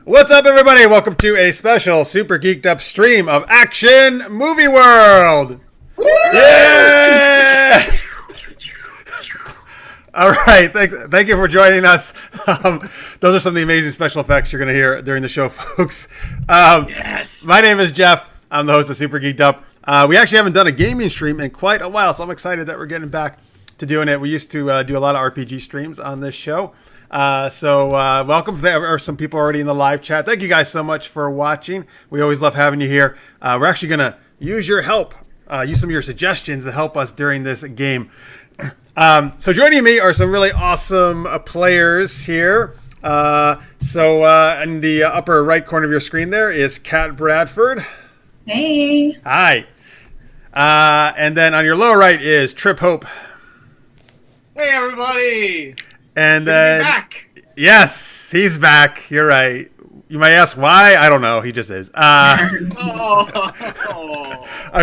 What's up, everybody? Welcome to a special Super Geeked Up stream of Action Movie World. Yeah! All right, thank you for joining us. Those are some of the amazing special effects you're going to hear during the show, folks. Yes. My name is Jeff. I'm the host of Super Geeked Up. We actually haven't done a gaming stream in quite a while, so I'm excited that we're getting back to doing it. We used to do a lot of RPG streams on this show. So welcome. There are some people already in the live chat. Thank you guys so much for watching. We always love having you here. We're actually going to use your help, use some of your suggestions to help us during this game. So joining me are some really awesome players here. So in the upper right corner of your screen there is Kat Bradford. Hey. Hi. And then on your lower right is Trip Hope. Hey, everybody. And then, yes, he's back. You're right. You might ask why. I don't know. He just is. I'm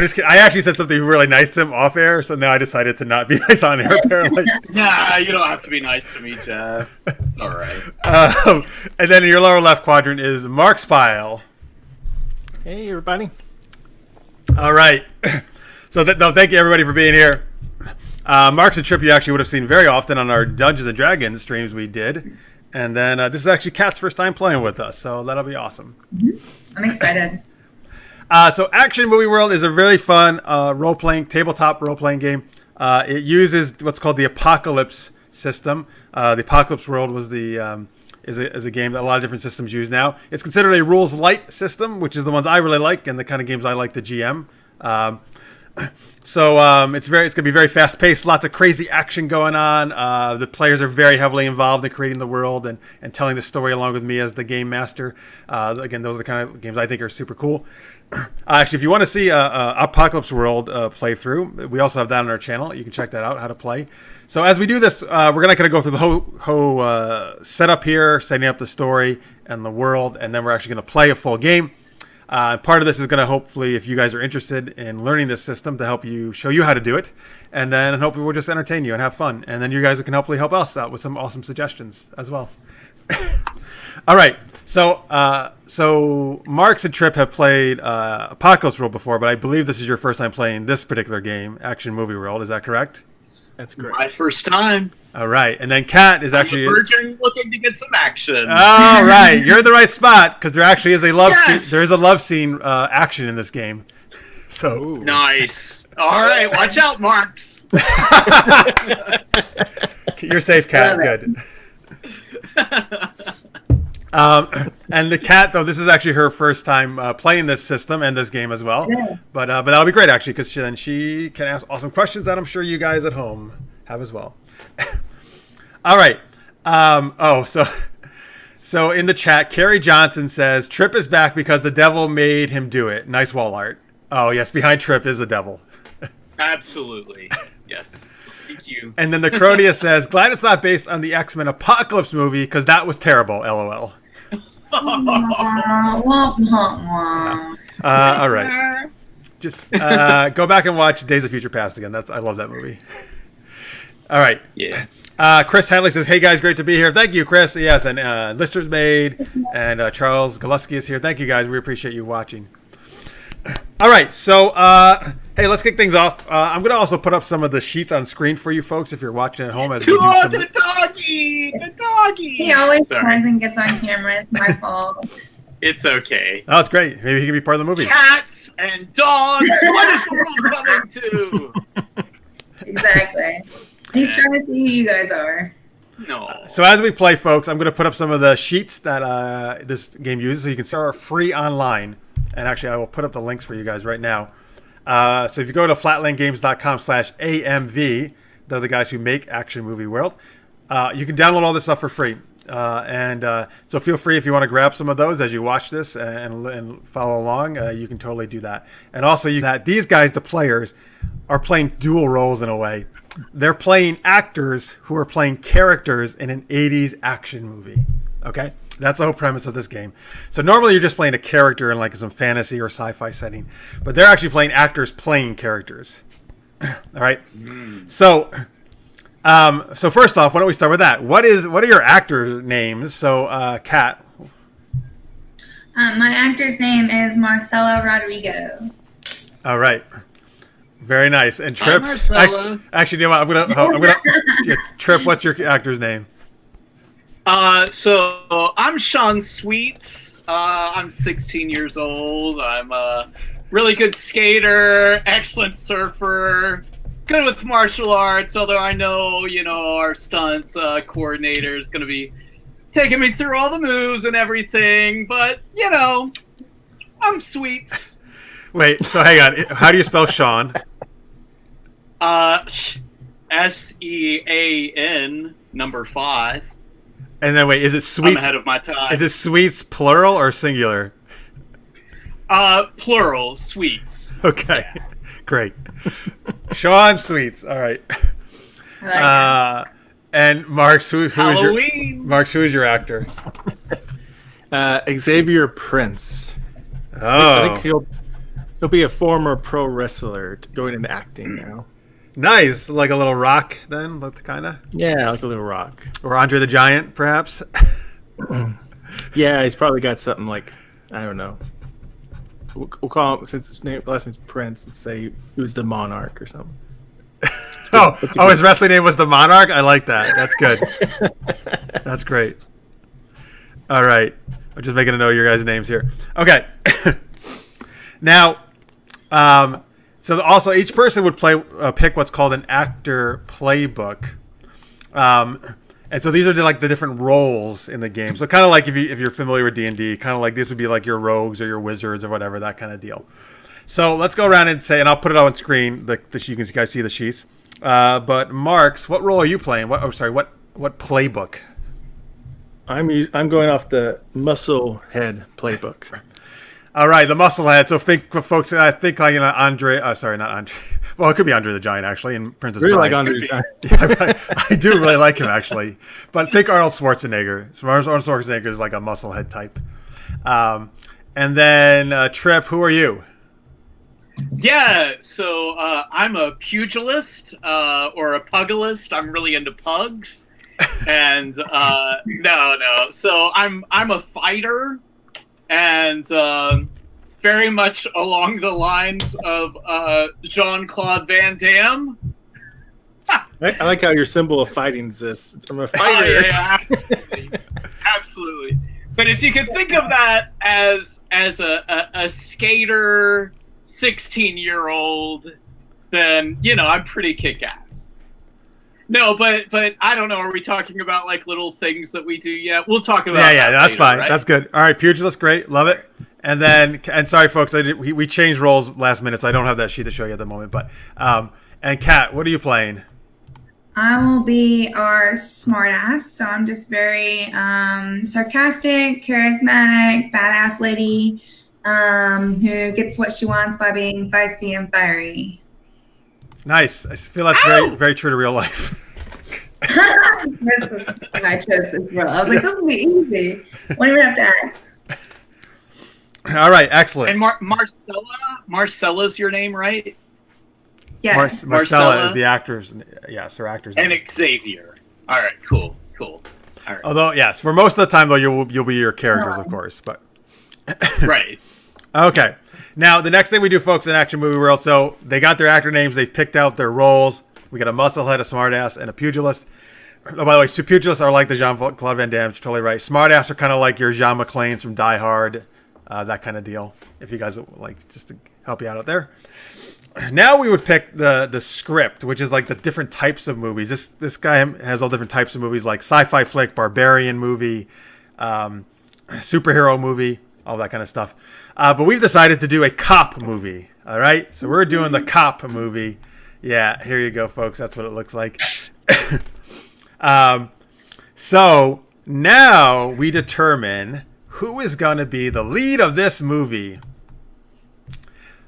just kidding. I actually said something really nice to him off air, so now I decided to not be nice on air, apparently. Nah, you don't have to be nice to me, Jeff. It's all right. And then in your lower left quadrant is Marx Pyle. Hey, everybody. All right. So thank you, everybody, for being here. Mark's a Trip you actually would have seen very often on our Dungeons & Dragons streams we did. And then this is actually Kat's first time playing with us, so that'll be awesome. I'm excited. So Action Movie World is a really fun tabletop role-playing game. It uses what's called the Apocalypse system. The Apocalypse World was is a game that a lot of different systems use now. It's considered a rules light system, which is the ones I really like and the kind of games I like to GM. So it's going to be very fast paced, lots of crazy action going on. The players are very heavily involved in creating the world and telling the story along with me as the game master. Again, those are the kind of games I think are super cool. Actually, if you want to see Apocalypse World playthrough, we also have that on our channel. You can check that out, how to play. So as we do this, we're not going to go through the whole setup here, setting up the story and the world, and then we're actually going to play a full game. Part of this is going to hopefully, if you guys are interested in learning this system, to help you show you how to do it, and then hopefully we'll just entertain you and have fun, and then you guys can hopefully help us out with some awesome suggestions as well. All right, so Marx and Trip have played Apocalypse World before, but I believe this is your first time playing this particular game, Action Movie World. Is that correct? That's correct. My first time. All right, and then Kat is actually I'm a virgin looking to get some action. All right, you're in the right spot because there actually is a love Yes! scene. There is a love scene action in this game. So Nice. All right, watch out, Marx. you're safe, Kat. Good. And the Kat, though, this is actually her first time playing this system and this game as well. Yeah. But that'll be great, actually, because then she can ask awesome questions that I'm sure you guys at home have as well. All right. So in the chat, Carrie Johnson says, Trip is back because the devil made him do it. Nice wall art. Oh, yes, behind Trip is the devil. Absolutely. Yes. Thank you. And then the Crotia says, glad it's not based on the X-Men Apocalypse movie because that was terrible, LOL. All right. Just go back and watch Days of Future Past again. I love that movie. All right. Yeah. Chris Hadley says, hey guys, great to be here. Thank you, Chris. Yes, and Lister's Made and Charles Galuski is here. Thank you guys. We appreciate you watching. All right. So, hey, let's kick things off. I'm going to also put up some of the sheets on screen for you folks if you're watching at home as we do some. The doggy. He always Sorry. tries and gets on camera. It's my fault. It's okay. Oh, it's great. Maybe he can be part of the movie. Cats and dogs. What is the world coming to? Exactly. He's trying to see who you guys are. No. So as we play, folks, I'm going to put up some of the sheets that this game uses so you can see are free online. And actually, I will put up the links for you guys right now. So if you go to flatlandgames.com/AMV, they're the guys who make Action Movie World. You can download all this stuff for free. So feel free if you want to grab some of those as you watch this and follow along. You can totally do that. And also, these guys, the players, are playing dual roles in a way. They're playing actors who are playing characters in an 80s action movie. Okay? That's the whole premise of this game. So normally you're just playing a character in like some fantasy or sci-fi setting. But they're actually playing actors playing characters. All right? So first off, why don't we start with that? What are your actor names? So, Kat. My actor's name is Marcela Rodrigo. All right. Very nice. And Hi, Trip. Marcella. Actually, you know what? I'm gonna. Yeah, Trip. What's your actor's name? So I'm Sean Sweets. I'm 16 years old. I'm a really good skater, excellent surfer, good with martial arts. Although I know, our stunt coordinator is going to be taking me through all the moves and everything. But I'm Sweets. Wait. So hang on. How do you spell Sean? SEAN number 5. And then wait, is it I'm sweets? ahead of my time. Is it sweets plural or singular? Plural, Sweets. Okay, great. Sean Sweets. All right. I like that. And Marx, who is your Halloween. Marx? Who is your actor? Xavier Prince. I Oh, think he'll be a former pro wrestler going into acting now. nice. Like a little Rock, then, kind of, Yeah, like a little Rock. or Andre the Giant, perhaps. Yeah, he's probably got something like, I don't know. We'll call him, since his last name's Prince, let's say he was the Monarch or something. His wrestling name was the Monarch. I like that. That's good. That's great. All right, I'm just making a note of your guys' names here. Okay. Now, so also each person would pick what's called an actor playbook, and so these are the different roles in the game. So kind of like if you're familiar with D&D, kind of like this would be like your rogues or your wizards or whatever, that kind of deal. So let's go around and say, and I'll put it on screen. You guys see the sheets. But Marx, what role are you playing? What playbook? I'm going off the Muscle Head playbook. All right, the musclehead. So think, folks. I think like Andre. Sorry, not Andre. Well, it could be Andre the Giant actually, in Princess Really Bride. like Andre the Giant. Yeah, I do really like him actually. But think Arnold Schwarzenegger. So Arnold Schwarzenegger is like a musclehead type. And then Trip, who are you? Yeah, so I'm a pugilist or a pugilist. I'm really into pugs, and no. So I'm a fighter, and very much along the lines of Jean-Claude Van Damme. I like how your symbol of fighting is this. I'm a fighter. Oh, yeah, absolutely. But if you could think of that as a skater, 16-year-old, then I'm pretty kick-ass. No, but I don't know. Are we talking about like little things that we do yet? We'll talk about. Yeah, that's later, fine. right? That's good. All right, pugilist, great, love it. And then, and sorry, folks, we changed roles last minute, so I don't have that sheet to show you at the moment. But and Kat, what are you playing? I will be our smartass. So I'm just very sarcastic, charismatic, badass lady who gets what she wants by being feisty and fiery. Nice. I feel that's very, very true to real life. I chose this role. I was like, this will be easy. Won't even have to act. All right, excellent. And Marcella's your name, right? Yes. Marcella is the actor's. Yes, her actor's name. And Xavier. All right, cool. All right. Although, yes, for most of the time though, you'll be your characters, of course. But Right. okay. Now, the next thing we do, folks, in Action Movie World, so they got their actor names, they've picked out their roles. We got a musclehead, a smartass, and a pugilist. Oh, by the way, two pugilists are like the Jean-Claude Van Damme. You're totally right. Smartass are kind of like your Jean McClanes from Die Hard, that kind of deal. If you guys would like, just to help you out there. Now we would pick the script, which is like the different types of movies. This guy has all different types of movies, like sci-fi flick, barbarian movie, superhero movie, all that kind of stuff. But we've decided to do a cop movie. All right, so we're doing the cop movie. Yeah, here you go, folks. That's what it looks like. So now we determine who is going to be the lead of this movie.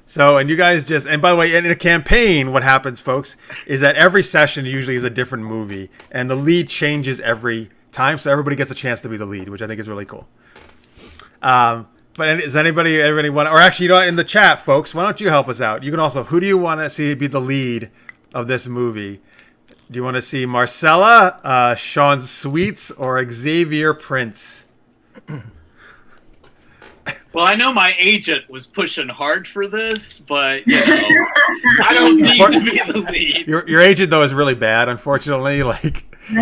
So, and you guys and by the way, in a campaign, what happens, folks, is that every session usually is a different movie, and the lead changes every time, so everybody gets a chance to be the lead, which I think is really cool. But does anybody want, or actually, in the chat, folks, why don't you help us out? You can also, who do you want to see be the lead of this movie? Do you want to see Marcella, Sean Sweets, or Xavier Prince? Well, I know my agent was pushing hard for this, but I don't need to be the lead. Your agent though is really bad, unfortunately. Like he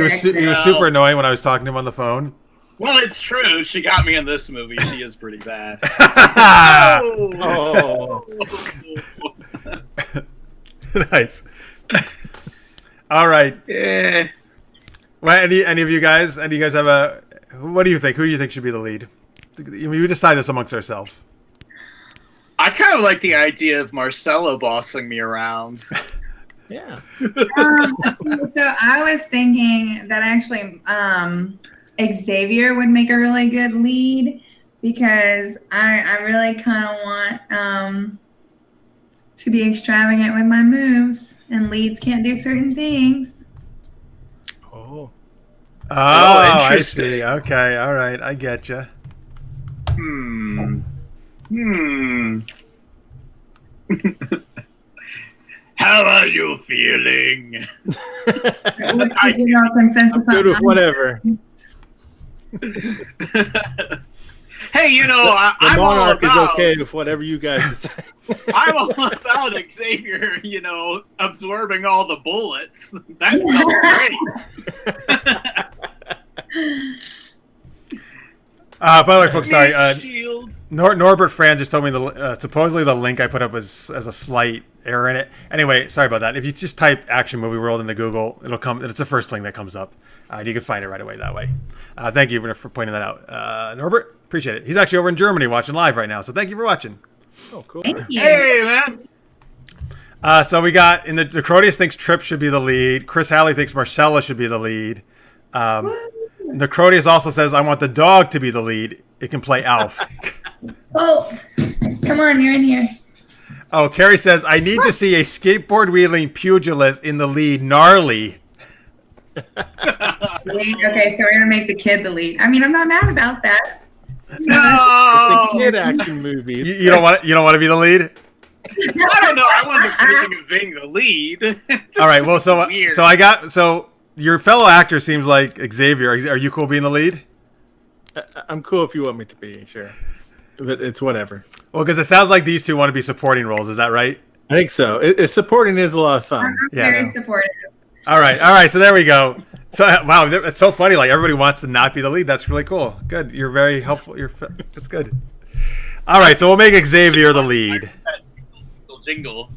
was super annoying when I was talking to him on the phone. Well, it's true. She got me in this movie. She is pretty bad. Oh. Nice. All right. Yeah. Well, any of you guys? Any of you guys have a? What do you think? Who do you think should be the lead? We decide this amongst ourselves. I kind of like the idea of Marcelo bossing me around. Yeah. So I was thinking that actually Xavier would make a really good lead because I really kind of want to be extravagant with my moves, and leads can't do certain things. Oh. Oh, I interesting. see. Okay, all right, I get you. How are you feeling? Consensus I'm good with whatever. Hey, The I'm all Monarch is about. okay with whatever you guys decide. I'm all about Xavier, absorbing all the bullets. That sounds great. By the way, folks, sorry. Shield. Norbert Franz just told me supposedly the link I put up has a slight error in it. Anyway, sorry about that. If you just type Action Movie World into Google, it'll come. It's the first link that comes up. You can find it right away that way. Thank you for pointing that out, Norbert. Appreciate it. He's actually over in Germany watching live right now, so thank you for watching. Oh, cool. Thank you. Hey, man. So we got the Crodius thinks Tripp should be the lead. Chris Halley thinks Marcella should be the lead. The Crodius also says, I want the dog to be the lead. It can play Alf. Oh, come on, you're in here. Oh, Carrie says, I need to see a skateboard wheeling pugilist in the lead. Gnarly. Okay, so we're gonna make the kid the lead. I mean, I'm not mad about that. No. It's a kid action movie. It's You don't want to be the lead? I don't know. I wasn't thinking of being the lead. All right. Well, so Weird. your fellow actor seems like Xavier. Are you cool being the lead? I'm cool if you want me to be, sure. But it's whatever. Well, because it sounds like these two want to be supporting roles. Is that right? I think so. Supporting is a lot of fun. I'm Yeah, very no. supportive. All right. So there we go. So wow, it's so funny. Like everybody wants to not be the lead. That's really cool. Good. You're very helpful. That's good. All right. So we'll make Xavier the lead. Jingle.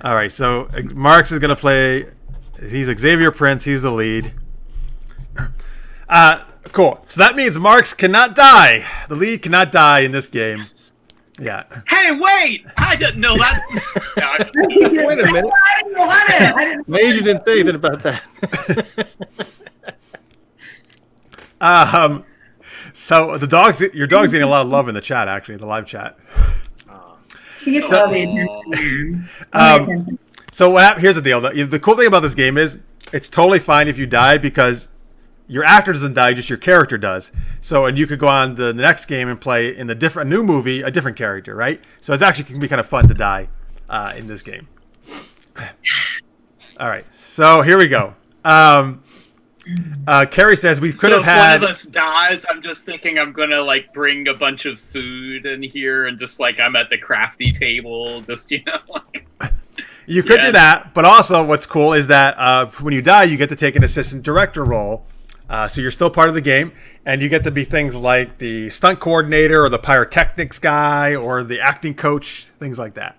All right. So Marx is gonna play. He's Xavier Prince. He's the lead. Cool. So that means Marx cannot die. The lead cannot die in this game. Yeah. Hey, wait! I didn't know that's. Wait a minute. I didn't want it. I didn't. My agent didn't say anything about that. So your dog's getting a lot of love in the chat, actually, the live chat. He gets all the attention. So here's the deal. The cool thing about this game is it's totally fine if you die because your actor doesn't die, just your character does. So, and you could go on the next game and play in a new movie, a different character, right? So it's actually can be kind of fun to die in this game. All right, so here we go. Carrie says we could have had. If one of us dies, I'm just thinking I'm gonna bring a bunch of food in here and just I'm at the crafty table, just You could do that, but also what's cool is that when you die, you get to take an assistant director role. So you're still part of the game, and you get to be things like the stunt coordinator or the pyrotechnics guy or the acting coach, things like that.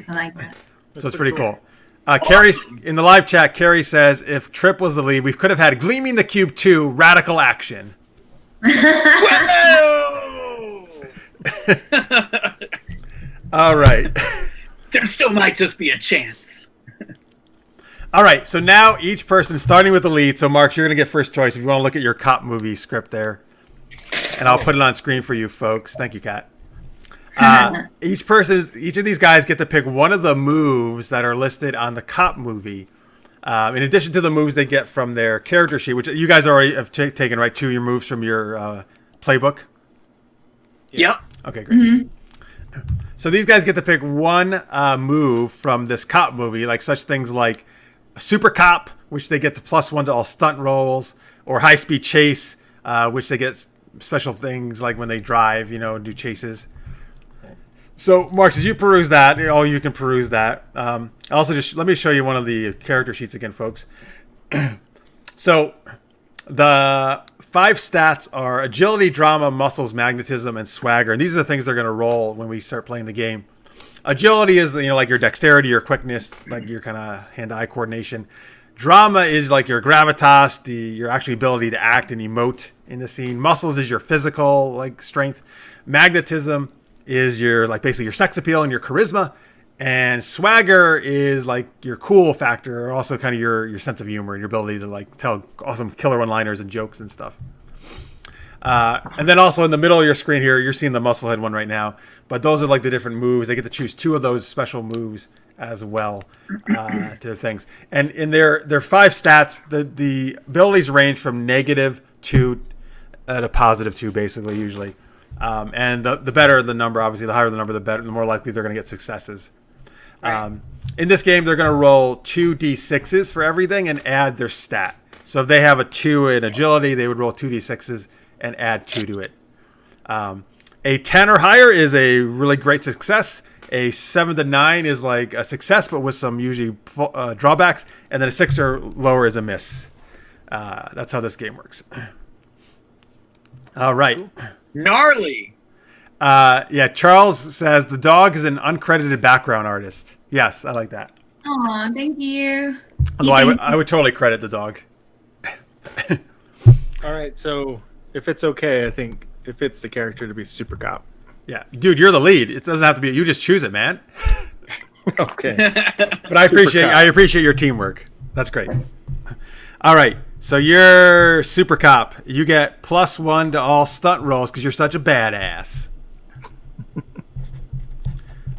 I like that. So it's pretty cool. Carrie, in the live chat, Carrie says, if Tripp was the lead, we could have had Gleaming the Cube 2 Radical Action. Whoa! All right. There still might just be a chance. All right, so now each person, starting with the lead. So, Mark, you're going to get first choice if you want to look at your cop movie script there. And I'll put it on screen for you folks. Thank you, Kat. Each of these guys get to pick one of the moves that are listed on the cop movie. In addition to the moves they get from their character sheet, which you guys already have taken, right? 2 of your moves from your playbook? Yep. Okay, great. Mm-hmm. So these guys get to pick one move from this cop movie, like such things like Super Cop, which they get to +1 to all stunt rolls, or High Speed Chase, which they get special things like when they drive, do chases. So, Marx, as you peruse that, you can peruse that. Also, just let me show you one of the character sheets again, folks. So, the 5 stats are agility, drama, muscles, magnetism, and swagger. And these are the things they're going to roll when we start playing the game. Agility is, like your dexterity, your quickness, like your kind of hand-eye coordination. Drama is like your gravitas, your actual ability to act and emote in the scene. Muscles is your physical like strength. Magnetism is your basically your sex appeal and your charisma. And swagger is like your cool factor, or also kind of your sense of humor and your ability to tell awesome killer one-liners and jokes and stuff. And then also in the middle of your screen here, you're seeing the Musclehead one right now. But those are like the different moves. They get to choose 2 of those special moves as well to the things. And in their 5 stats, the abilities range from -2 to +2, basically, usually. And the better the number, obviously, the higher the number, the better, the more likely they're going to get successes. Right. In this game, they're going to roll 2d6s for everything and add their stat. So if they have a 2 in agility, they would roll 2d6s and add 2 to it. A 10 or higher is a really great success. A 7 to 9 is like a success, but with some usually drawbacks. And then a 6 or lower is a miss. That's how this game works. All right. Gnarly. Yeah, Charles says the dog is an uncredited background artist. Yes, I like that. Aw, thank you. Although I would totally credit the dog. All right, so if it's okay, I think it fits the character to be Super Cop. Yeah, dude, you're the lead. It doesn't have to be. You just choose it, man. Okay. But I appreciate your teamwork. That's great. All right, so you're Super Cop. You get +1 to all stunt rolls because you're such a badass.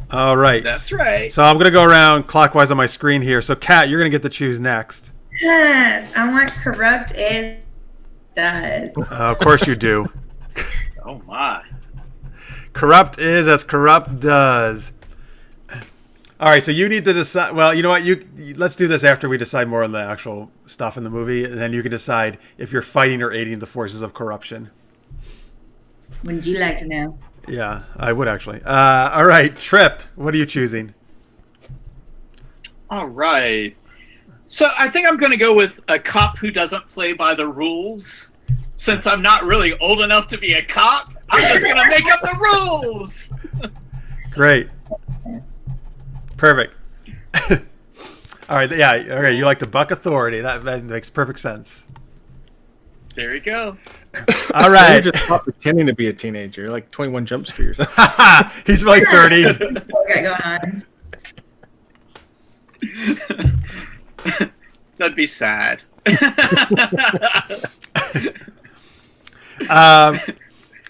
All right. That's right. So I'm going to go around clockwise on my screen here. So, Kat, you're going to get to choose next. Yes, I want corrupt as does. Of course you do. Oh, my. Corrupt is as corrupt does. All right, so you need to decide. Well, you know what? Let's do this after we decide more on the actual stuff in the movie, and then you can decide if you're fighting or aiding the forces of corruption. Would you like to know? Yeah, I would actually. All right, Trip, what are you choosing? All right. So I think I'm going to go with a cop who doesn't play by the rules. Since I'm not really old enough to be a cop, I'm just going to make up the rules. Great. Perfect. All right, yeah, okay, you like to buck authority. That makes perfect sense. There you go. All right. You're just pretending to be a teenager, like 21 Jump Street or something. He's really 30. Okay, go on. That'd be sad.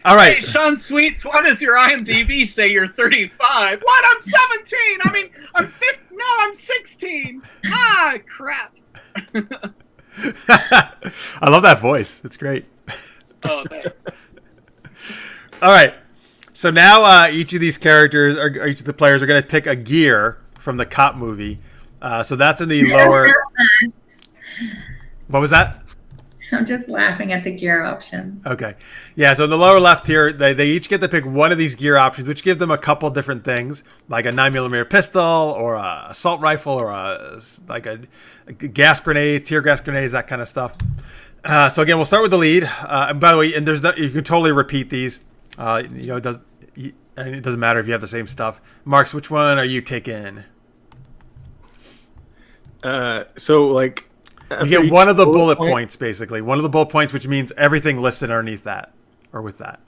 All right. Hey, Sean Sweets, why does your IMDb say you're 35? What? I'm 17. I mean, I'm 50. No, I'm 16. Ah, crap. I love that voice. It's great. Oh, thanks. All right. So now each of these characters, or each of the players, are going to pick a gear from the cop movie. So that's in the lower. What was that? I'm just laughing at the gear options. Okay. Yeah, so in the lower left here, they each get to pick one of these gear options, which give them a couple different things, like a 9mm pistol, or a assault rifle, or a gas grenade, tear gas grenades, that kind of stuff. So again, we'll start with the lead. And by the way, and you can totally repeat these. It doesn't matter if you have the same stuff. Marx, which one are you taking? You get one of the bullet points, basically. One of the bullet points, which means everything listed underneath that, or with that.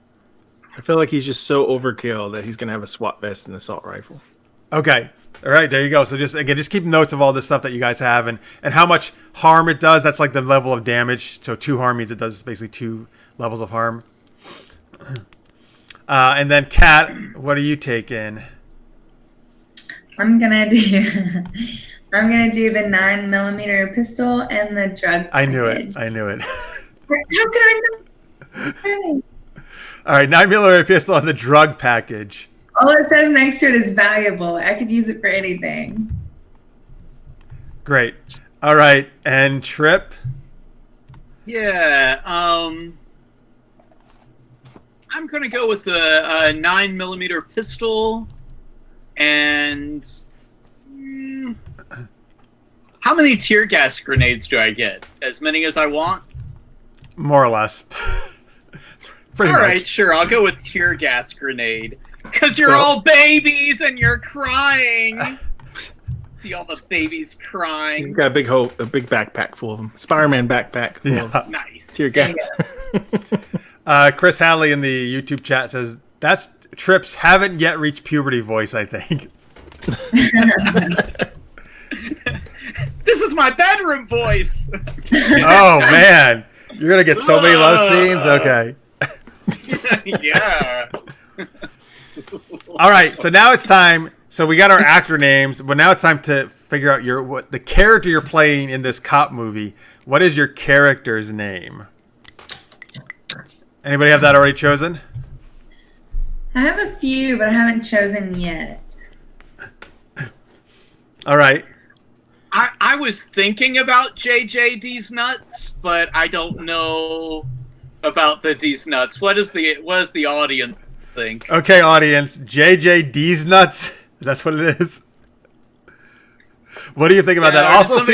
I feel like he's just so overkill that he's going to have a SWAT vest and assault rifle. Okay. All right, there you go. So just keep notes of all this stuff that you guys have and how much harm it does. That's like the level of damage. So 2 harm means it does basically 2 levels of harm. And then, Kat, what are you taking? I'm gonna do the 9mm pistol and the drug package. I knew it. How could I know? All right, 9mm pistol and the drug package. All it says next to it is valuable. I could use it for anything. Great. All right, and Trip? Yeah, I'm gonna go with a 9mm pistol, and how many tear gas grenades do I get? As many as I want. More or less. All right, sure. I'll go with tear gas grenade because you're all babies and you're crying. See all the babies crying. He's got a big backpack full of them. Spider-Man backpack full of Nice. tear gas. Chris Hadley in the YouTube chat says that's Trips haven't yet reached puberty voice. I think. This is my bedroom voice. Oh man, you're gonna get so many love scenes. Okay. Yeah. All right, so now it's time. So we got our actor names, but now it's time to figure out what the character you're playing in this cop movie. What is your character's name? Anybody have that already chosen? I have a few, but I haven't chosen yet. All right. I was thinking about JJD's nuts, but I don't know about the D's nuts. What does the audience think? Okay, audience. JJD's nuts. That's what it is. What do you think about that? Also,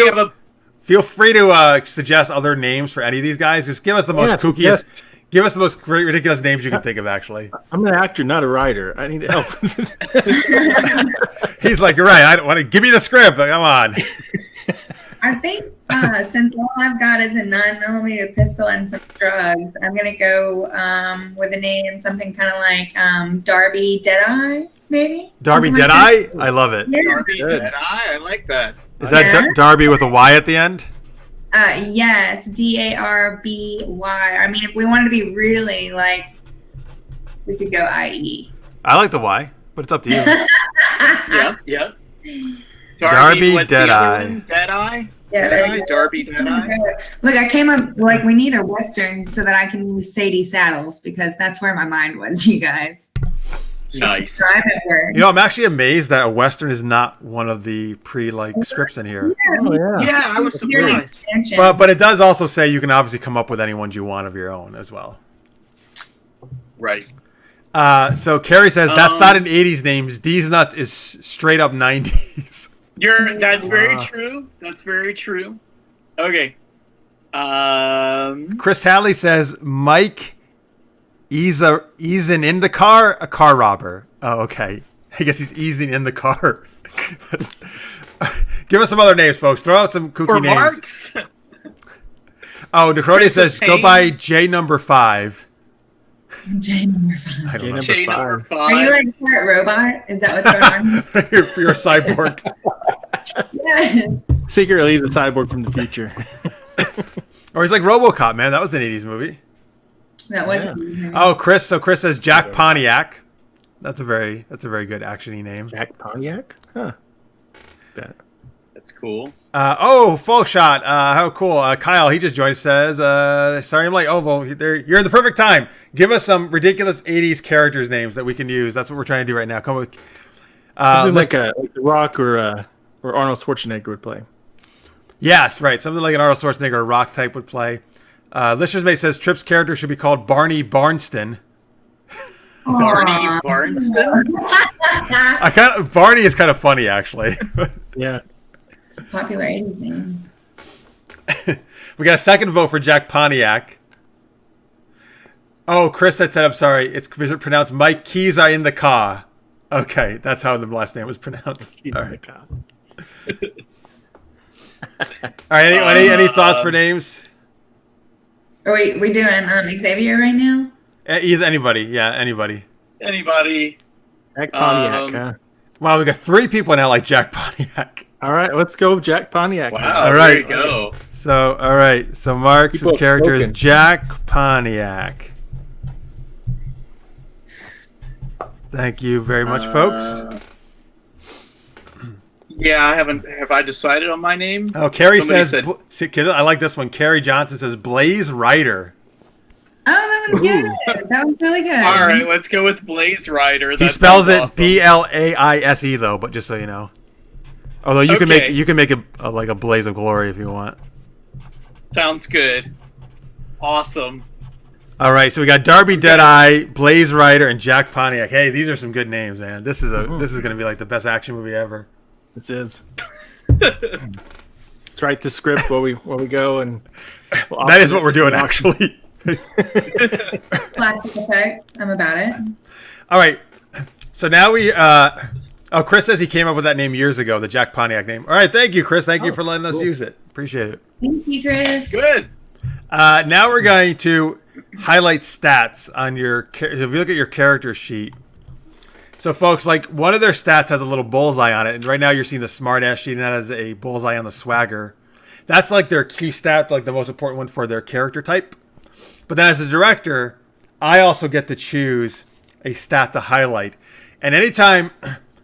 feel free to suggest other names for any of these guys. Just give us the most kookiest. Give us the most ridiculous names you can think of, actually. I'm an actor, not a writer. I need help. He's like, you're right. I don't want to give me the script. Come on. I think since all I've got is a 9mm pistol and some drugs, I'm gonna go with a name, something kind of like Darby Deadeye, maybe. Darby Deadeye? I love it. Yeah. Darby Deadeye, I like that. Is that Darby with a Y at the end? Yes, Darby. I mean, if we wanted to be really we could go IE. I like the Y, but it's up to you. Yep. Darby what's Deadeye. The other one? Deadeye? Yeah, Deadeye? Darby Deadeye? Look, I came up, we need a Western so that I can use Sadie Saddles because that's where my mind was, you guys. Nice. You know, I'm actually amazed that a Western is not one of the scripts in here. Yeah, I was surprised. But it does also say you can obviously come up with any ones you want of your own as well. Right. So Carrie says that's not an 80s name. D's Nuts is straight up 90s. That's very true. That's very true. Okay. Chris Hadley says Mike easing in the car, a car robber. Oh, okay. I guess he's easing in the car. Give us some other names, folks. Throw out some kooky names. Marx? Oh, Decrodia says go by J number 5. J number 5. I don't know. J number 5. Are you like part robot? Is that what's going on? You're a cyborg. Yes. Secretly, he's a cyborg from the future. Or he's like RoboCop, man. That was an 80s movie. That was. Yeah. Oh, Chris. So Chris says Jack Pontiac. That's a very good actiony name. Jack Pontiac? Huh. That's cool. Full shot. How cool. Kyle, he just joined. Says, sorry, I'm late. Oh, well, you're in the perfect time. Give us some ridiculous 80s characters names that we can use. That's what we're trying to do right now. Come with. Something like a Rock or Arnold Schwarzenegger would play. Yes, right. Something like an Arnold Schwarzenegger or Rock type would play. Listener's Mate says Tripp's character should be called Barney Barnston. Barney Barnston? Barney is kind of funny, actually. Yeah. It's a popular 80s name. We got a second vote for Jack Pontiac. Oh, Chris had said, I'm sorry. It's pronounced Mike Keys are in the car. Okay, that's how the last name was pronounced. All right. All right, any thoughts for names? Are we doing Xavier right now? Anybody. Yeah, anybody. Jack Pontiac, huh? Wow, we got 3 people now like Jack Pontiac. All right, let's go with Jack Pontiac. Wow, all right. There you go. So, all right. So Marx's character is Jack Pontiac. Thank you very much, folks. Yeah, have I decided on my name? Oh, Carrie says, I like this one. Carrie Johnson says Blaze Rider. Oh, that one's good. That one's really good. All right, let's go with Blaze Rider. He spells it awesome. Blaise though, but just so you know. Although you can make it like a blaze of glory if you want. Sounds good. Awesome. All right, so we got Darby Deadeye, Blaze Rider, and Jack Pontiac. Hey, these are some good names, man. This is going to be like the best action movie ever. This is. Let's write the script while we go, and that is what we're doing, actually. Plastic effect. I'm about it. All right, so now we. Chris says he came up with that name years ago, the Jack Pontiac name. All right, thank you, Chris. Thank you for letting us use it. Appreciate it. Thank you, Chris. Good. Now we're going to highlight stats on your. If you look at your character sheet. So, folks, like one of their stats has a little bullseye on it, and right now you're seeing the smartass sheet, and that has a bullseye on the swagger. That's like their key stat, like the most important one for their character type. But then, as a director, I also get to choose a stat to highlight, and anytime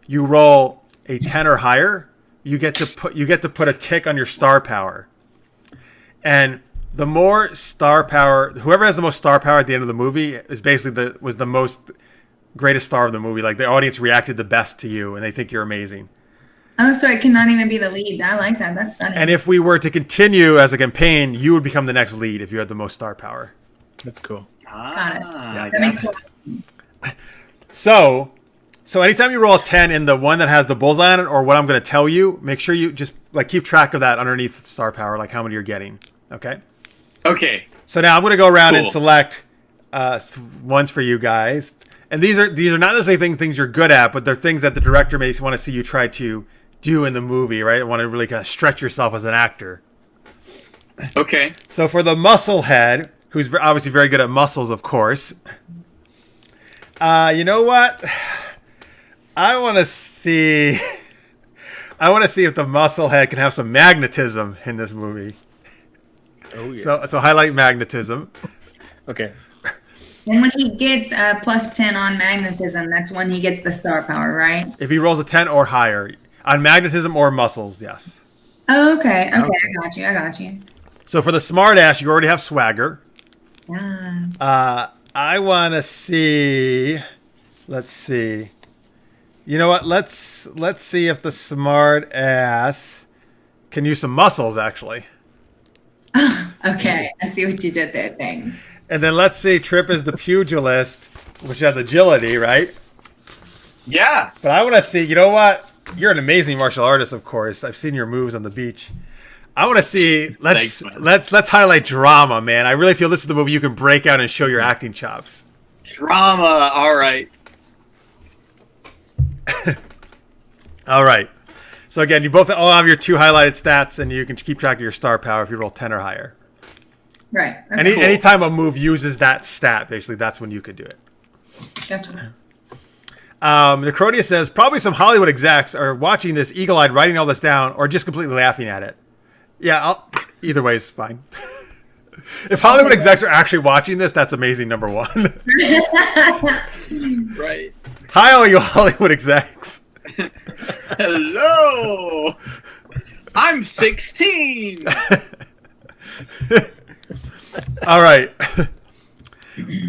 you roll a 10 or higher, you get to put a tick on your star power, and the more star power, whoever has the most star power at the end of the movie is basically was the most greatest star of the movie. Like the audience reacted the best to you, and they think you're amazing. Oh, so it cannot even be the lead. I like that. That's funny. And if we were to continue as a campaign, you would become the next lead if you had the most star power. That's cool. Got it. Yeah, That makes sense. So anytime you roll a 10 in the one that has the bullseye on it, or what I'm going to tell you, make sure you just like keep track of that underneath star power, like how many you're getting. Okay. Okay. So now I'm going to go around and select ones for you guys. And these are not necessarily things you're good at, but they're things that the director may want to see you try to do in the movie, right? Want to really kind of stretch yourself as an actor. Okay. So for the muscle head, who's obviously very good at muscles, of course. You know what? I want to see if the muscle head can have some magnetism in this movie. Oh yeah. So highlight magnetism. Okay. And when he gets plus 10 on magnetism, that's when he gets the star power, right? If he rolls a 10 or higher on magnetism or muscles, yes. Oh, okay. I got you. So for the smart ass, you already have swagger. Yeah. I want to see. Let's see. You know what? Let's see if the smart ass can use some muscles, actually. Okay. I see what you did there. Thanks. And then let's see. Trip is the pugilist, which has agility, right? Yeah. But I want to see. You know what? You're an amazing martial artist, of course. I've seen your moves on the beach. I want to see. Let's highlight drama, man. I really feel this is the movie you can break out and show your acting chops. Drama. All right. All right. So again, you both all have your 2 highlighted stats, and you can keep track of your star power if you roll 10 or higher. Right. Okay. Anytime a move uses that stat, basically, that's when you could do it. Gotcha. Necrodia says, probably some Hollywood execs are watching this eagle-eyed, writing all this down, or just completely laughing at it. Yeah, either way is fine. If Hollywood execs are actually watching this, that's amazing, number one. Right. Hi, all you Hollywood execs. Hello. I'm 16. All right.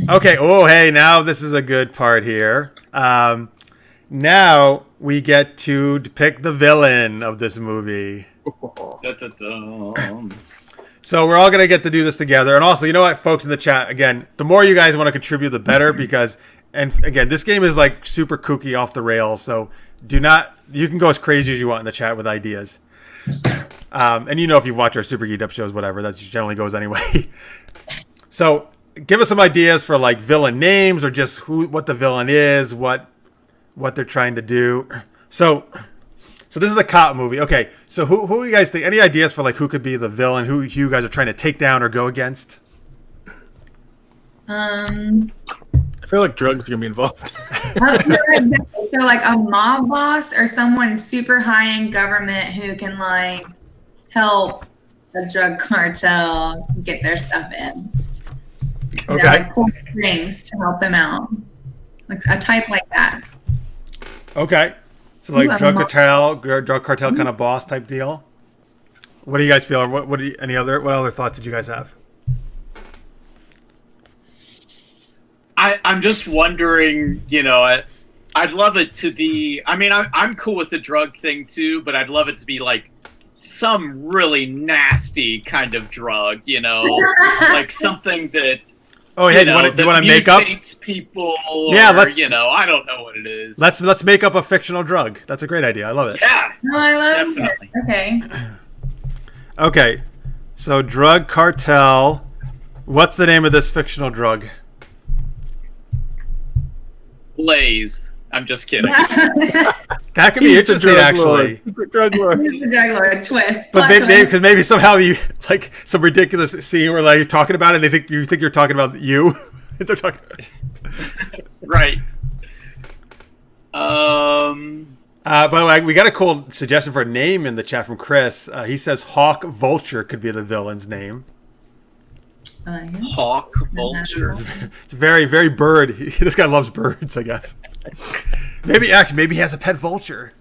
Okay. Oh, hey, now this is a good part here. Now we get to pick the villain of this movie. So we're all going to get to do this together. And also, you know what, folks in the chat, again, the more you guys want to contribute, the better, because, and again, this game is like super kooky, off the rails. So you can go as crazy as you want in the chat with ideas. And you know, if you watch our Super Geeked Up shows, whatever, that generally goes anyway. So give us some ideas for like villain names, or just what the villain is, what they're trying to do. So this is a cop movie. Okay, so who do you guys think? Any ideas for like who could be the villain? Who you guys are trying to take down or go against? I feel like drugs are gonna be involved. So like a mob boss or someone super high in government who can like help the drug cartel get their stuff in. Okay. Like pull strings to help them out. Like a type like that. Okay. So like drug cartel kind of boss type deal. What do you guys feel? What other thoughts did you guys have? I'm just wondering, you know, I'd love it to be, I mean, I'm cool with the drug thing too, but I'd love it to be like some really nasty kind of drug, you know, like something that Oh, hey, do you want to make up? People. Yeah, or, I don't know what it is. Let's make up a fictional drug. That's a great idea. I love it. Yeah. Oh, I love Definitely. it. Okay. Okay, so drug cartel. What's the name of this fictional drug? Blaze. I'm just kidding. That could be He's the interesting, drug actually. lord. Secret drug lord. Here's the drug lord twist. But Plot twist. because maybe somehow you like some ridiculous scene where like you're talking about it, and you think you're talking about you. They're talking. Right. By the way, we got a cool suggestion for a name in the chat from Chris. He says Hawk Vulture could be the villain's name. Hawk Vulture. It's very, very bird. This guy loves birds, I guess. Maybe he has a pet vulture.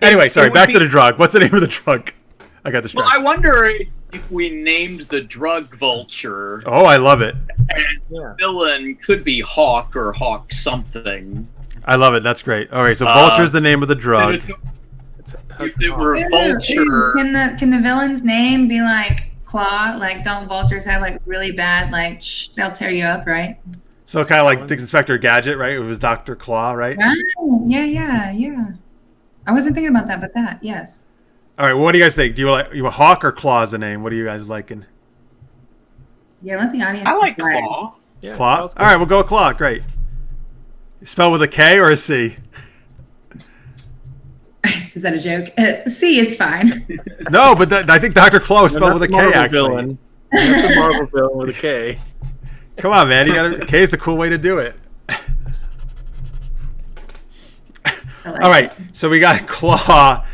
Anyway, sorry. Back to the drug. What's the name of the drug? I got distracted. Well, I wonder if we named the drug Vulture. Oh, I love it. And the villain could be Hawk or Hawk something. I love it. That's great. All right, so Vulture's the name of the drug. If it were Vulture, Can the villain's name be like Claw? Like, don't vultures have like really bad like they'll tear you up, right? So kind of like the Inspector Gadget, right? It was Dr. Claw, right? Oh, yeah. I wasn't thinking about that, but that, yes. All right, well, what do you guys think? Do you like Hawk or Claw as the name? What are you guys liking? Yeah, let the audience. I like decide. Claw. Yeah, Claw? All right, we'll go with Claw. Great. Spell with a K or a C? Is that a joke? C is fine. No, but I think Dr. Claw was spelled with a K, Marvel actually. Villain. Not the Marvel villain with a K. Come on, man. K is the cool way to do it. All right, so we got Claw.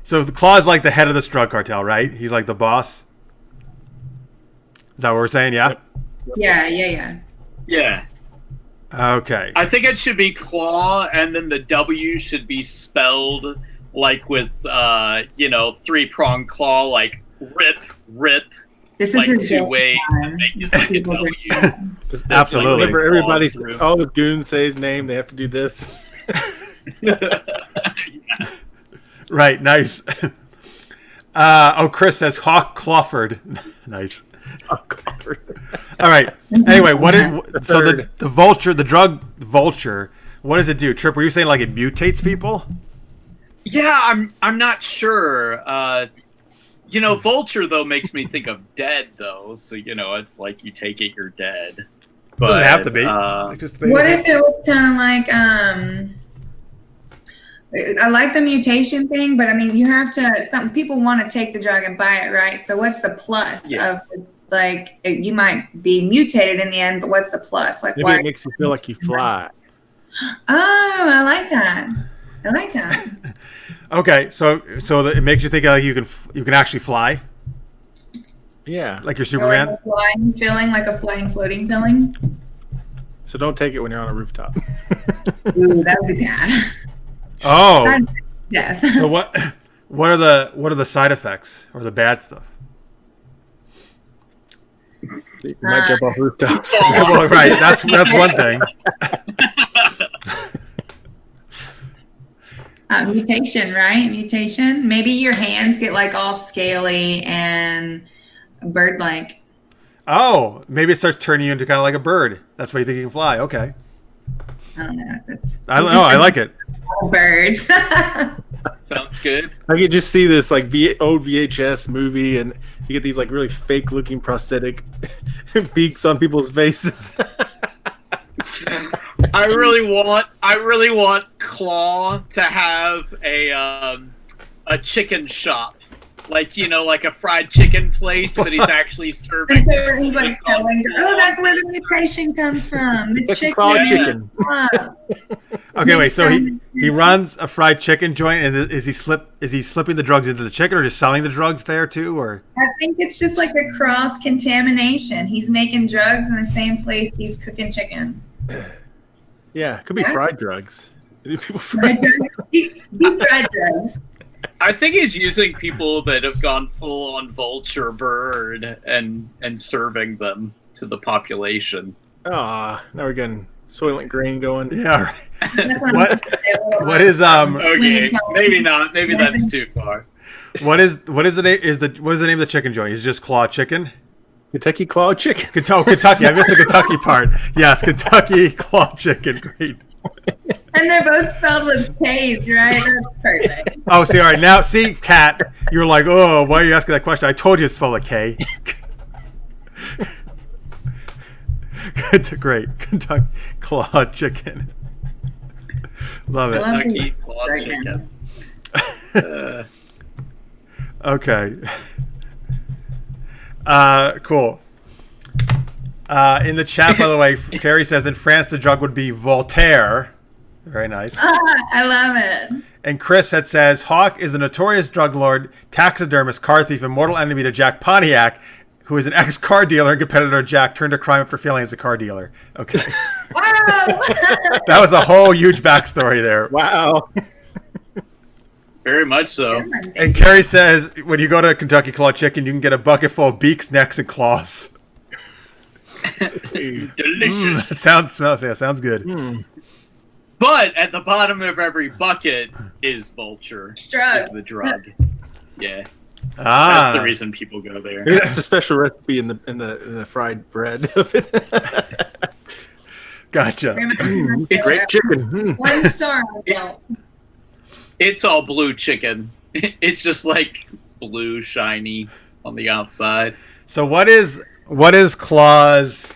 So the Claw is like the head of this drug cartel, right? He's like the boss. Is that what we're saying? Yeah? Yeah. Yeah. Okay. I think it should be Claw, and then the W should be spelled like with, 3-pronged claw, like rip. This like is two ways to make it like a W. Absolutely. Whenever everybody's all his goons say his name, they have to do this. Right, nice. Chris says Hawk Clawford. Nice. All right. Anyway, the vulture, the drug vulture, what does it do? Trip, were you saying like it mutates people? Yeah, I'm not sure. Vulture though makes me think of dead though. So it's like you take it, you're dead. But, doesn't have to be. What if it was kind of like I like the mutation thing, but I mean you have to. Some people want to take the drug and buy it, right? So what's the plus of like you might be mutated in the end, but what's the plus? Like maybe it makes you feel like you fly. Oh, I like that. Okay, so it makes you think like you can actually fly. Yeah, like you're Superman. Like a flying feeling, like a flying, floating feeling. So don't take it when you're on a rooftop. Ooh, that would be bad. Oh, death. So what are the side effects or the bad stuff? You might jump off a rooftop. Well, right, that's one thing. Mutation, right? Mutation. Maybe your hands get like all scaly and bird-like. Oh, maybe it starts turning you into kind of like a bird. That's why you think you can fly. Okay. I don't know. I don't know. I like it. Birds. Sounds good. I could just see this like old VHS movie, and you get these like really fake-looking prosthetic beaks on people's faces. I really want Claw to have a chicken shop, like like a fried chicken place, but he's actually serving. He's like that's where the mutation comes from. The chicken. Okay, wait. So he runs a fried chicken joint, and is he slipping the drugs into the chicken, or just selling the drugs there too, or? I think it's just like a cross contamination. He's making drugs in the same place he's cooking chicken. Yeah, it could be fried drugs. Deep fried drugs. I think he's using people that have gone full on vulture bird and serving them to the population. Now we're getting Soylent Green going. Yeah. What is Okay, maybe not. Maybe that's too far. What is the name of the chicken joint? Is it just Claw Chicken? Kentucky Claw Chicken. Kentucky. I missed the Kentucky part. Yes, Kentucky Claw Chicken. Great. And they're both spelled with K's, right? That's perfect. Oh, see, all right. Now, see, Kat, you were like, oh, why are you asking that question? I told you it's spelled with K. It's great. Kentucky Claw Chicken. Love it. Kentucky Claw Chicken. Okay. Cool. In the chat, by the way, Carrie says in France the drug would be Voltaire. Very nice. I love it. And Chris says Hawk is a notorious drug lord, taxidermist, car thief, and mortal enemy to Jack Pontiac, who is an ex-car dealer and competitor of Jack, turned to crime after failing as a car dealer. Okay. Wow. That was a whole huge backstory there. Wow. Very much so. And Carrie says when you go to Kentucky Claw Chicken, you can get a bucket full of beaks, necks, and claws. Delicious. Sounds good. But at the bottom of every bucket is vulture. Drug. Is the drug. Yeah. Ah. That's the reason people go there. Maybe that's a special recipe in the fried bread of it. Gotcha. It's Great chicken. 1 star. It's all blue chicken. It's just like blue, shiny on the outside. So what is Claw's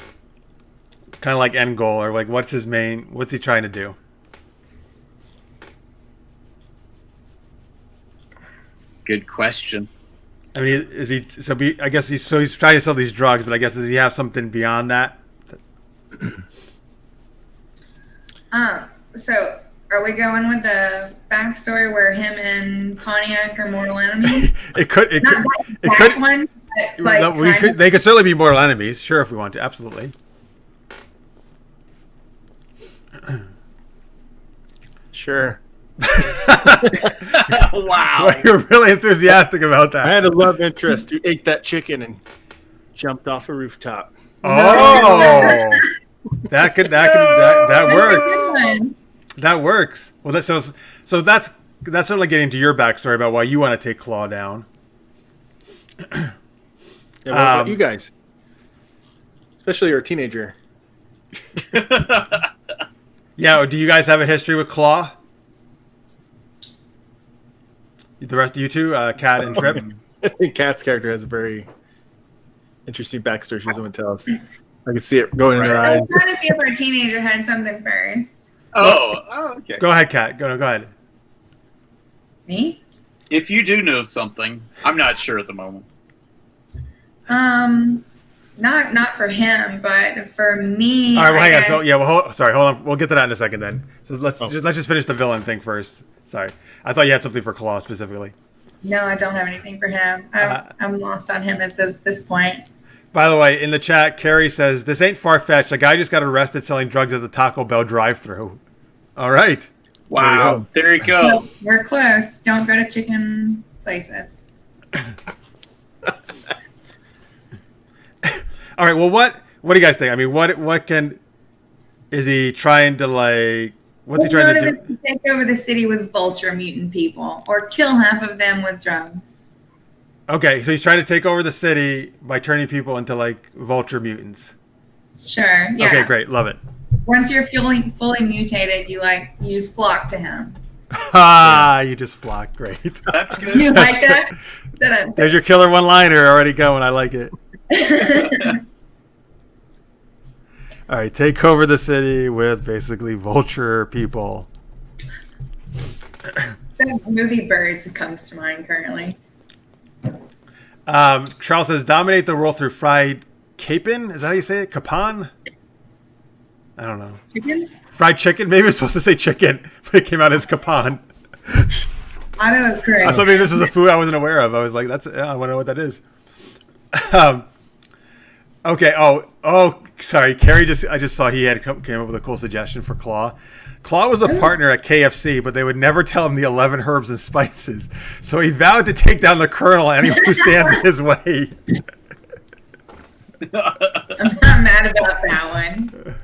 kind of like end goal, or like what's he trying to do? Good question. I mean, I guess he's trying to sell these drugs, but I guess does he have something beyond that? So are we going with the backstory where him and Pontiac are mortal enemies? It could. Not that exact one, but like They could certainly be mortal enemies. Sure, if we want to, absolutely. Sure. Wow. Well, you're really enthusiastic about I that. had a love interest who ate that chicken and jumped off a rooftop. Oh, that works. One. That works. Well, so that's certainly getting to your backstory about why you want to take Claw down. Yeah, what about you guys? Especially your teenager. Yeah, do you guys have a history with Claw? The rest of you two, Kat and Trip? I think Kat's character has a very interesting backstory she doesn't want to tell us. I can see it going in her I eyes. was trying to see if our teenager had something first. Oh, okay. Go ahead, Kat. Go ahead. Me? If you do know something, I'm not sure at the moment. Not for him, but for me. All right, well, I hang on. guess. So, yeah, hold on. We'll get to that in a second then. So let's just finish the villain thing first. Sorry. I thought you had something for Claw specifically. No, I don't have anything for him. I'm lost on him at this point. By the way, in the chat, Carrie says, this ain't far-fetched. A guy just got arrested selling drugs at the Taco Bell drive-thru. All right. Wow. There you go. We're close. Don't go to chicken places. All right, well, what do you guys think? I mean, is he trying to, like, what's he trying to do? To take over the city with vulture mutant people or kill half of them with drugs. Okay, so he's trying to take over the city by turning people into, like, vulture mutants. Sure, yeah. Okay, great. Love it. Once you're fully mutated, you just flock to him. You just flock. Great. That's good. You like that? There's your killer one-liner already going. I like it. All right, take over the city with basically vulture people. The movie Birds comes to mind currently. Charles says, dominate the world through fried capon. Is that how you say it? Capon? I don't know. Chicken? Fried chicken? Maybe it's supposed to say chicken, but it came out as capon. Autocorrect. I thought maybe this was a food I wasn't aware of. I was like, I want to know what that is. Okay. Oh, sorry. Carrie I just saw he came up with a cool suggestion for Claw. Claw was a partner at KFC, but they would never tell him the 11 herbs and spices. So he vowed to take down the Colonel and anyone who stands in his way. I'm not mad about that one.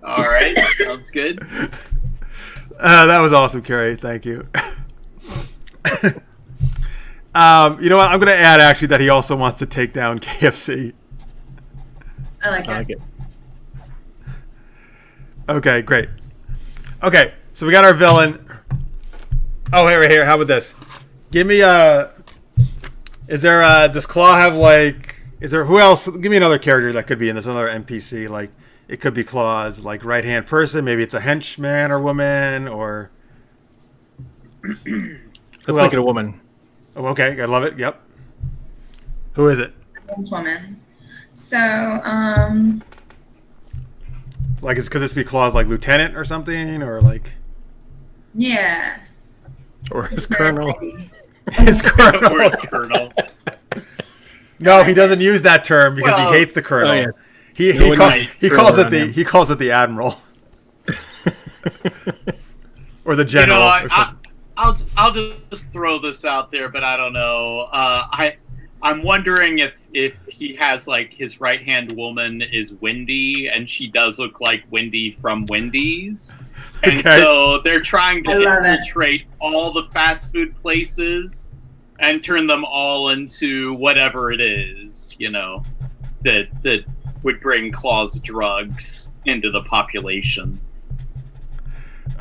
All right. Sounds good. That was awesome, Carrie. Thank you. You know what? I'm going to add actually that he also wants to take down KFC. I like I it. like it. Okay, great. Okay, so we got our villain. Oh, hey, right here. How about this? Give me a. Is there does Claw have like? Is there who else? Give me another character that could be in this, another NPC. Like it could be Claw's like right hand person. Maybe it's a henchman or woman or. Let's Who make else? it a woman. Oh, okay, I love it. Yep. Who is it? Woman. So, Like, could this be Claw's like lieutenant or something, or like yeah. Or his colonel. his colonel? Or Colonel. No, he doesn't use that term because Well- he hates the colonel. Oh, yeah. He No one calls might he throw calls it around the him. he calls it the admiral or the You general. know, or something. I'll just throw this out there, but I don't know. I'm wondering if he has like his right hand woman is Wendy, and she does look like Wendy from Wendy's, and Okay. so they're trying to I love it. infiltrate all the fast food places and turn them all into whatever it is, you know, that would bring Claw's drugs into the population.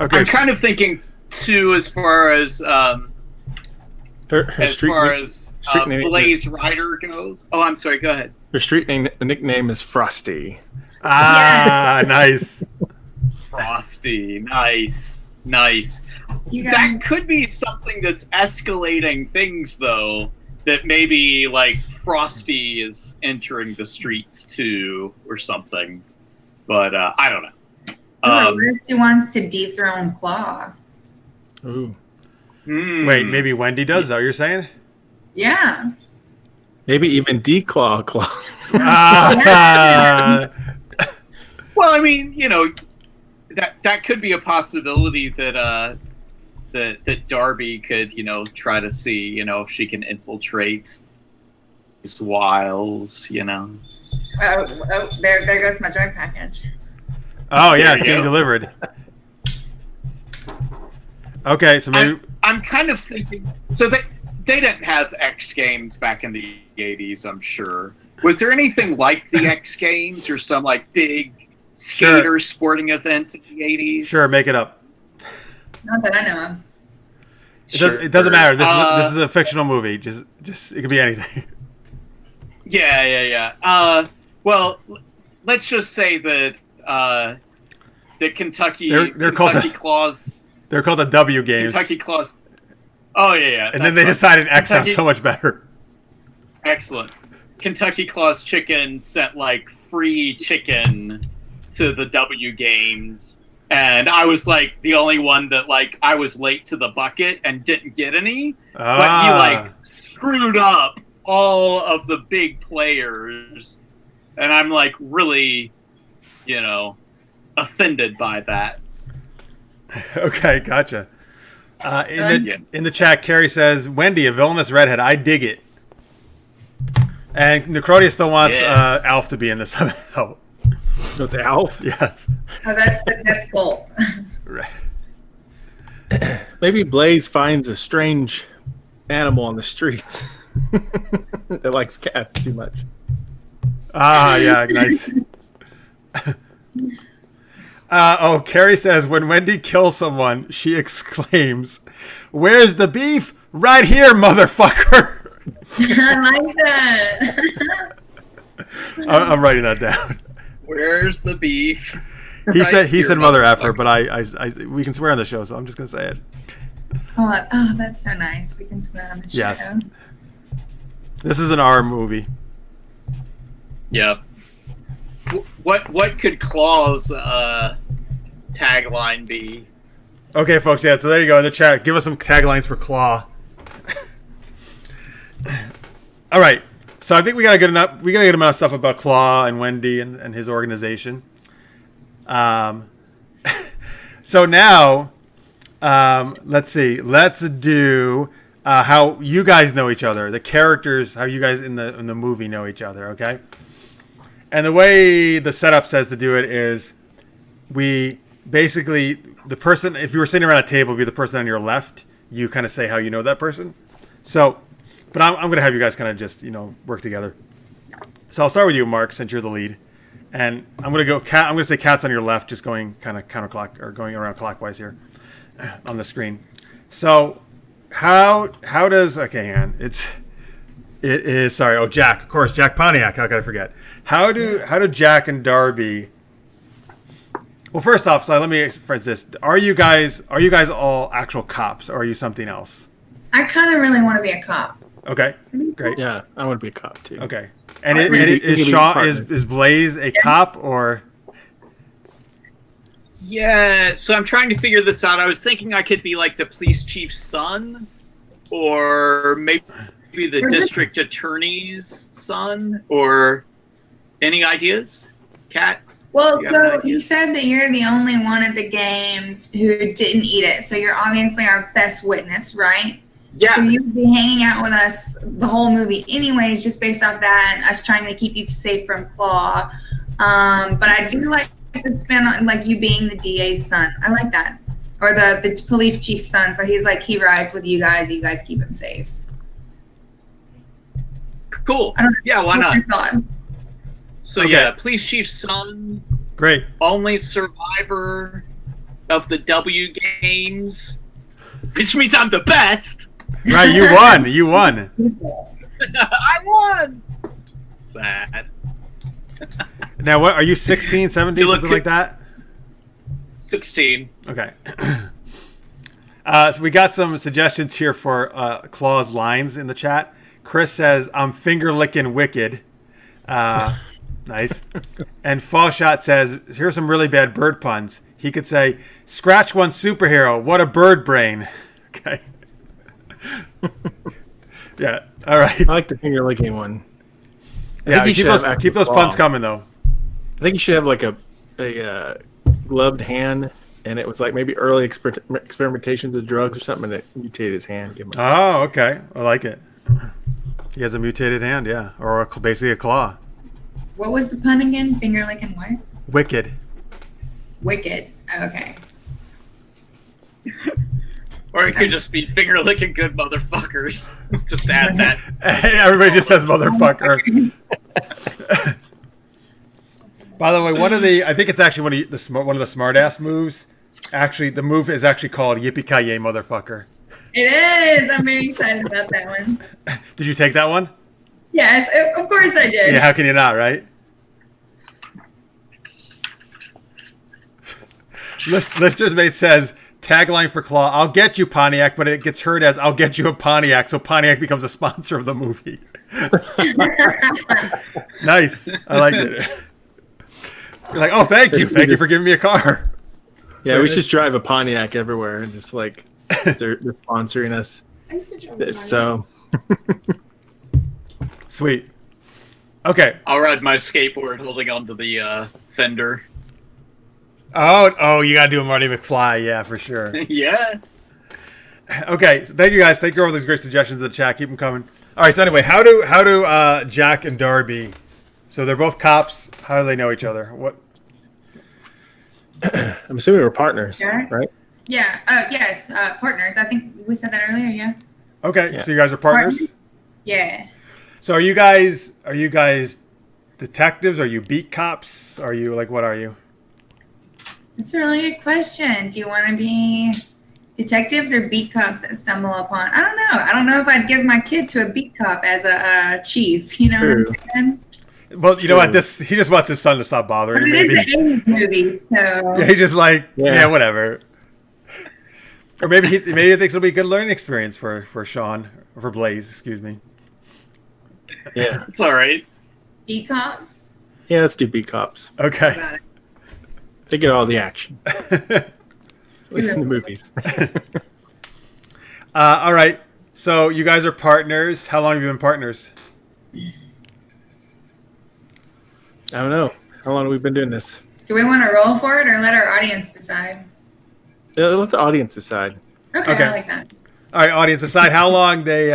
Okay, I'm kind of thinking too, as far as Her as street far name- as street name is- Blaze Rider goes. Oh, I'm sorry. Go ahead. her street name, the nickname is Frosty. nice. Frosty. Nice. You That got could be something that's escalating things, though. That maybe like Frosty is entering the streets too, or something. But I don't know. what if she wants to dethrone Claw? Ooh. Wait, maybe Wendy does. Is that what you're saying? Yeah. Maybe even Declaw Claw. Ah, Well, I mean, you know, that could be a possibility that that Darby could, you know, try to see, you know, if she can infiltrate his wiles, you know. Oh, there goes my drug package. oh yeah, There it's you getting go. delivered. Okay, so maybe I'm kind of thinking. So they didn't have X Games back in the 80s, I'm sure. Was there anything like the X Games or some like big skater sporting event in the 80s? sure, make it up. Not that I know of. It doesn't matter. This Uh, is a fictional movie. Just it could be anything. Yeah. Well, let's just say that the Kentucky They're called Kentucky the- Claus. They're called the W games. Kentucky Claus. Oh yeah. And then they that's decided X sounds Kentucky- so much better. Excellent. Kentucky Claus Chicken sent like free chicken to the W games, and I was like the only one that like I was late to the bucket and didn't get any, but he like screwed up all of the big players, and I'm like really, you know, offended by that. Okay, gotcha. Yeah. In the chat, Carrie says, Wendy, a villainous redhead. I dig it. And Necrodia still wants Yes. Alf to be in this somehow. So it's Alf. Yes. Oh, that's gold. Right. Maybe Blaze finds a strange animal on the streets that likes cats too much. Ah, yeah, nice. Carrie says, when Wendy kills someone, she exclaims, "Where's the beef? Right here, motherfucker!" I like that. I'm writing that down. Where's the beef? He Right said here, mother effer, motherfucker. but I we can swear on the show, so I'm just gonna say it. Oh, that's so nice. We can swear on the show. Yes. This is an R movie. Yep. What could Claw's tagline be? Okay, folks. Yeah, so there you go in the chat. Give us some taglines for Claw. All right. So I think we got a good amount of stuff about Claw and Wendy and his organization. So now, let's see. Let's do how you guys know each other. The characters, how you guys in the movie know each other. Okay. And the way the setup says to do it is, we basically the person. If you were sitting around a table, it'd be the person on your left. You kind of say how you know that person. So, but I'm going to have you guys kind of just work together. So I'll start with you, Mark, since you're the lead. And I'm gonna go cat. I'm gonna say cat's on your left, just going kind of counterclock or going around clockwise here on the screen. So how does hang on. It is sorry. Oh, Jack, of course, Jack Pontiac. How could I forget? How do Jack and Darby? Well, first off, so let me phrase this: Are you guys all actual cops, or are you something else? I kind of really want to be a cop. Okay, great. Yeah, I want to be a cop too. Okay, and is Sean is Blaze a cop or? Yeah, so I'm trying to figure this out. I was thinking I could be like the police chief's son, or maybe the district attorney's son, or any ideas, Kat? Well, so you said that you're the only one at the games who didn't eat it, so you're obviously our best witness, right? Yeah. So you'd be hanging out with us the whole movie anyways, just based off that and us trying to keep you safe from Claw. But I do like the spin on like you being the DA's son. I like that. Or the police chief's son. So he's like, he rides with you guys keep him safe. Cool. Yeah, why not? So Okay. yeah, police chief's son, Great. only survivor of the W games, which means I'm the best. Right, you won. You won. I won. Sad. Now, what are you? 16, 17, You look something like that? 16. Okay. So we got some suggestions here for Claw's lines in the chat. Chris says, "I'm finger licking wicked." Nice. And Fallshot says, "Here's some really bad bird puns." He could say, "Scratch one superhero. What a bird brain." Okay. Yeah. All right. I like the finger licking one. Yeah. you Keep those puns coming though. I think you should have like a gloved hand, and it was like maybe early experimentations of drugs or something, and it mutated his hand. Give him Oh, okay. I like it. He has a mutated hand, yeah, or basically a claw. What was the pun again? Finger licking what? Wicked. Wicked. Okay. Or it could just be finger licking good motherfuckers. Just add that. Everybody just says motherfucker. By the way, I think it's actually one of the smart ass moves. Actually, the move is actually called Yippee-ki-yay, motherfucker. It is. I'm very excited about that one. Did you take that one? Yes, of course I did. Yeah, how can you not, right? Lister's Mate says, tagline for Claw, "I'll get you, Pontiac," but it gets heard as, "I'll get you a Pontiac," so Pontiac becomes a sponsor of the movie. Nice. I like it. You're like, "Oh, thank you for giving me a car." Yeah, we should just drive a Pontiac everywhere and just like they're sponsoring us. I used to drive So Sweet. Okay. I'll ride my skateboard holding onto the fender. Oh, you gotta do a Marty McFly, yeah, for sure. Yeah. Okay, so thank you guys. Thank you for all these great suggestions in the chat. Keep them coming. All right, so anyway, how do Jack and Darby? So they're both cops. How do they know each other? What? I'm assuming we're partners, Yeah. right? Yeah. Yes. Partners. I think we said that earlier. Yeah. Okay, Yeah. so you guys are partners. Yeah. So are you guys detectives? Are you beat cops? Are you what are you? That's a really good question. Do you want to be detectives or beat cops that stumble upon? I don't know. I don't know if I'd give my kid to a beat cop as a chief. You know True. what I'm saying? Well, you know what? He just wants his son to stop bothering But him. it is Maybe. an 80s movie, so Yeah, he just Yeah. whatever. Or maybe he thinks it'll be a good learning experience for Sean or for Blaze. Excuse me. Yeah. It's all right. beat cops. Yeah, let's do beat cops. Okay. Got it. They get all the action. At least in the movies. All right. So you guys are partners. How long have you been partners? I don't know. How long have we been doing this? Do we want to roll for it or let our audience decide? Let the audience decide. Okay, Okay. I like that. All right, audience, decide how long they.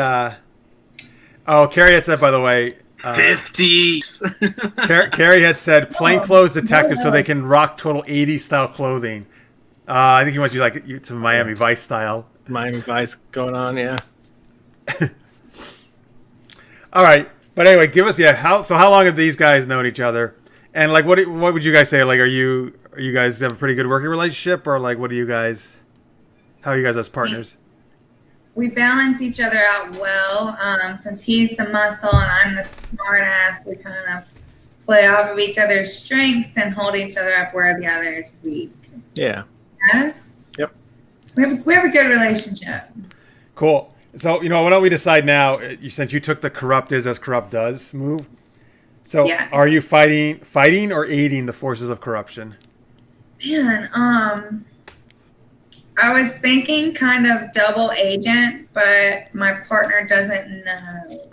Oh, Carrie had said, by the way. 50. Carrie had said plainclothes detective so they can rock total 80s style clothing. I think he wants you some Miami Vice style. Miami Vice going on, yeah. All right, but anyway, give us how long have these guys known each other, And like, what would you guys say? Like, are you guys have a pretty good working relationship, or like, what do you guys? How are you guys as partners? We balance each other out well. Since he's the muscle and I'm the smart ass, we kind of play off of each other's strengths and hold each other up where the other is weak. Yeah. Yes. Yep. We have a good relationship. Cool. So why don't we decide now? Since you took the corrupt is as corrupt does move. So Yes. are you fighting or aiding the forces of corruption? Man, I was thinking kind of double agent, but my partner doesn't know.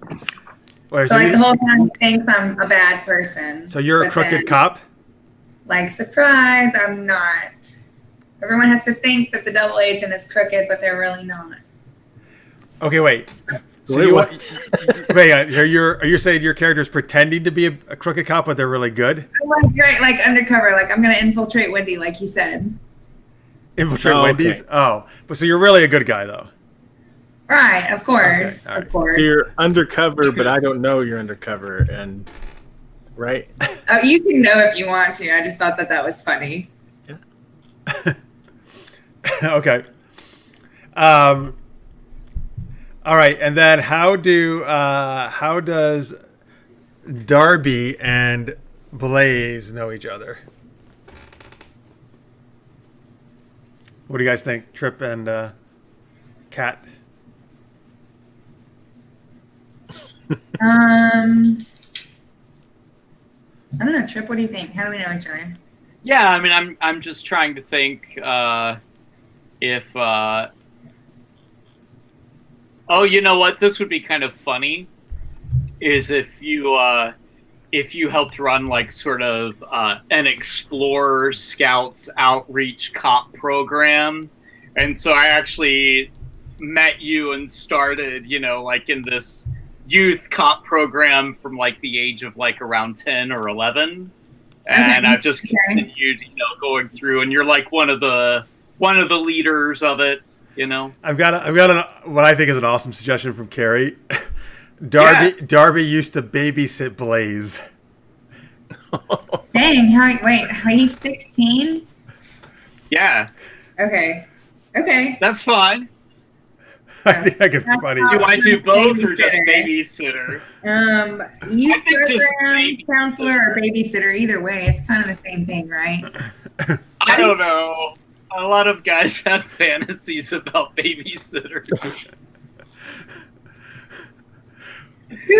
Wait, So like the whole time he thinks I'm a bad person. So you're a but crooked then, cop? Like, surprise, I'm not. Everyone has to think that the double agent is crooked, but they're really not. Okay, wait. So Wait, what? wait, are you saying your character is pretending to be a crooked cop, but they're really good? Like, great, like undercover, like I'm gonna infiltrate Wendy, like he said. Infiltrate Oh, Wendy's? okay. Oh, but so you're really a good guy, though. Right, of course, Okay, all right. of course. You're undercover, but I don't know you're undercover, and right? Oh, you can know if you want to. I just thought that was funny. Okay. All right, and then how does Darby and Blaze know each other? What do you guys think, Trip and Kat? I don't know, Trip. What do you think? How do we know each other? Yeah, I mean, I'm just trying to think if. Oh, you know what? This would be kind of funny. Is if you helped run like sort of an Explorer Scouts outreach cop program, and so I actually met you and started, like in this youth cop program from like the age of like around 10 or 11. And I've just continued, going through, and you're like one of the leaders of it, I've got what I think is an awesome suggestion from Carrie. Darby used to babysit Blaze. Dang! Wait, he's 16. Yeah. Okay. That's fine. I think that could be funny. Do I do both or just babysitter? Youth just program counselor or babysitter. Either way, it's kind of the same thing, right? I don't know. A lot of guys have fantasies about babysitters.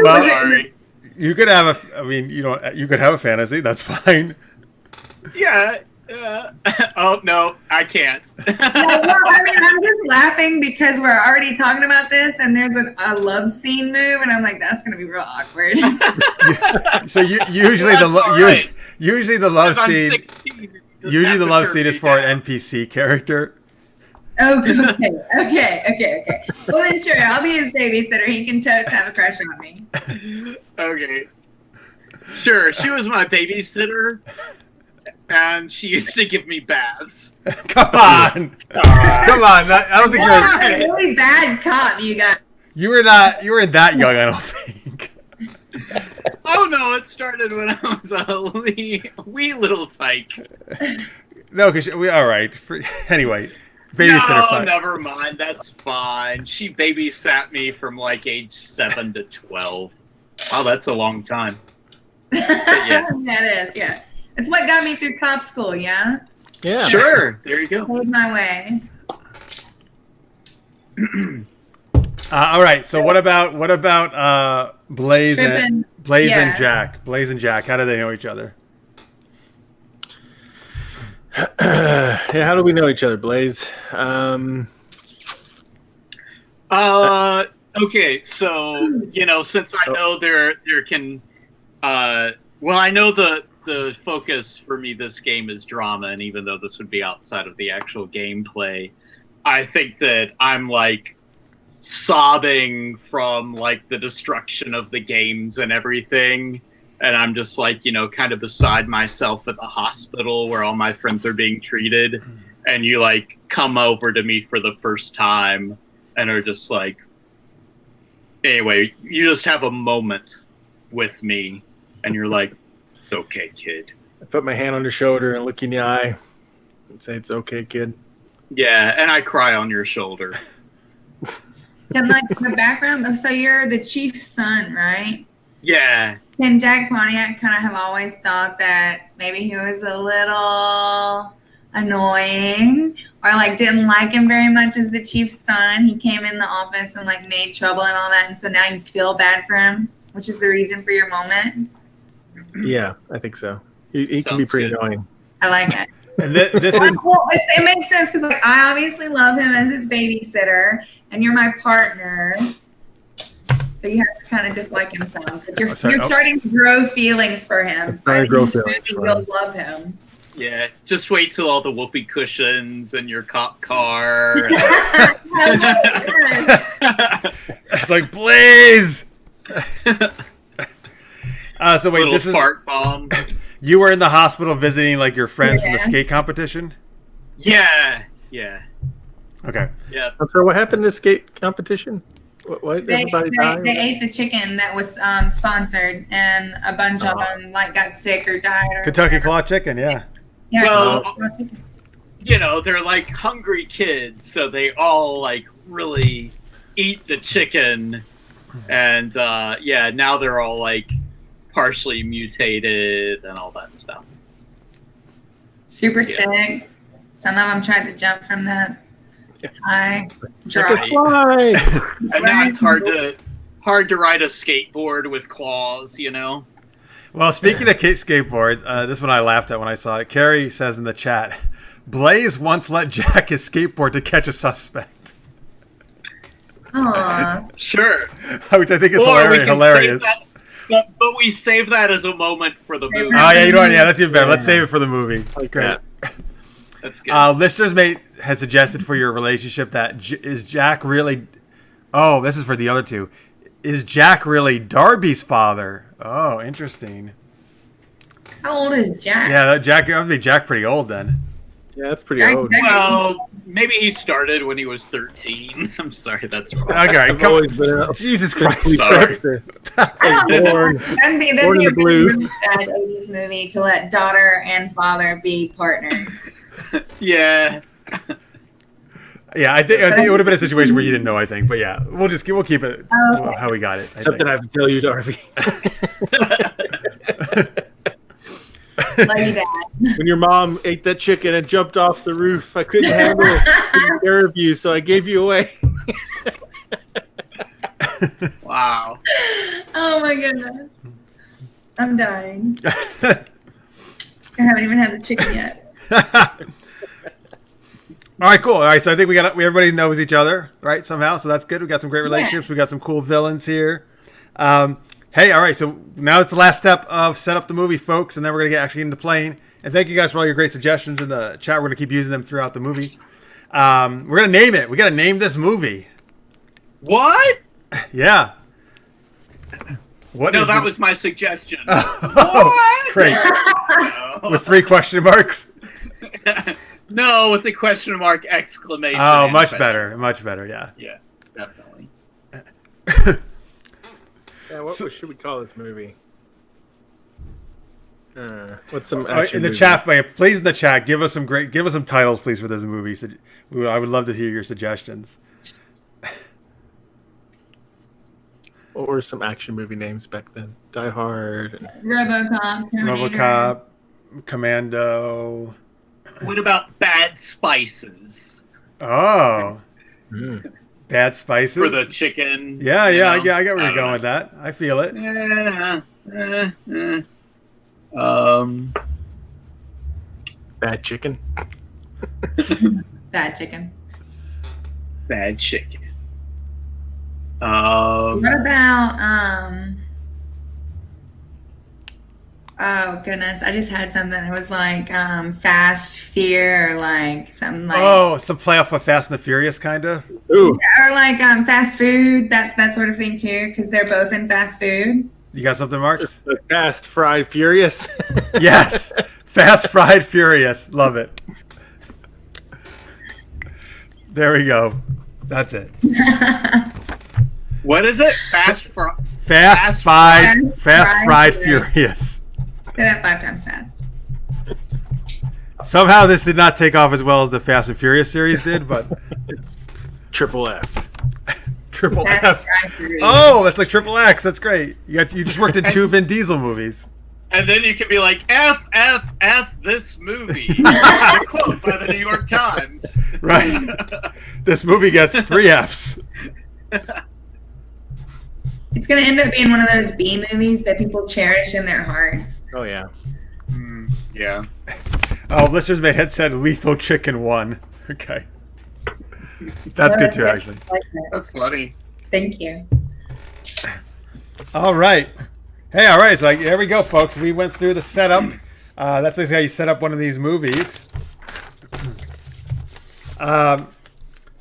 Well, Sorry. you could have you could have a fantasy. That's fine. Yeah. Oh no, I can't. Well, I mean, I'm just laughing because we're already talking about this, and there's a love scene move, and I'm like, that's gonna be real awkward. So usually the love scene. 16, Usually the love scene is for an NPC character. Okay. Well, then sure, I'll be his babysitter. He can totes have a crush on me. Okay. Sure, she was my babysitter, and she used to give me baths. Come on. I don't think A really bad cop you got. you were that young. I don't think. Oh no, it started when I was a wee little tyke. No, because all right. Anyway, babysitter. No, fine. never mind. That's fine. She babysat me from like age 7 to 12. Wow, that's a long time. Yeah. That is, yeah. It's what got me through cop school, yeah? Yeah. Sure. There you go. Paid my way. All right. So what about Blaze and Jack? Blaze and Jack. How do they know each other? Yeah, how do we know each other, Blaze? Okay, so since I know there can, well, I know the focus for me this game is drama, and even though this would be outside of the actual gameplay, I think that I'm like sobbing from like the destruction of the games and everything. And I'm just like, kind of beside myself at the hospital where all my friends are being treated. And you like come over to me for the first time and are just like, anyway, you just have a moment with me and you're like, It's okay, kid. I put my hand on your shoulder and look you in the eye and say, it's okay, kid. Yeah, and I cry on your shoulder. And like the background, so you're the chief's son, right? Yeah. And Jack Pontiac kind of have always thought that maybe he was a little annoying or like didn't like him very much as the chief's son. He came in the office and like made trouble and all that, and so now you feel bad for him, which is the reason for your moment. Yeah, I think so. He can be pretty annoying. I like it. And this is Well, it makes sense because like I obviously love him as his babysitter, and you're my partner, so you have to kind of dislike him some. But you're starting to grow feelings for him. You'll love him. Yeah, just wait till all the whoopee cushions and your cop car. it's like Blaze. So wait, Little fart bomb. You were in the hospital visiting like your friends from the skate competition? Yeah. Okay. Yeah. I'm sorry, what happened to the skate competition? What everybody died? They ate the chicken that was sponsored, and a bunch of them like got sick or died. Or Kentucky whatever. Claw Chicken, yeah. Yeah. Well, they're like hungry kids, so they all like really eat the chicken, and now they're all like partially mutated and all that stuff. Super sick. Some of them tried to jump from that high drop. And now it's hard to ride a skateboard with claws, you know? Well, speaking of skateboards, this one I laughed at when I saw it. Carrie says in the chat, Blaze once let Jack his skateboard to catch a suspect. Aww. Sure. Which I think is hilarious. But we save that as a moment for the movie. Oh, yeah, that's even better. Let's save it for the movie. That's great. That's good. Listeners Mate has suggested for your relationship that is Jack really... Oh, this is for the other two. Is Jack really Darby's father? Oh, interesting. How old is Jack? Yeah, Jack must be Jack pretty old then. Yeah, that's pretty old. Well, maybe he started when he was 13. I'm sorry, that's wrong. Okay, Jesus Christ. Sorry. Born That'd be in the blue. Really bad 80s movie to let daughter and father be partners. Yeah. Yeah, I think it would have been a situation where you didn't know. I think, but yeah, we'll keep it how we got it. Something I have to tell you, Darby. Love you, Dad. When your mom ate that chicken and jumped off the roof, I couldn't handle it. Couldn't care of you, so I gave you away. Wow. Oh my goodness, I'm dying. I haven't even had the chicken yet. All right, cool. All right, so I think everybody knows each other, right? Somehow, so that's good. We got some great relationships. We got some cool villains here. Hey, all right. So now it's the last step of set up the movie, folks, and then we're gonna get actually into playing. And thank you guys for all your great suggestions in the chat. We're gonna keep using them throughout the movie. We're gonna name it. We gotta name this movie. What? Yeah. That was my suggestion. What? Great. With 3 question marks. No, with the question mark exclamation. Oh, much better. Much better, yeah. Yeah, definitely. Yeah, what should we call this movie? What's some action in the movie? chat, please in the chat, give us some titles, please, for this movie. I would love to hear your suggestions. What were some action movie names back then? Die Hard. RoboCop. Terminator. RoboCop. Commando. What about Bad Spices? Oh. Bad Spices? For the chicken. Yeah, I got where you're going with that. I feel it. Bad Chicken. Bad chicken. Bad chicken. What about oh goodness, I just had something. It was like Fast Fear or like something like some playoff of Fast and the Furious kind of. Ooh. or like fast food, that sort of thing too, because they're both in fast food. You got something, Marx? Fast, Fried, Furious. Yes. Fast, Fried, Furious. Love it. There we go. That's it. What is it? Fast, Fried, Furious. that 5 times fast. Somehow this did not take off as well as the Fast and Furious series did, but Triple F. Triple That's F. drive-through. Oh, that's like Triple X. That's great. You just worked in 2 Vin Diesel movies. And then you could be like, F, F, F this movie. A quote by the New York Times. Right. This movie gets 3 Fs. It's going to end up being one of those B movies that people cherish in their hearts. Oh yeah. Yeah. Oh, listeners may have said Lethal Chicken 1. Okay. That's good too, actually. That's funny. Thank you. All right. Hey, all right. So there we go, folks. We went through the setup. That's basically how you set up one of these movies. Now,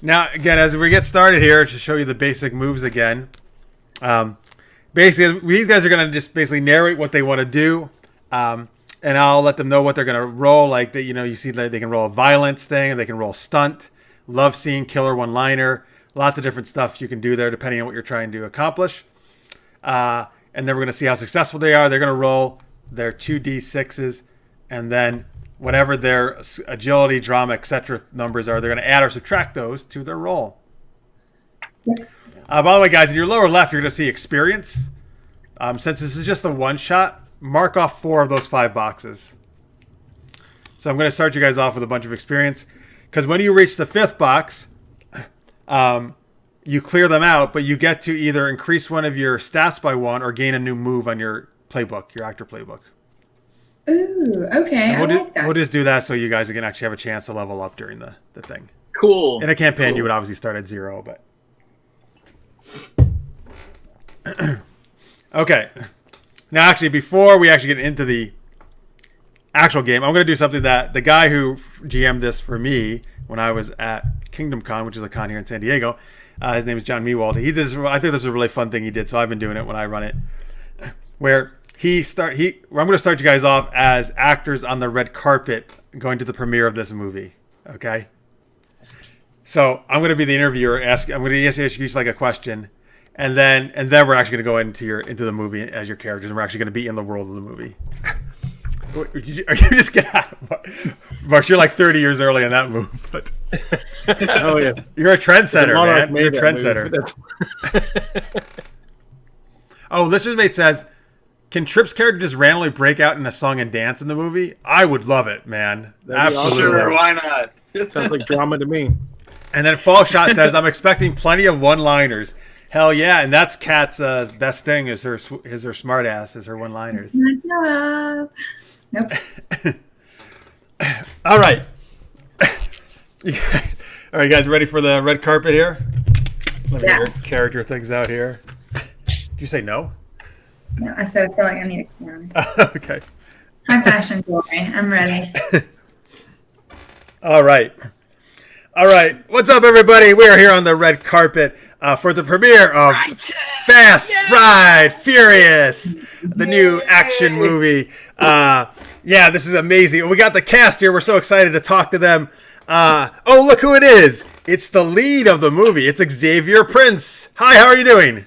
again, as we get started here, to show you the basic moves again. Basically, these guys are going to just basically narrate what they want to do. And I'll let them know what they're going to roll. Like, you see that they can roll a violence thing, and they can roll stunt, love scene, killer one-liner. Lots of different stuff you can do there depending on what you're trying to accomplish. And then we're going to see how successful they are. They're going to roll their 2d6s, and then whatever their agility, drama, etc. numbers are, they're going to add or subtract those to their roll. By the way, guys, in your lower left, you're going to see experience. Since this is just a one-shot, mark off 4 of those 5 boxes. So I'm going to start you guys off with a bunch of experience. Because when you reach the 5th box, you clear them out, but you get to either increase one of your stats by 1 or gain a new move on your playbook, your actor playbook. Ooh, okay. I like that. We'll just do that so you guys can actually have a chance to level up during the thing. Cool. In a campaign, you would obviously start at 0, but... Okay. Now, actually, before we actually get into the actual game, I'm going to do something that the guy who GM'd this for me when I was at Kingdom Con, which is a con here in San Diego, his name is John Mewald. He did this. I think this was a really fun thing he did, so I've been doing it when I run it. Where I'm going to start you guys off as actors on the red carpet going to the premiere of this movie. Okay. So I'm going to be the interviewer. I'm going to ask you like a question. And then we're actually going to go into the movie as your characters, and we're actually going to be in the world of the movie. Are you just get out? Marx, you're like 30 years early in that move, but Oh yeah. you're a trendsetter, man. You're a that trendsetter. movie. Oh, Listener's Mate says, can Tripp's character just randomly break out in a song and dance in the movie? I would love it, man. That'd be awesome. Absolutely. Sure, why not? Sounds like drama to me. And then Fall Shot says, I'm expecting plenty of one-liners. Hell yeah, and that's Kat's best thing is her smart ass, is her one-liners. Good job. Nope. All right. All right, you guys ready for the red carpet here? Let me get your character things out here. Did you say no? No, I said I feel like I need to be honest. Okay. High fashion glory. I'm ready. All right. What's up, everybody? We are here on the red carpet for the premiere of Fast, Fried, Furious, the new action movie. Yeah, this is amazing. We got the cast here. We're so excited to talk to them. Oh, look who it is. It's the lead of the movie. It's Xavier Prince. Hi, how are you doing?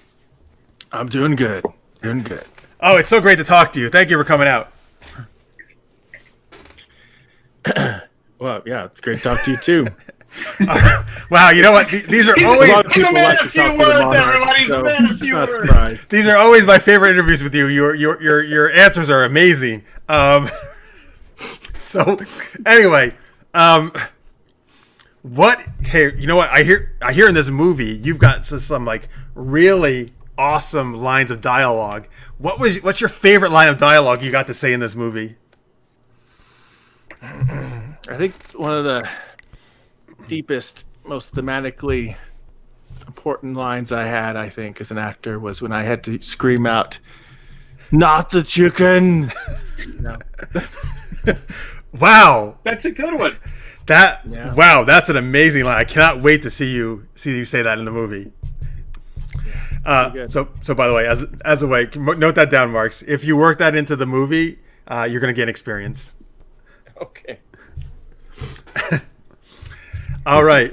I'm doing good. Doing good. Oh, it's so great to talk to you. Thank you for coming out. Well, yeah, it's great to talk to you too. Wow, you know what? These are always A lot of people man like a to few talk to the words, monarch, everybody. so Man a few not words. surprised. these are always my favorite interviews with you. Your answers are amazing. So anyway, what? Hey, you know what? I hear in this movie you've got some like really awesome lines of dialogue. What's your favorite line of dialogue you got to say in this movie? I think one of the deepest, most thematically important lines I had, I think, as an actor was when I had to scream out, "Not the chicken!" No. Wow, That's a good one. Wow, that's an amazing line. I cannot wait to see you say that in the movie. So by the way, as a way, note that down, Marx. If you work that into the movie, you're going to gain experience. Okay. All right.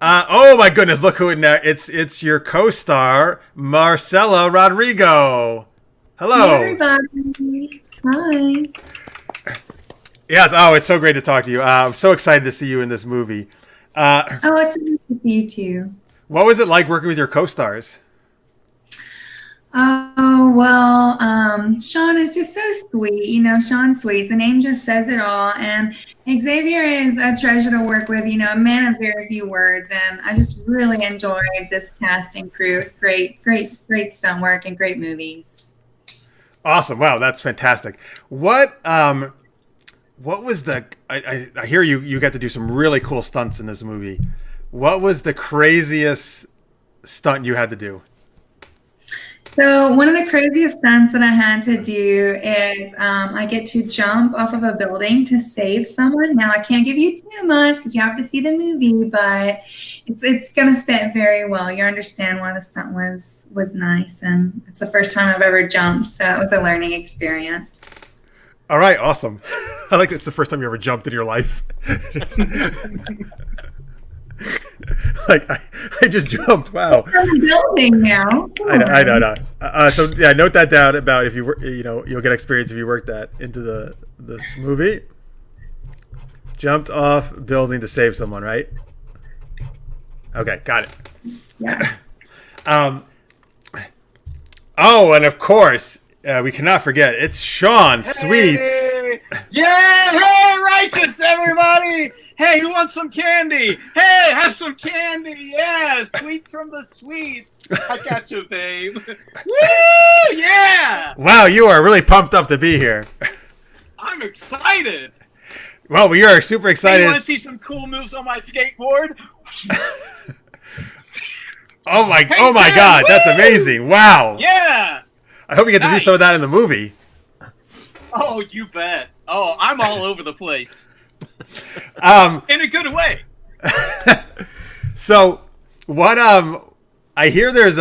Oh my goodness! Look who it now. It's your co-star Marcela Rodrigo. Hello. Hey, everybody. Hi. Yes. Oh, it's so great to talk to you. I'm so excited to see you in this movie. Oh, it's nice to see you too. What was it like working with your co-stars? Oh, well, Sean is just so sweet. You know, Sean's sweet. The name just says it all. And Xavier is a treasure to work with, you know, a man of very few words. And I just really enjoyed this cast and crew. It's great stunt work and great movies. Awesome. Wow, that's fantastic. What was the I hear you got to do some really cool stunts in this movie. What was the craziest stunt you had to do? So one of the craziest stunts that I had to do is I get to jump off of a building to save someone. Now I can't give you too much because you have to see the movie, but it's gonna fit very well. You understand why the stunt was nice, and it's the first time I've ever jumped, so it was a learning experience. All right, awesome. I like it's the first time you ever jumped in your life. Like I just jumped. Wow. From a building now. I know. So yeah, note that down about if you work. You know, you'll get experience if you work that into this movie. Jumped off building to save someone, right? Okay, got it. Yeah. Oh, and of course, we cannot forget it's Sean Sweets. Hey! Yeah! Hey, righteous, everybody! Hey, who wants some candy? Hey, have some candy! Yeah, sweets from the sweets. I got you, babe. Woo! Yeah! Wow, you are really pumped up to be here. I'm excited. Well, we are super Hey, excited. you want to see some cool moves on my skateboard? Oh my Sam, God, that's woo! amazing! Wow. Yeah! I hope you get to do some of that in the movie. Oh, you bet. Oh, I'm all over the place. In a good way. So, what? I hear there's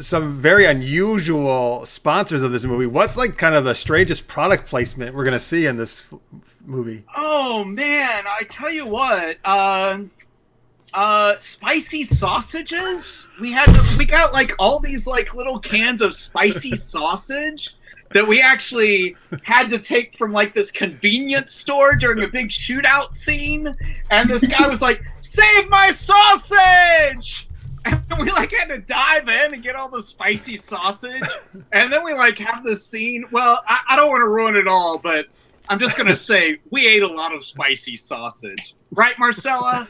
some very unusual sponsors of this movie. What's like kind of the strangest product placement we're gonna see in this movie? Oh man, I tell you what. Spicy sausages. We got like all these like little cans of spicy sausage that we actually had to take from like this convenience store during a big shootout scene, and this guy was like, "Save my sausage!" And we like had to dive in and get all the spicy sausage, and then we like have this scene. Well, I don't want to ruin it all, but I'm just gonna say we ate a lot of spicy sausage, right, Marcella?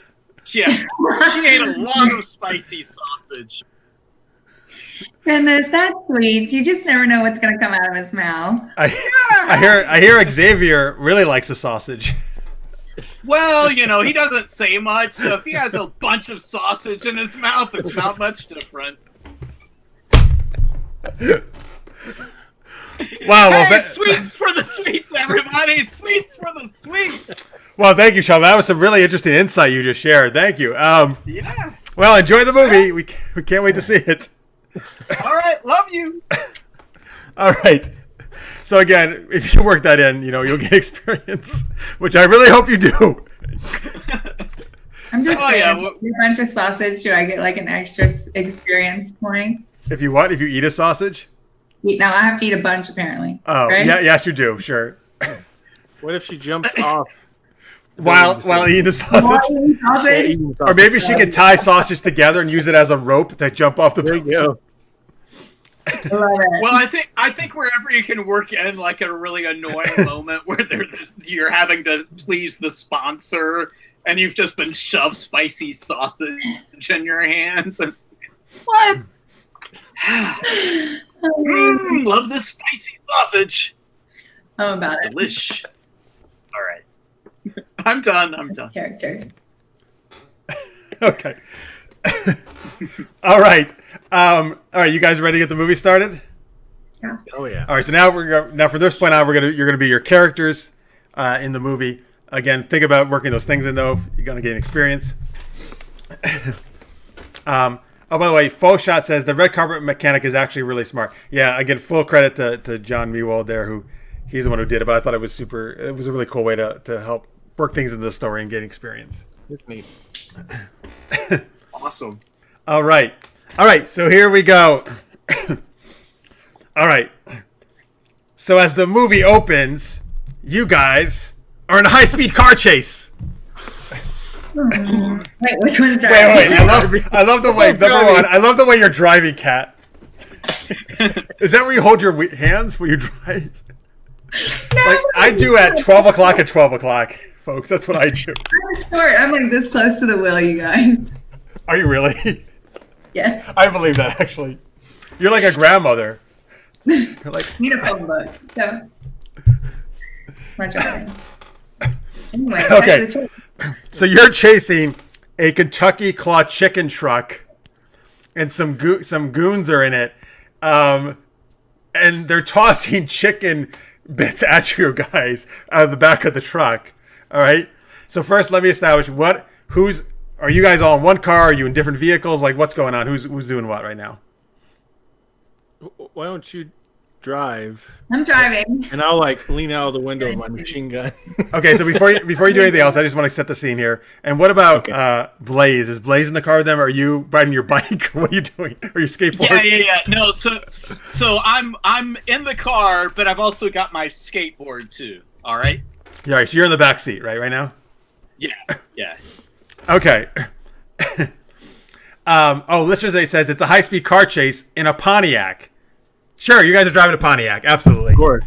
Yeah, she ate a lot of spicy sausage. Goodness, that's sweet. You just never know what's going to come out of his mouth. I hear Xavier really likes the sausage. Well, you know, he doesn't say much, so if he has a bunch of sausage in his mouth, it's not much different. Wow. Well, Hey, sweets for the sweets, everybody! Sweets for the sweets! well, thank you, Sean. That was some really interesting insight you just shared. Thank you. Yeah. Well, enjoy the movie. We can't wait to see it. All right, love you. All right. So again, if you work that in, you know, you'll get experience, which I really hope you do. I'm just Oh, saying, yeah, a bunch of sausage, do I get like an extra experience point? If you what? If you eat a sausage? No, I have to eat a bunch apparently. Oh, right? yeah, yes, you do. Sure. What if she jumps off While eating the sausage, Sausage? or maybe she could tie sausage together and use it as a rope to jump off the. There you go. I love it. Well, I think wherever you can work in like a really annoying moment where you're having to please the sponsor and you've just been shoved spicy sausage in your hands. It's, what? Love this spicy sausage. I'm about it. Delish. All right. I'm done. Character. Okay. All right. All right. You guys ready to get the movie started? Yeah. Oh yeah. All right. So now from this point on, you're gonna be your characters in the movie. Again, think about working those things in though. You're gonna gain experience. Oh, by the way, Faux Shot says the red carpet mechanic is actually really smart. Yeah, I give full credit to John Mewald there, he's the one who did it. But I thought it was a really cool way to help work things into the story and gain experience. It's neat. Awesome. All right. So here we go. All right. So as the movie opens, you guys are in a high-speed car chase. Wait, which one's driving? Wait. I love the way. Number one, I love the way you're driving, Kat. Is that where you hold your hands when you drive? No, Like I do at 12 o'clock at 12 o'clock, folks. That's what I do. I'm short. I'm like this close to the wheel, you guys. Are you really? Yes. I believe that, actually. You're like a grandmother. You're like, Need a phone book. So much better. Anyway, Okay. back to the chase. so you're chasing a Kentucky Claw chicken truck, and some goons are in it, and they're tossing chicken bits at you guys out of the back of the truck. All right. So first, let me establish are you guys all in one car? Are you in different vehicles? Like, what's going on? Who's doing what right now? Why don't you drive? I'm driving. And I'll like lean out of the window of my machine gun. Okay, so before you do anything else, I just want to set the scene here. And what about Blaze? Is Blaze in the car with them? Or are you riding your bike? What are you doing? Or your skateboard? Yeah. No, so I'm in the car, but I've also got my skateboard too. All right. Yeah. All right. So you're in the back seat, right now. Yeah. Okay. Listeners, it says it's a high-speed car chase in a Pontiac. Sure, you guys are driving a Pontiac. Absolutely. Of course.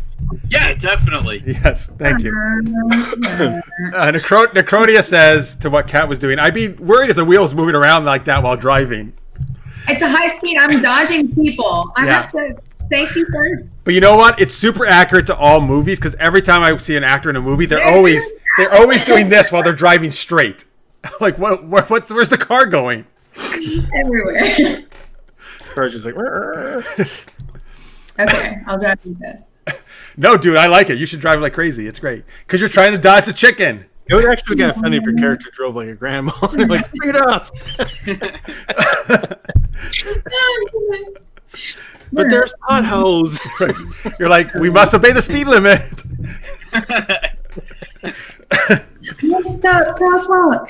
Yeah, definitely. Yes, thank you. Necrodia says to what Kat was doing, I'd be worried if the wheel's moving around like that while driving. It's a high speed. I'm dodging people. I have to safety first. But you know what? It's super accurate to all movies because every time I see an actor in a movie, they're always doing this while they're driving straight. Like, where's the car going? Everywhere. Car's just like. Okay, I'll drive you this. No, dude, I like it. You should drive like crazy. It's great because you're trying to dodge the chicken. It would actually get funny if your character drove like a grandma. Like, speed up. But there's potholes. You're like, we must obey the speed limit. Crosswalk.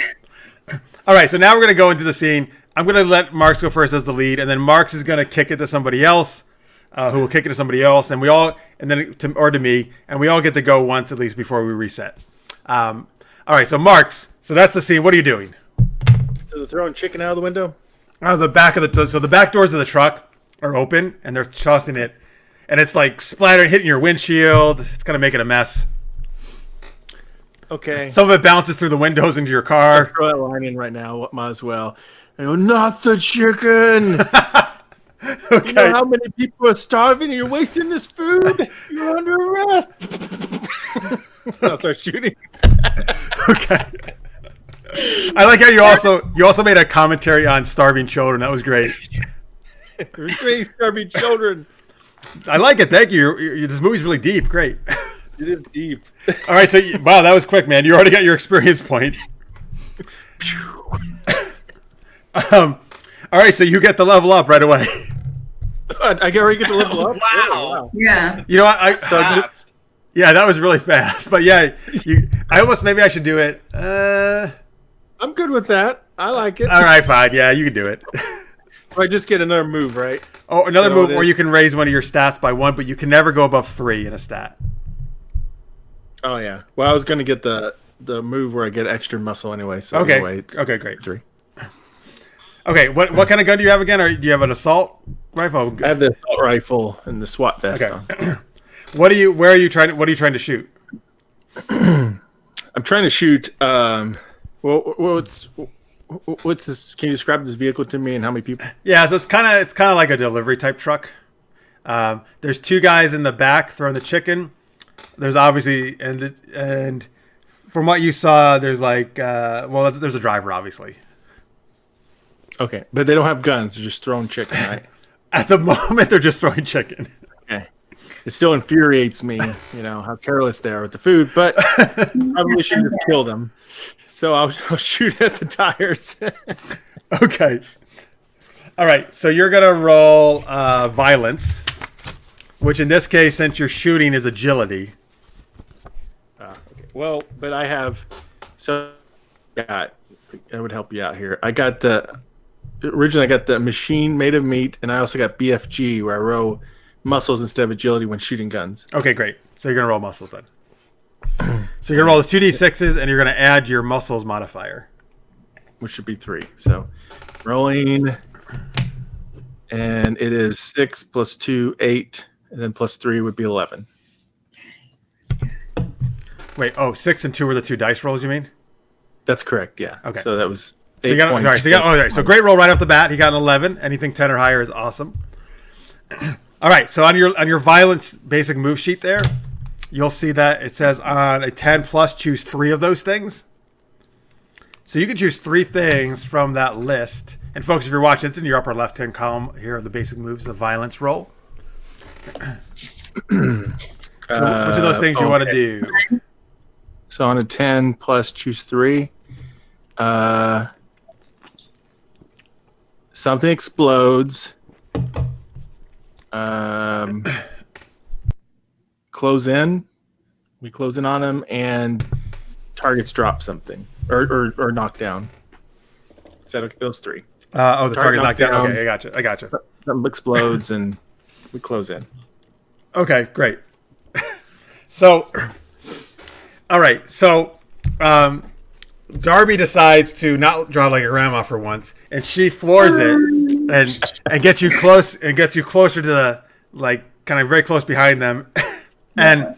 All right, so now we're going to go into the scene. I'm going to let Marx go first as the lead, and then Marx is going to kick it to somebody else, who will kick it to somebody else, and to me, and we all get to go once at least before we reset. All right, so Marx, so that's the scene. What are you doing? So they're throwing chicken out of the window? So the back doors of the truck are open, and they're tossing it, and it's like splattering, hitting your windshield. It's going to make it a mess. Okay. Some of it bounces through the windows into your car. I'll throw that line in right now. Might as well. I go, not the chicken. Okay. You know how many people are starving and you're wasting this food? You're under arrest. I'll start shooting. Okay. I like how you also made a commentary on starving children. That was great. There's great starving children. I like it. Thank you. This movie's really deep. Great. It is deep. All right. So, wow, that was quick, man. You already got your experience point. All right. So you get the level up right away. I already get to level up. Wow. Oh, wow. Yeah. You know what? Yeah, that was really fast. But yeah, maybe I should do it. I'm good with that. I like it. All right, fine. Yeah, you can do it. I just get another move, right? Oh, another move where you can raise one of your stats by 1, but you can never go above 3 in a stat. Oh yeah. Well, I was gonna get the move where I get extra muscle anyway. So okay. Anyway, Okay, great. 3. Okay, what kind of gun do you have again? Or do you have an assault rifle? I have the assault rifle and the SWAT vest on. What are you trying to shoot? I'm trying to shoot. What's this? Can you describe this vehicle to me and how many people? Yeah, so it's kind of like a delivery type truck. There's 2 guys in the back throwing the chicken. There's obviously and from what you saw, there's like there's a driver obviously. Okay, but they don't have guns. They're just throwing chicken, right? At the moment, they're just throwing chicken. Okay. It still infuriates me, how careless they are with the food, but probably should just kill them. So I'll shoot at the tires. Okay. All right. So you're gonna roll violence, which in this case, since you're shooting, is agility. Okay. Well, but I have that would help you out here. Originally I got the machine made of meat, and I also got BFG where I row muscles instead of agility when shooting guns. Okay, great. So you're gonna roll muscles then. So you're gonna roll the 2d6s, and you're gonna add your muscles modifier, which should be 3. So rolling, and it is 6 plus 2, 8, and then plus 3 would be 11. Wait, 6 and 2 were the 2 dice rolls, you mean? That's correct, yeah. Okay. So that was So 8 you got, points. all right, so you got, all right, so great roll right off the bat. He got an 11. Anything 10 or higher is awesome. All right, so on your violence basic move sheet there, you'll see that it says on a 10 plus, choose 3 of those things. So you can choose 3 things from that list. And folks, if you're watching, it's in your upper left-hand column. Here are the basic moves, the violence roll. So which of those things you want to do? So on a 10 plus, choose 3. Something explodes. Close in. We close in on him, and targets drop something or knock down. Is that okay? Those 3? The target knocked down. Okay, I gotcha. Something explodes, and we close in. Okay, great. So, all right. So, Darby decides to not draw like a grandma for once, and she floors it and gets you closer to the, like, kind of very close behind them, and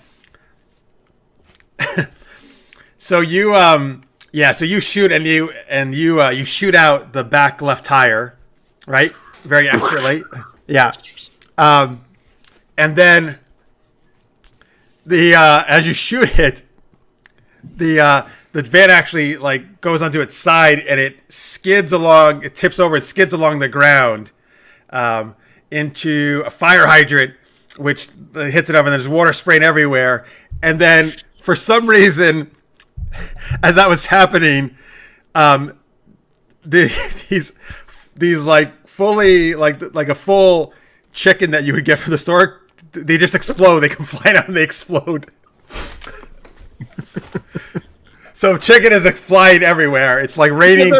so you so you shoot and you shoot out the back left tire, right? Very expertly, yeah. And then as you shoot it, the van actually like goes onto its side and it tips over, it skids along the ground into a fire hydrant, which hits it up, and there's water spraying everywhere. And then for some reason, as that was happening, these like fully like a full chicken that you would get from the store, they just explode. They come flying out and they explode. So chicken is like flying everywhere. It's like raining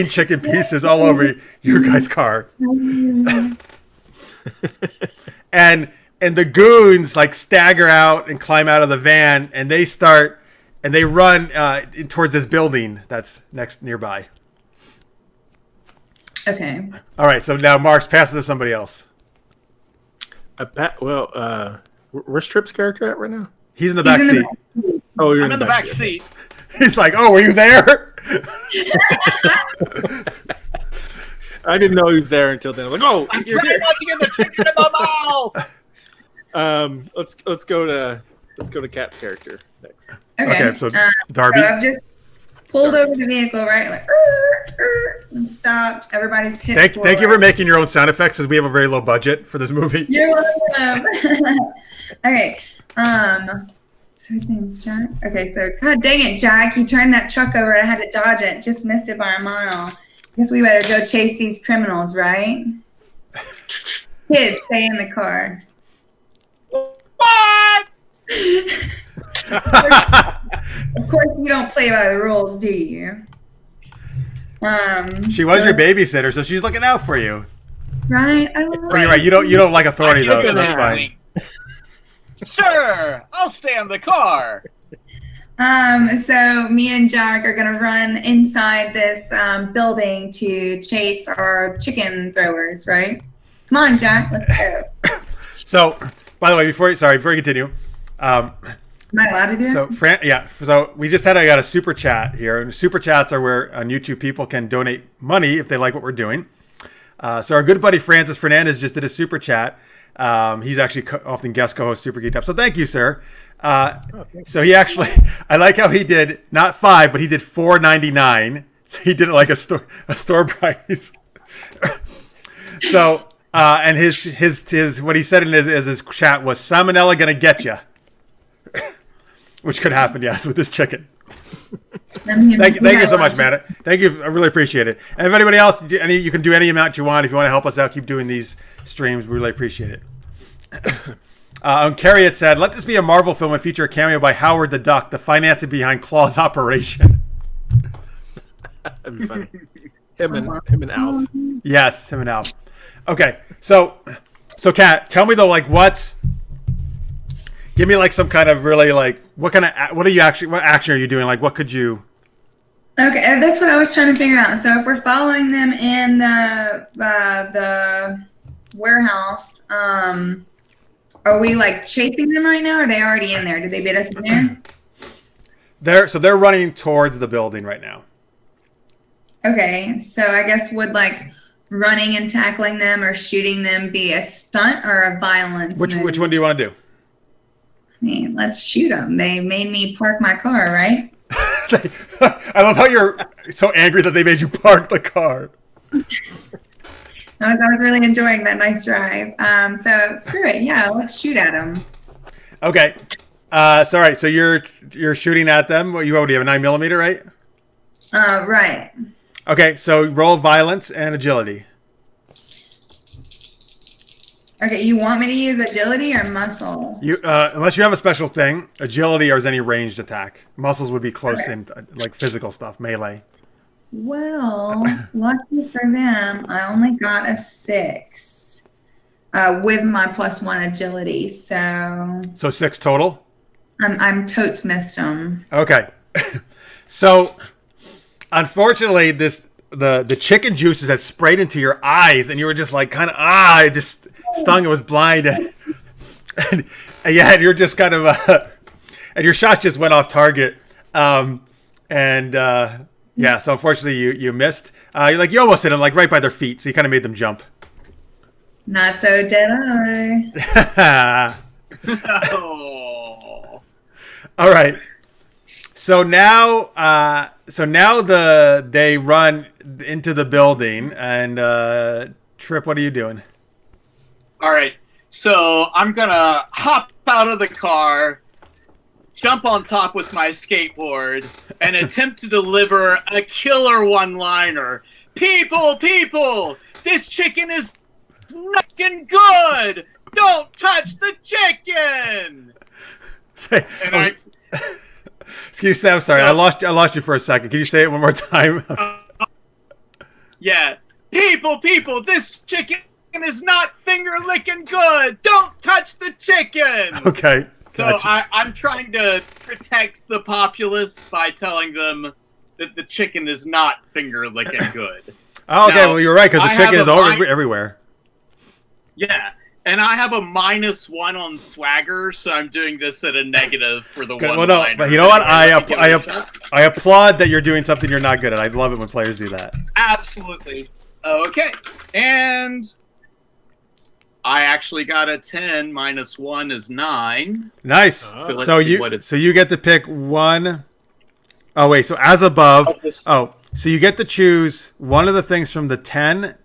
chicken pieces all over your guy's car. and the goons like stagger out and climb out of the van, and they run towards this building that's nearby. Okay. All right, so now Mark's passing to somebody else. Where's Tripp's character at right now? He's in the back seat. Oh, you're I'm in the back seat. He's like, "Oh, were you there?" I didn't know he was there until then. I'm like, "Oh, I'm you're trying here." not to get the chicken in my mouth. Let's go to Kat's character next. Okay, so Darby. So I've just pulled over the vehicle, right? Like, and stopped. Everybody's hit. Thank you for making your own sound effects, because we have a very low budget for this movie. You're welcome. Okay. So his name's Jack. Okay, so God dang it, Jack! You turned that truck over, and I had to dodge it. Just missed it by a mile. Guess we better go chase these criminals, right? Kids, stay in the car. What? Of course, you don't play by the rules, do you? She was your babysitter, so she's looking out for you. Right? But you're right. You don't like authority though, so that's fine. Sure, I'll stay in the car. So me and Jack are gonna run inside this building to chase our chicken throwers, right? Come on, Jack, let's go. So, by the way, before you continue, Am I allowed to do it? So we just got a super chat here, and super chats are where on YouTube people can donate money if they like what we're doing. So our good buddy Francis Fernandez just did a super chat. He's actually often guest co-host Super Geeked Up. So thank you, sir. So he actually, I like how he did not 5, but he did $4.99. So he did it like a store price. So and his what he said in his chat was, "Salmonella gonna get you," which could happen, yes, with this chicken. Thank you so much, man. Thank you. I really appreciate it. And if anybody else, you can do any amount you want. If you want to help us out, keep doing these streams. We really appreciate it. Carrie had said, "Let this be a Marvel film and feature a cameo by Howard the Duck, the financing behind Claw's operation." That'd be funny. Him and Alf. Yes, him and Alf. Okay, so So, Kat, tell me though, like, give me like some kind of really like what action are you doing? Like, what could you? Okay, that's what I was trying to figure out. So if we're following them in the warehouse, are we like chasing them right now? Or are they already in there? Did they beat us in there? They're running towards the building right now. Okay, so I guess would like running and tackling them or shooting them be a stunt or a violence? Which one do you want to do? I mean, let's shoot them. They made me park my car, right? I love how you're so angry that they made you park the car. I was really enjoying that nice drive. So screw it. Yeah, let's shoot at them. Okay. So all right. So you're shooting at them. What do you have? A 9mm, right? Right. Okay. So roll violence and agility. Okay, you want me to use agility or muscle? You unless you have a special thing, agility or is any ranged attack. Muscles would be close in like physical stuff, melee. Well, lucky for them, I only got a 6 with my +1 agility. So 6 total. I'm totes missed them. Okay. So unfortunately, the chicken juices had sprayed into your eyes, and you were just like kind of it just stung. It was blind, and you're just kind of and your shot just went off target, So unfortunately you missed. You almost hit them like right by their feet, so you kind of made them jump. Not so dead eye. Oh. All right. So now they run into the building, and Trip, what are you doing? All right. So I'm gonna hop out of the car, jump on top with my skateboard, and attempt to deliver a killer one-liner. People, this chicken is fucking good. Don't touch the chicken. Excuse me, I'm sorry. I lost you for a second. Can you say it one more time? Yeah. People, this chicken is not finger-licking good. Don't touch the chicken. Okay. So Gotcha. I'm trying to protect the populace by telling them that the chicken is not finger-licking good. Oh, okay. Now, Well, you're right, because the chicken is everywhere. Yeah. And I have a -1 on swagger, so I'm doing this at a negative for the one. Well, no, but you know what? I applaud that you're doing something you're not good at. I love it when players do that. Absolutely. Okay. And I actually got a 10. -1 is 9. Nice. So you get to pick one. Oh wait. So as above. So you get to choose one of the things from the 10,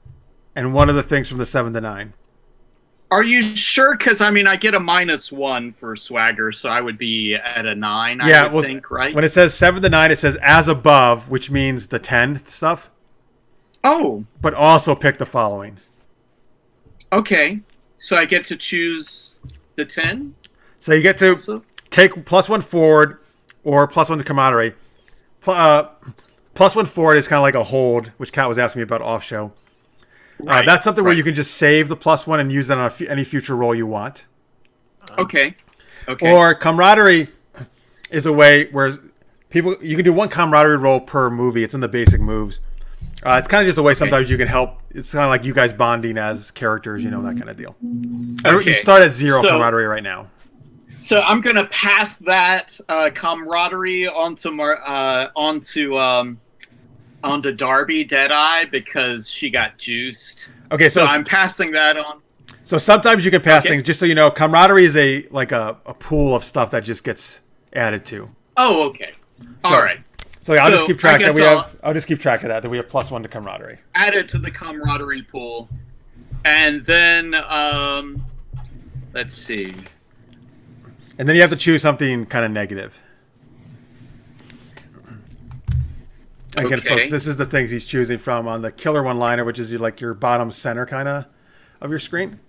and one of the things from the 7 to 9. Are you sure? Because, I mean, I get a -1 for swagger, so I would be at a 9, I would think, right? When it says 7 to 9, it says as above, which means the 10 stuff. Oh. But also pick the following. Okay. So I get to choose the 10? So you get to take +1 forward or +1 to camaraderie. +1 forward is kind of like a hold, which Kat was asking me about off show. Right, that's something where you can just save the +1 and use that on any future roll you want. Okay. Or camaraderie is a way where you can do one camaraderie roll per movie. It's in the basic moves. It's kind of just a way sometimes you can help. It's kind of like you guys bonding as characters, that kind of deal. You start at 0 camaraderie right now. So I'm gonna pass that camaraderie onto Darby Deadeye because she got juiced. Okay, so I'm passing that on. So sometimes you can pass things, just so you know. Camaraderie is a pool of stuff that just gets added to. Oh, okay. All right. So yeah, I'll just keep track of that. I'll just keep track of that. That we have +1 to camaraderie. Add it to the camaraderie pool, and then let's see. And then you have to choose something kind of negative. Again, folks, this is the things he's choosing from on the killer one-liner, which is like your bottom center kind of your screen.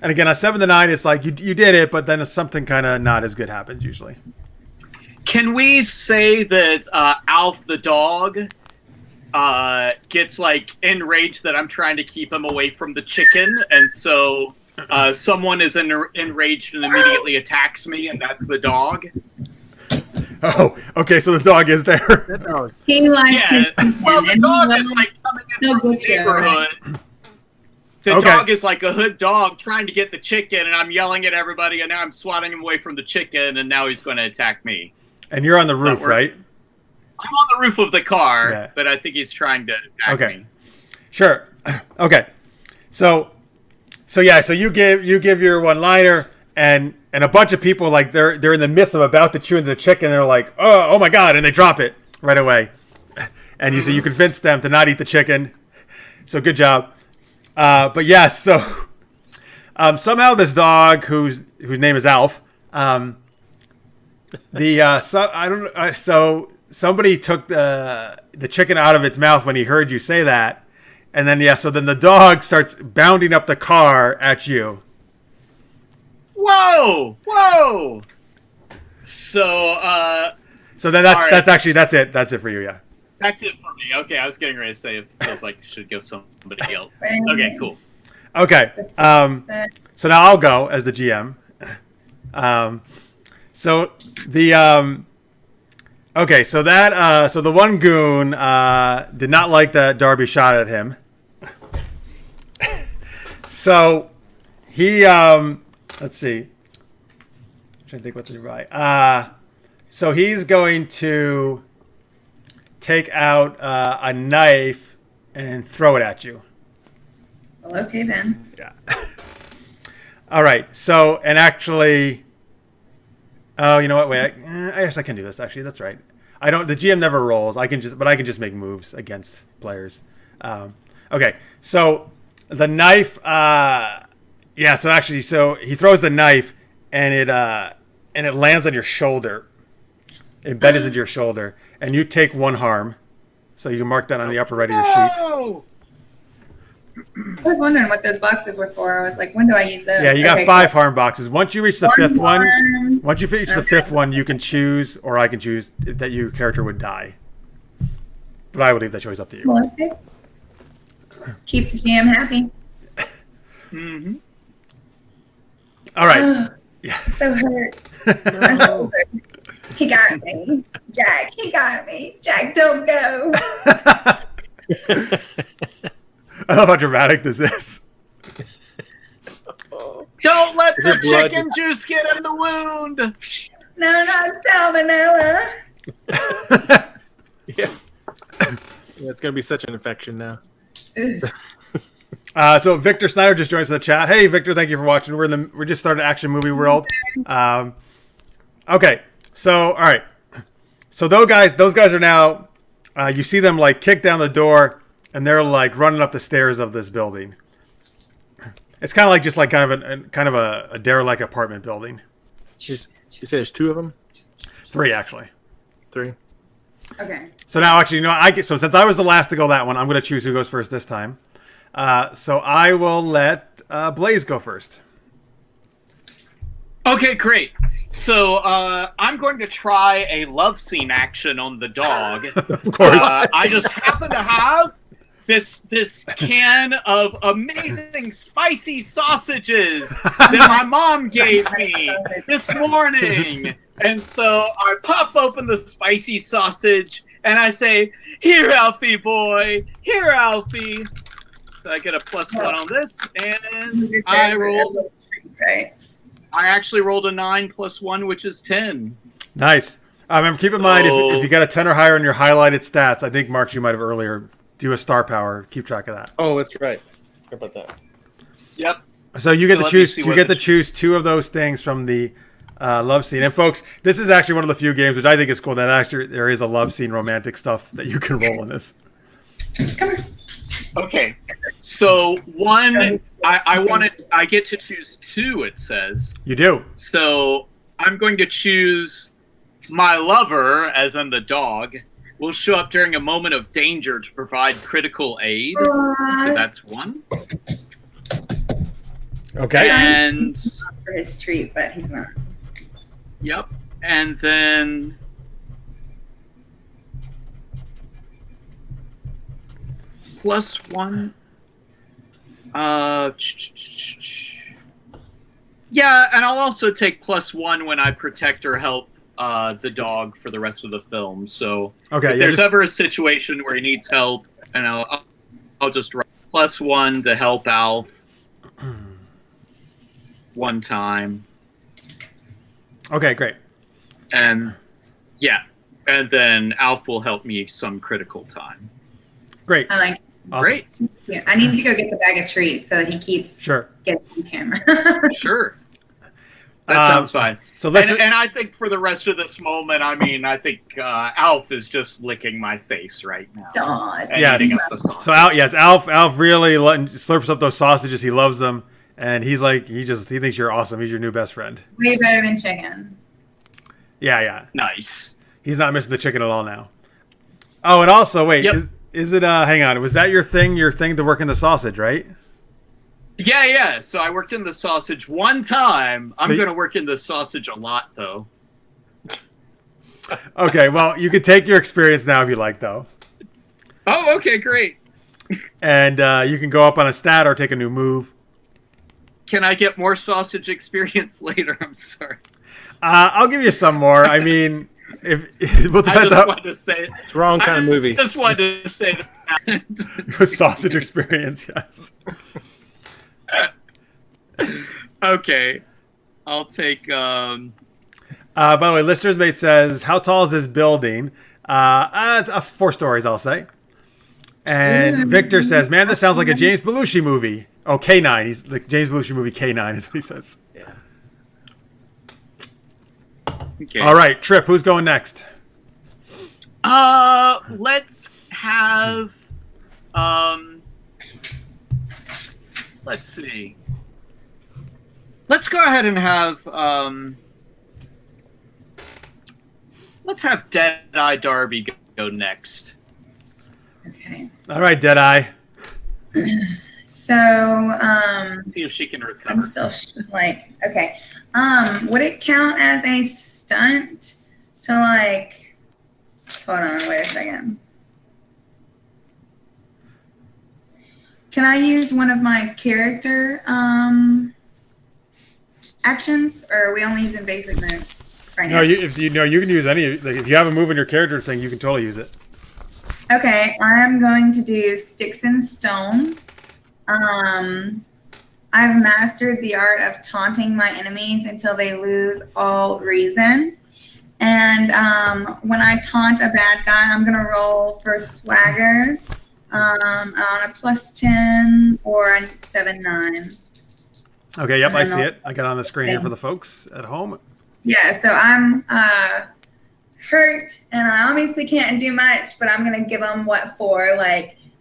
And again, on 7 to 9, it's like you did it, but then something kind of not as good happens usually. Can we say that Alf the dog gets like enraged that I'm trying to keep him away from the chicken, and so someone is enraged and immediately attacks me, and that's the dog. Oh, okay. So the dog is there. He likes his chicken, Well, the and dog he is like coming in he'll from the get you. neighborhood. The Okay. dog is like a hood dog trying to get the chicken, and I'm yelling at everybody, and now I'm swatting him away from the chicken, and now he's going to attack me. And you're on the roof, work? right? I'm on the roof of the car, Yeah. but I think he's trying to attack me. Sure. Okay. So you give your one-liner, and a bunch of people, like, they're in the midst of about to chew into the chicken, and they're like, oh my god, and they drop it right away. And so you convince them to not eat the chicken. So good job. But yes, so somehow this dog, whose name is Alf, so somebody took the chicken out of its mouth when he heard you say that, and then so then the dog starts bounding up the car at you. Whoa! So then all right. that's it. That's it for you, yeah. That's it for me. Okay, I was getting ready to say it feels like it should give somebody else. Okay, cool. Okay. So now I'll go as the GM. So the so the one goon did not like that Darby shot at him. So he let's see. I'm trying to think what to write. So he's going to take out a knife and throw it at you. Well, okay then. Yeah. All right. So, and actually, oh, you know what? Wait, I guess I can do this. Actually, that's right. I don't. The GM never rolls. I can just make moves against players. Okay. So the knife. Yeah. So actually, so he throws the knife, and it lands on your shoulder. It embeds into your shoulder, and you take 1 harm. So you can mark that on the upper right of your sheet. I was wondering what those boxes were for. I was like, when do I use those? Yeah, you got Okay, 5 harm boxes. Once you reach the 5th one, harm. once you reach the 5th one, you can choose, or I can choose that your character would die. But I would leave that choice up to you. Well, okay. Keep the GM happy. Mm-hmm. All right. Yeah. I'm so hurt. I'm so hurt. He got me. Jack, he got me. Jack, don't go. I love how dramatic this is. Don't let the chicken juice get in the wound. No, not salmonella. Yeah. It's going to be such an infection now. So Victor Snyder just joined us in the chat. Hey, Victor, thank you for watching. We're just starting Action Movie World. Okay, so all right. So those guys are now. You see them like kick down the door, and they're like running up the stairs of this building. It's kind of like just like kind of a derelict apartment building. You say there's 2 of them? 3 actually. 3. Okay. So now actually, so since I was the last to go that one, I'm going to choose who goes first this time. So I will let Blaze go first. Okay, great. So I'm going to try a love scene action on the dog. Of course. I just happen to have this can of amazing spicy sausages that my mom gave me this morning. And so I pop open the spicy sausage and I say, "Here, Alfie boy, here, Alfie." So I get a +1 on this, and I rolled. Right. I actually rolled a 9 + 1, which is 10. Nice. Remember, keep in mind, if you got a 10 or higher on your highlighted stats, I think, Mark, you might have earlier, do a star power. Keep track of that. Oh, that's right. How about that? Yep. So you get So to choose. You get to choose 2 of those things from the love scene. And folks, this is actually one of the few games which I think is cool that actually there is a love scene, romantic stuff that you can roll in this. Come on. Okay. So one, I get to choose 2. It says. You do. So I'm going to choose my lover, as in the dog, will show up during a moment of danger to provide critical aid. So that's 1. Okay. And For his treat, but he's not. yep. And then +1. Yeah, and I'll also take +1 when I protect or help the dog for the rest of the film. So Okay, if there's ever a situation where he needs help, and I'll just write +1 to help Alf one time. Okay, great. And and then Alf will help me some critical time. Great. I like. Awesome. Great. Yeah, I need to go get the bag of treats so that he keeps getting on camera. Sure. That sounds fine. So and I think for the rest of this moment, I think Alf is just licking my face right now. Yes. So Alf really slurps up those sausages. He loves them, and he thinks you're awesome. He's your new best friend. Way better than chicken. Yeah. Nice. He's not missing the chicken at all now. Oh, and also wait, is it? Hang on, was that your thing to work in the sausage, right? Yeah. So I worked in the sausage one time. I'm going to work in the sausage a lot, though. Okay, well, you can take your experience now if you like, though. Oh, okay, great. And you can go up on a stat or take a new move. Can I get more sausage experience later? I'm sorry. I'll give you some more. I mean, wanted to say it. It's the wrong kind of movie. Just wanted to say that. The sausage experience, yes. Okay, I'll take. By the way, Listener's Mate says, "How tall is this building?" It's 4 stories, I'll say. And Victor says, "Man, this sounds like a James Belushi movie." Oh, K9. He's the James Belushi movie. K9 is what he says. Yeah. Okay. All right, Trip. Who's going next? Let's have. Let's see. Let's go ahead and have. Let's have Deadeye Darby go next. Okay. All right, Deadeye. So, see if she can recover. I'm still okay. Would it count as a stunt to hold on, wait a second. Can I use one of my character actions, or are we only using basic moves right now? No, you can use any. If you have a move in your character thing, you can totally use it. Okay, I'm going to do Sticks and Stones. I've mastered the art of taunting my enemies until they lose all reason. And when I taunt a bad guy, I'm going to roll for swagger on a +10 or a 7-9. Okay, yep, I see it. I got it on the screen here for the folks at home. Yeah, so I'm hurt, and I obviously can't do much, but I'm going to give them what for. It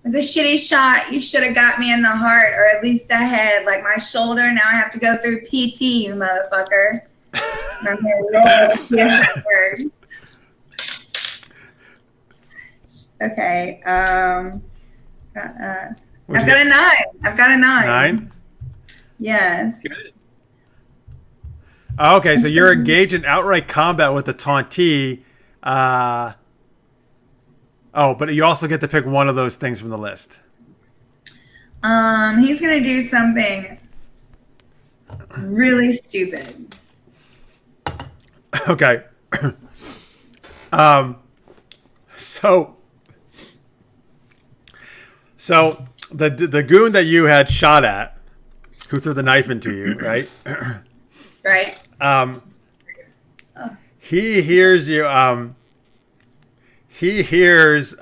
was a shitty shot. You should have got me in the heart, or at least the head, my shoulder. Now I have to go through PT, you motherfucker. And I'm going to roll to see if that works. Okay. I've got a 9. I've got a 9. 9? Yes. Good. Okay, so you're engaged in outright combat with the tauntee. But you also get to pick one of those things from the list. He's gonna do something really stupid. Okay. So the goon that you had shot at, who threw the knife into you, right? Right. He hears you. He hears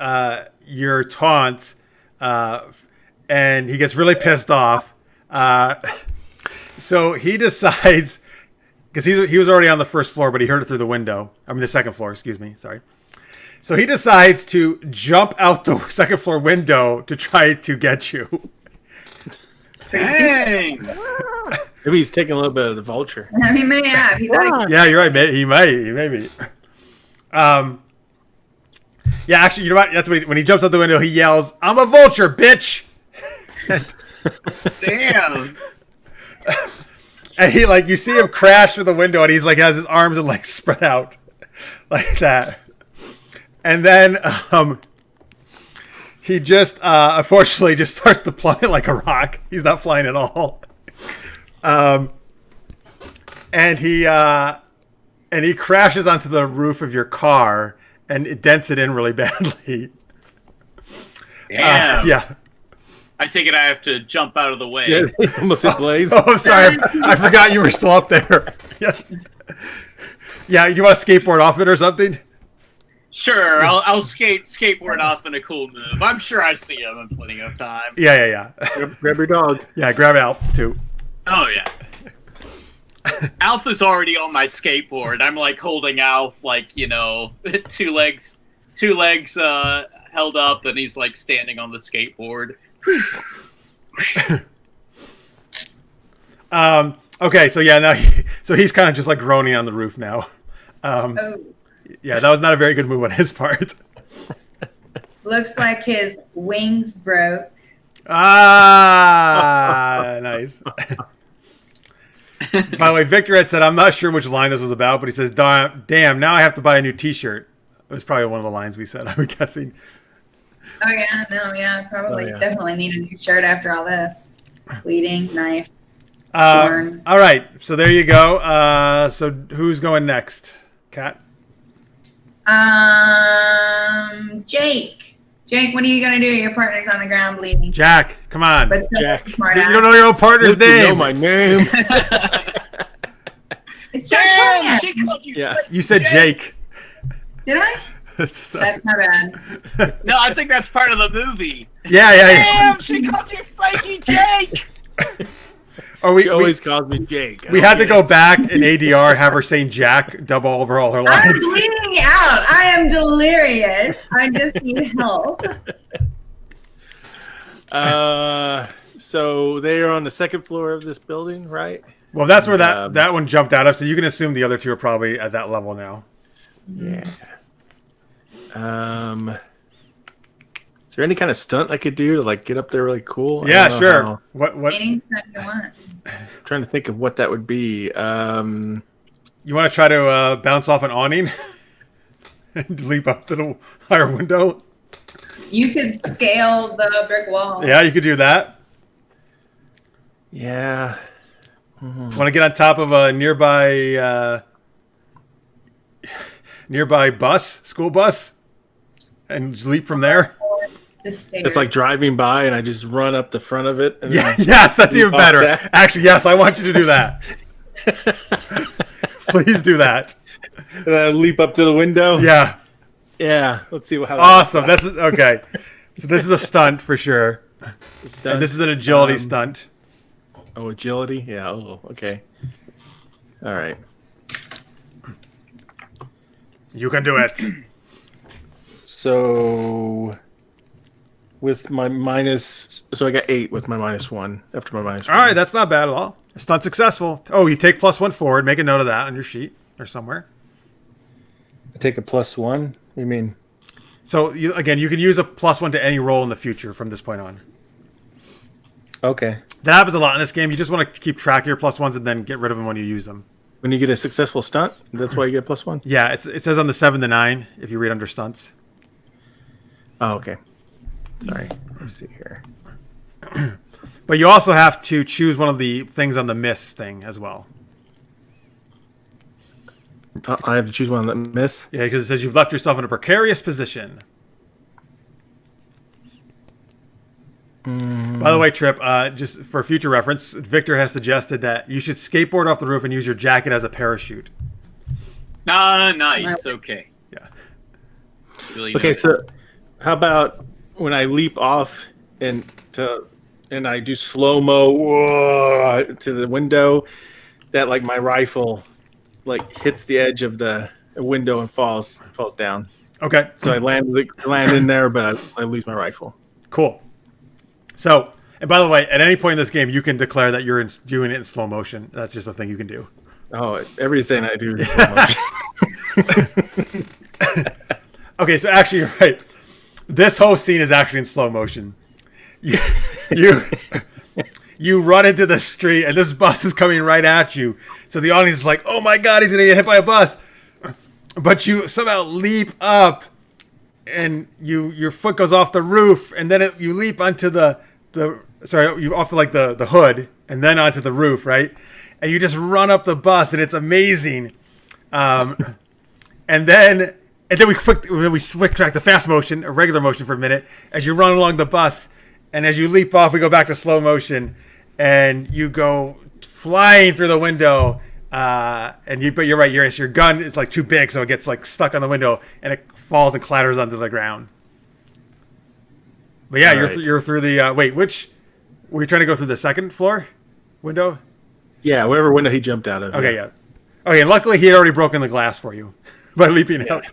your taunts, and he gets really pissed off. So he decides, because he was already on the first floor, but he heard it through the window. I mean, the second floor. Excuse me. Sorry. So he decides to jump out the second floor window to try to get you. Dang. Maybe he's taking a little bit of the vulture. He may have. Yeah, you're right. He may be. Yeah, actually, you know what? That's when he jumps out the window. He yells, "I'm a vulture, bitch!" Damn. And he you see him crash through the window, and he's has his arms and legs spread out like that. And then he just unfortunately just starts to plummet like a rock. He's not flying at all. And he crashes onto the roof of your car and it dents it in really badly. Damn. Yeah. I take it I have to jump out of the way. Yeah, almost hit Blaze. Oh, I'm sorry. I forgot you were still up there. Yes. Yeah, you want to skateboard off it or something? Sure, I'll skateboard off in a cool move. I'm sure I see him in plenty of time. Yeah. Grab your dog. Yeah, grab Alf, too. Oh, yeah. Alf is already on my skateboard. I'm like holding Alf, like, you know, two legs held up, and he's like standing on the skateboard. Okay, so yeah, now he's kind of just like groaning on the roof now. Yeah, that was not a very good move on his part. Looks like his wings broke. Nice. By the way, Victor had said, I'm not sure which line this was about, but he says, damn, now I have to buy a new t-shirt. It was probably one of the lines we said, I'm guessing. Oh yeah, no, yeah, probably definitely need a new shirt after all this. Bleeding, knife. All right, so there you go. So who's going next? Kat? Jake. Jake, what are you gonna do? Your partner's on the ground bleeding. Jack, come on. But Jack. You don't know your own partner's You name. know my name. It's Jean-Claude. She called you. Yeah. You said Jake. Did I? So- That's not bad. No, I think that's part of the movie. yeah. Damn, she called you Flaky Jake. Or we She always calls me Jake. we had to go back in ADR, have her saying Jack double over all her I'm lines. bleeding out. I am delirious. I just need help. So they are on the second floor of this building, right? Well, that's where that one jumped out of, so you can assume the other two are probably at that level now. Yeah. Is there any kind of stunt I could do to like get up there really cool? Yeah, sure. What Anything you want. I'm trying to think of what that would be. you want to try to bounce off an awning and leap up to the higher window? You could scale the brick wall. Yeah, you could do that. Yeah. Want to get on top of a nearby school bus, and leap from there? The stairs. It's like driving by and I just run up the front of it. And Yeah, then yes, that's even leap off better. that. Actually, yes, I want you to do that. Please do that. And then leap up to the window. Yeah, Yeah. Let's see how that awesome. This is okay. So this is a stunt for sure. it's done. And this is an agility stunt. Oh, agility? Yeah. Oh, okay. All right. You can do it. So with my minus, so I got 8 with my -1 after my -1. All right, that's not bad at all. Stunt successful. Oh, you take +1 forward. Make a note of that on your sheet or somewhere. I take a +1. What do you mean? So you can use a +1 to any roll in the future from this point on. Okay. That happens a lot in this game. You just want to keep track of your +1s and then get rid of them when you use them. When you get a successful stunt, that's why you get +1. Yeah, it says on the 7 to 9 if you read under stunts. Oh, okay. Sorry. Let's see here. But you also have to choose one of the things on the miss thing as well. I have to choose one that miss. Yeah, because it says you've left yourself in a precarious position. By the way, Trip, just for future reference, Victor has suggested that you should skateboard off the roof and use your jacket as a parachute. Nice. Okay. Yeah. Really Okay, nice. so how about when I leap off and I do slow-mo to the window, that like my rifle like hits the edge of the window and falls down. Okay. So I land in there, but I lose my rifle. Cool. So, and by the way, at any point in this game, you can declare that you're doing it in slow motion. That's just a thing you can do. Oh, everything I do is slow motion. Okay, so actually, you're right. This whole scene is actually in slow motion. You run into the street, and this bus is coming right at you. So the audience is like, "Oh my God, he's gonna get hit by a bus!" But you somehow leap up your foot goes off the roof, and then you leap onto you off the hood, and then onto the roof, right? And you just run up the bus, and it's amazing. And then we switch back to fast motion, or regular motion for a minute, as you run along the bus, and as you leap off, we go back to slow motion, and you go flying through the window. But you're right. Your gun is like too big, so it gets like stuck on the window, and it falls and clatters onto the ground. But yeah, you're through the. Which were you trying to go through the second floor window? Yeah, whatever window he jumped out of. Okay, yeah. Okay, and luckily he had already broken the glass for you by leaping out.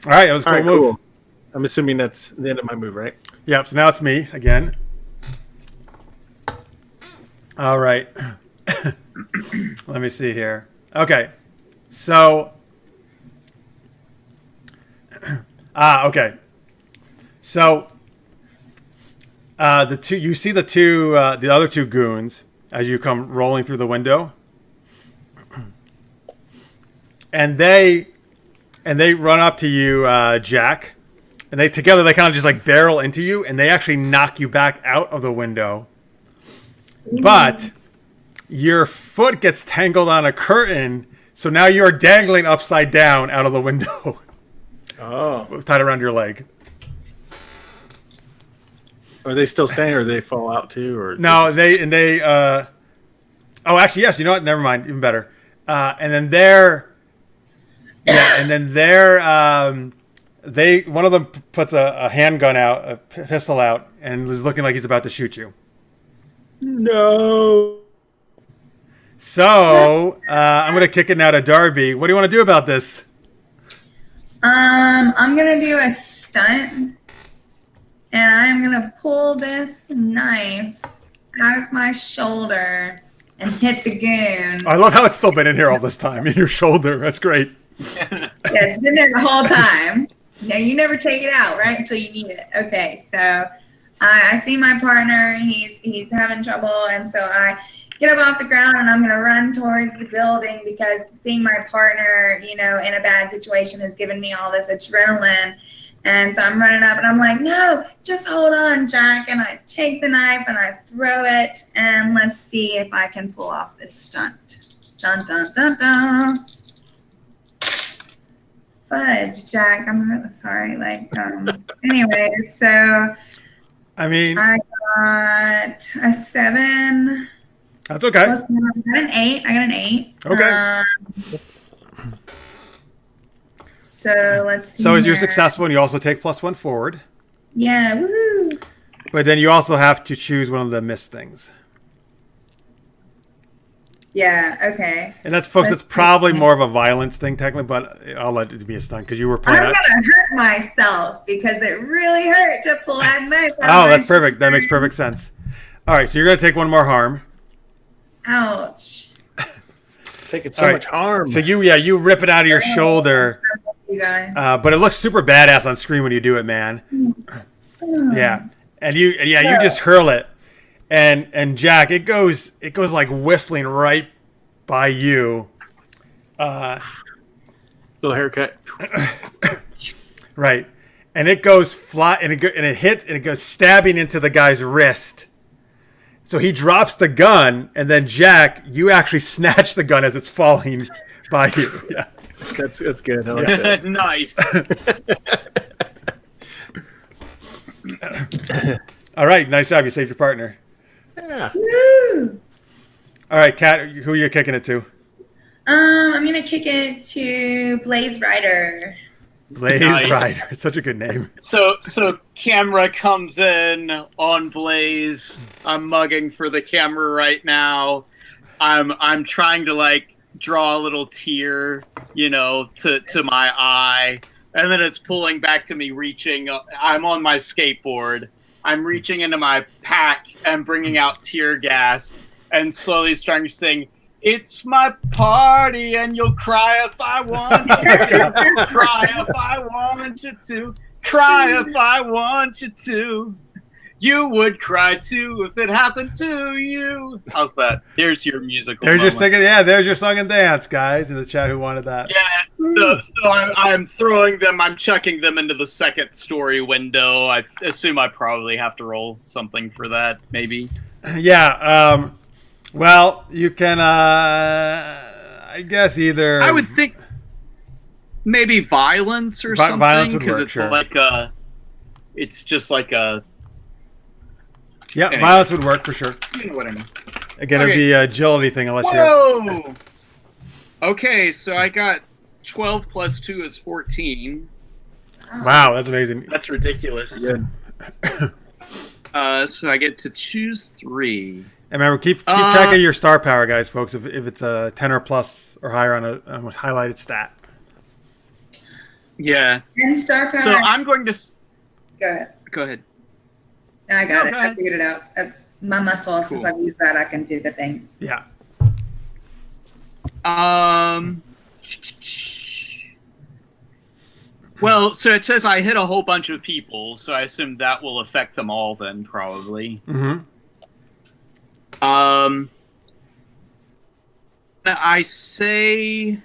All right, that was a cool move. Cool. I'm assuming that's the end of my move, right? Yep. So now it's me again. All right. Let me see here. Okay. So. Okay. So. The other two goons as you come rolling through the window, and they run up to you, Jack, and they kind of just like barrel into you, and they actually knock you back out of the window. But your foot gets tangled on a curtain, so now you're dangling upside down out of the window. Oh. Tied around your leg. Are they still staying, or do they fall out too? Or no, oh, actually, yes. You know what? Never mind. Even better. And then one of them puts a handgun out, a pistol out, and is looking like he's about to shoot you. No. So I'm gonna kick it now to Darby. What do you want to do about this? I'm gonna do a stunt, and I'm gonna pull this knife out of my shoulder and hit the goon. I love how it's still been in here all this time, in your shoulder. That's great. Yeah, it's been there the whole time. Yeah, you never take it out, right, until you need it. Okay, so I see my partner. He's having trouble, and so I get up off the ground, and I'm going to run towards the building because seeing my partner, in a bad situation has given me all this adrenaline. And so I'm running up, and I'm like, no, just hold on, Jack. And I take the knife, and I throw it, and let's see if I can pull off this stunt. Dun, dun, dun, dun. Fudge, Jack. I'm really sorry. Anyway, so I got a 7. That's okay. I got an 8. Okay. So let's see. So as you're successful, and you also take +1 forward. Yeah, woo. But then you also have to choose one of the missed things. Yeah, okay. And that's probably more of a violence thing technically, but I'll let it be a stunt because you were playing. I'm gonna hurt myself because it really hurt to pull that knife out. Oh, that's perfect. That makes perfect sense. All right, so you're gonna take one more harm. Ouch. Taking so much harm. So you rip it out of your shoulder. You guys. But it looks super badass on screen when you do it, man. Yeah, and you just hurl it. And Jack, it goes like whistling right by you. Little haircut. Right. And it goes fly, and it hits, and it goes stabbing into the guy's wrist. So he drops the gun, and then Jack, you actually snatch the gun as it's falling by you. Yeah. That's good. I like that. Nice. All right, nice job. You saved your partner. Yeah. Woo! All right, Kat, who are you kicking it to? I'm gonna kick it to Blaze Rider. Blaze Rider. It's such a good name. So camera comes in on Blaze. I'm mugging for the camera right now. I'm trying to draw a little tear, to my eye, and then it's pulling back to me, reaching. I'm on my skateboard. I'm reaching into my pack and bringing out tear gas and slowly starting to sing, "It's my party and you'll cry if I want you to. Cry if I want you to. Cry if I want you to. You would cry too if it happened to you. How's that? There's your musical. There's your moment. second. Yeah, there's your song and dance, guys, in the chat who wanted that. Yeah. So I'm throwing them. I'm chucking them into the second story window. I assume I probably have to roll something for that. Maybe. Yeah. Well, you can. I guess either. I would think maybe violence or something. Violence would because work, it's sure. like a. It's just like a. Yeah, Anyway. violence would work for sure. You know what I mean. Again, it'd be agility thing unless you're. Whoa! Okay, so I got 12 plus 2 is 14. Wow, that's amazing. That's ridiculous. Good. So I get to choose 3. And remember, keep track of your star power, guys, folks. If it's a 10 or plus or higher on a highlighted stat. Yeah. And star power. So I'm going to. Go ahead. Go ahead. I got No, it. go I ahead. figured it out. My muscle, since Cool. I've used that, I can do the thing. Yeah. Well, so it says I hit a whole bunch of people, so I assume that will affect them all then, probably. Mm-hmm. I say,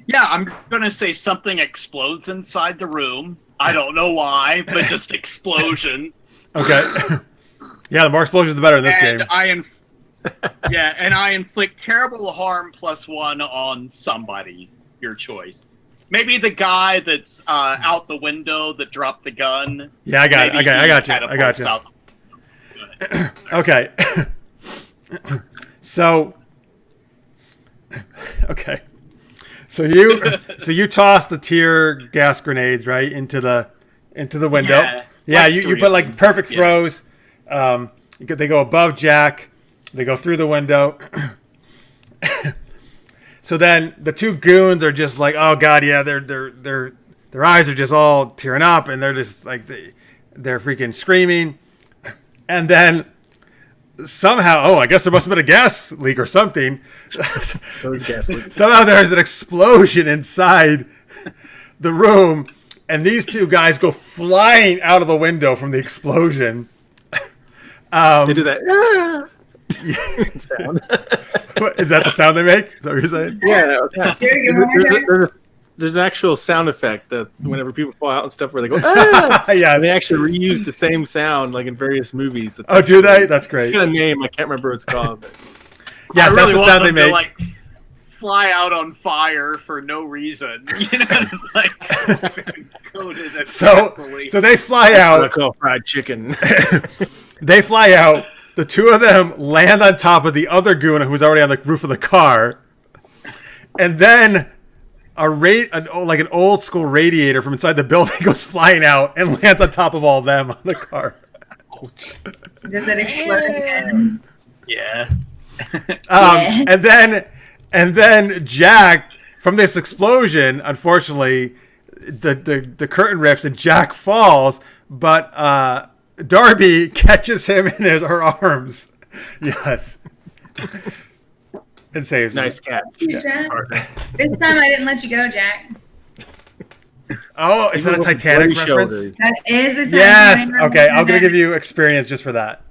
yeah, I'm gonna say something explodes inside the room. I don't know why, but just explosions. Okay. Yeah, the more explosions, the better in this And game. I inflict terrible harm +1 on somebody. Your choice. Maybe the guy that's out the window that dropped the gun. Yeah, I got it. Maybe Okay, I got you. he I got catapults you. out. Okay. So. Okay. So you toss the tear gas grenades right into the window. Yeah, like you 3 put of like them. perfect Yeah. throws. They go above Jack. They go through the window. So then the two goons are just like, oh god, yeah, their eyes are just all tearing up, and they're just like they're freaking screaming, and then somehow, I guess there must have been a gas leak or something. So it's gas leak. Somehow there's an explosion inside the room, and these two guys go flying out of the window from the explosion. They do that sound. What, is that the sound they make? Is that what you're saying? Yeah. Here you go. One more time. There's an actual sound effect that whenever people fall out and stuff where they go, ah! Yeah. And they actually reuse the same sound like in various movies. That's Oh, do they? That's great. got a name. I can't remember what it's called. But Yes, I that's really the want sound they them to, make. like, fly out on fire for no reason. You know, it's like coated in gasoline. So they fly I out. call fried chicken. They fly out. The two of them land on top of the other goon who's already on the roof of the car, and then an old school radiator from inside the building goes flying out and lands on top of all of them on the car. So does it explode again? Yeah. And then Jack, from this explosion, unfortunately, the curtain rips and Jack falls, but Darby catches him in her arms. Yes. And saves him. Nice catch. Jack. This time I didn't let you go, Jack. Oh, is that a Titanic Bloody reference? shoulders. That is a time. Yes. Okay, I'm gonna give you experience just for that.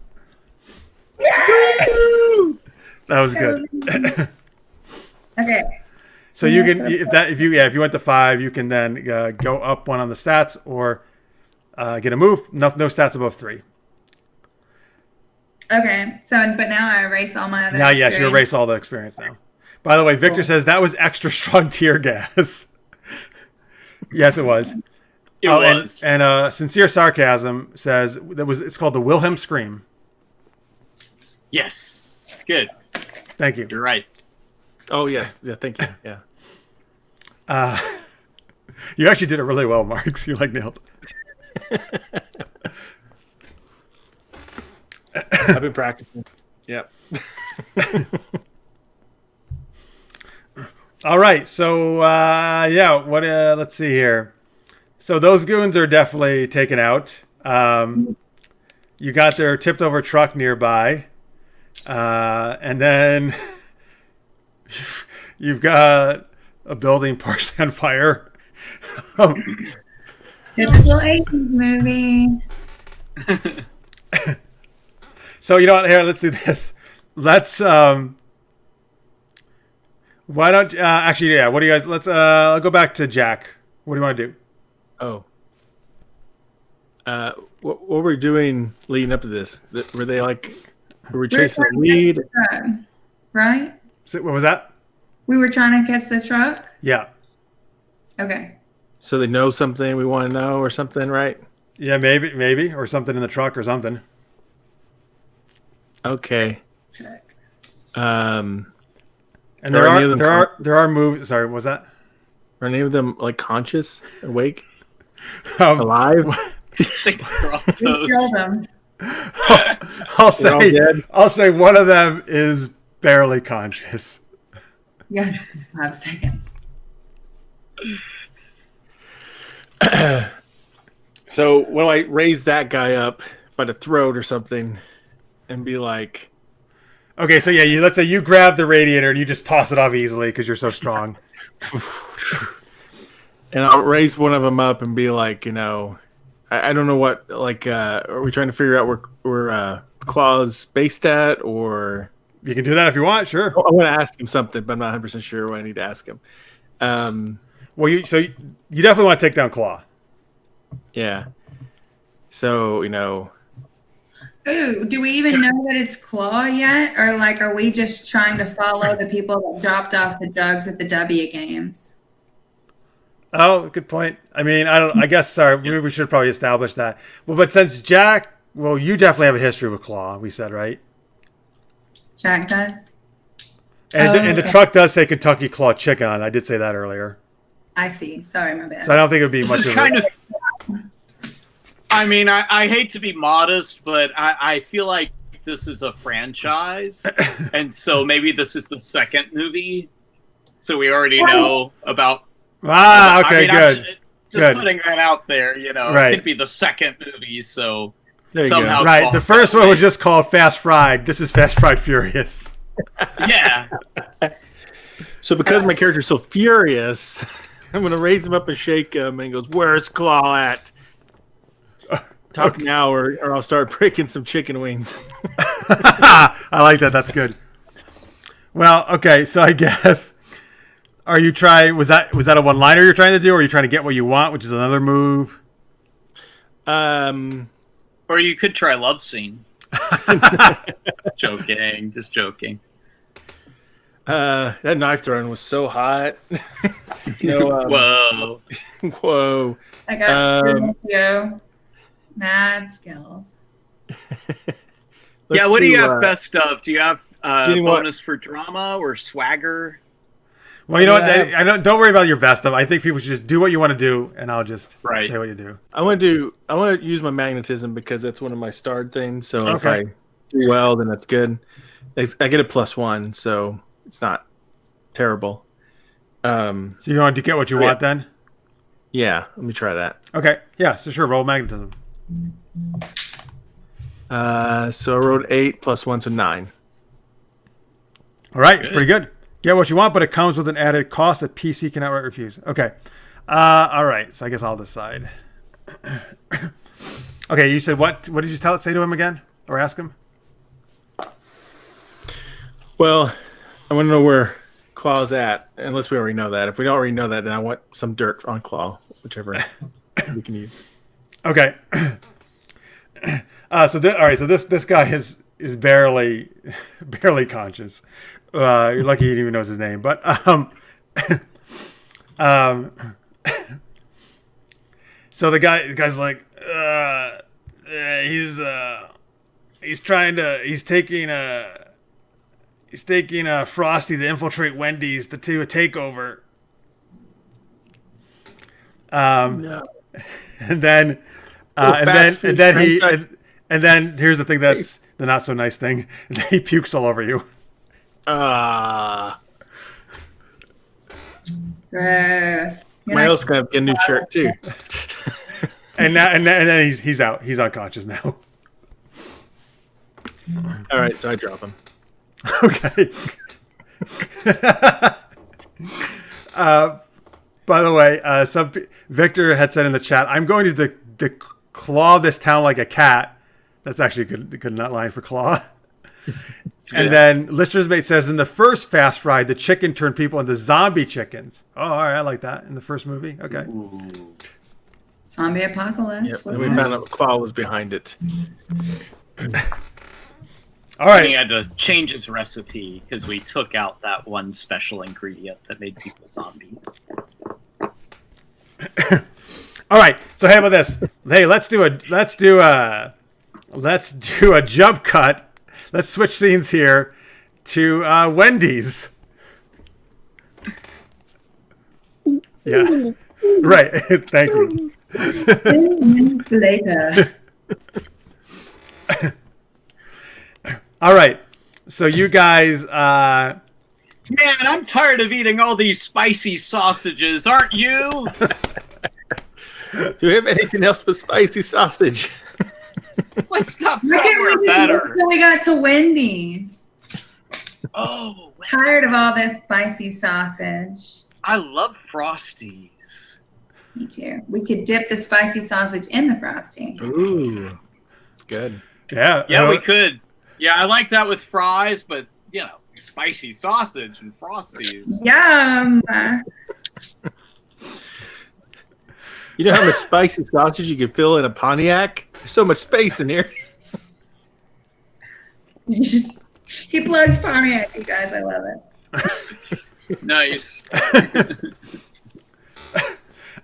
That was good. Okay. So you can, if you went to 5, you can then go up 1 on the stats or get a move. No stats above 3. Okay. So, but now I erase all my other. Now, yes, you experience. erase all the experience now. By the way, Victor says that was extra strong tear gas. Yes, it was. It was. And sincere sarcasm says it's called the Wilhelm scream. Yes. Good. Thank you. You're right. Oh yes, yeah. Thank you. Yeah. You actually did it really well, Marx. You nailed it. I've been practicing. Yep. All right. So let's see here. So those goons are definitely taken out. You got their tipped over truck nearby, and then you've got a building partially on fire. Typical 80s movie. So you know what? Here, let's do this. Let's why don't actually yeah? What do you guys? Let's I'll go back to Jack. What do you want to do? Oh. What were we doing leading up to this? Were they like, were we chasing the lead? Right? So, what was that? We were trying to catch the truck? Yeah. Okay. So they know something we want to know or something, right? Yeah, maybe, or something in the truck or something. Okay. Check. And there are movies. Sorry, what was that? Are any of them like conscious, awake, alive? They killed them. I'll say one of them is barely conscious. Yeah, 5 seconds. So when I raise that guy up by the throat or something and be like, okay, so yeah, let's say you grab the radiator and you just toss it off easily because you're so strong. And I'll raise one of them up and be like, you know, I don't know what, like, are we trying to figure out where Claw's based at, or... You can do that if you want, sure. I want to ask him something, but I'm not 100% sure what I need to ask him. Well, you definitely want to take down Claw. Yeah. So, you know... Ooh, do we even know that it's Claw yet? Or, like, are we just trying to follow the people that dropped off the drugs at the W games? Oh, good point. I mean, I guess, sorry, we should probably establish that. Well, but since Jack, well, you definitely have a history with Claw, we said, right? Jack does? And the truck does say Kentucky Claw Chicken on it. I did say that earlier. I see. Sorry, my bad. So I don't think it would be This much is of kind of... I mean, I hate to be modest, but I feel like this is a franchise. And so maybe this is the second movie. So we already know about... okay, good. Just putting that out there, you know, right. It could be the second movie, so somehow... Right, the first one was just called Fast Fried. This is Fast Fried Furious. Yeah. So because my character's so furious, I'm going to raise him up and shake him, and he goes, "Where's Claw at?" Talk now, or I'll start breaking some chicken wings. I like that. That's good. Well, okay, so I guess... Are you trying? Was that a one-liner you're trying to do, or are you trying to get what you want, which is another move? Or you could try love scene. Joking, just joking. That knife throwing was so hot. You know, whoa. I got skills, mad skills. Yeah, what do you have best of? Do you have bonus for drama or swagger? Well, you know what? Don't worry about your best of. I think people should just do what you want to do, and I'll just say what you do. I want to use my magnetism because that's one of my starred things. So if I do well, then that's good. I get a +1, so it's not terrible. So you want to get what you want then? Yeah, let me try that. Okay, yeah, so sure, roll magnetism. So I rolled 8 +1, so 9. All right, it's pretty good. Get what you want, but it comes with an added cost that PC can outright refuse. Okay. All right, so I guess I'll decide. Okay, you said what? What did you say to him again? Or ask him? Well, I want to know where Claw's at, unless we already know that. If we don't already know that, then I want some dirt on Claw, whichever we can use. Okay. So this guy is barely conscious. You're lucky he even knows his name, but so the guy's like he's taking Frosty to infiltrate Wendy's to do a takeover. No. And then here's the thing that's the not so nice thing. He pukes all over you. Gross. Miles gonna get a new shirt too. and then he's out. He's unconscious now. All right, so I drop him. Okay. By the way, Victor had said in the chat, "I'm going to claw this town like a cat." That's actually a good line for claw. And then Lister's Mate says, in the first Fast Ride, the chicken turned people into zombie chickens. Oh, all right, I like that. In the first movie, okay. Ooh. Zombie apocalypse. Yep. And we found out Claw was behind it. All right. He had to change his recipe because we took out that one special ingredient that made people zombies. All right. So how about this? Hey, let's do a jump cut. Let's switch scenes here to Wendy's. Yeah. Right. Thank you. 10 minutes later. All right. So you guys Man, I'm tired of eating all these spicy sausages, aren't you? Do we have anything else but spicy sausage? Let's stop Why can't somewhere we just wait better. till we got to Wendy's? Oh, Tired of all this spicy sausage. I love Frosties. Me too. We could dip the spicy sausage in the Frosty. Ooh, it's good. Yeah, we could. Yeah, I like that with fries, but, you know, spicy sausage and Frosties. Yum! You know how much spicy sausage you can fill in a Pontiac? There's so much space in here. He plugged Pontiac, you guys. I love it. Nice.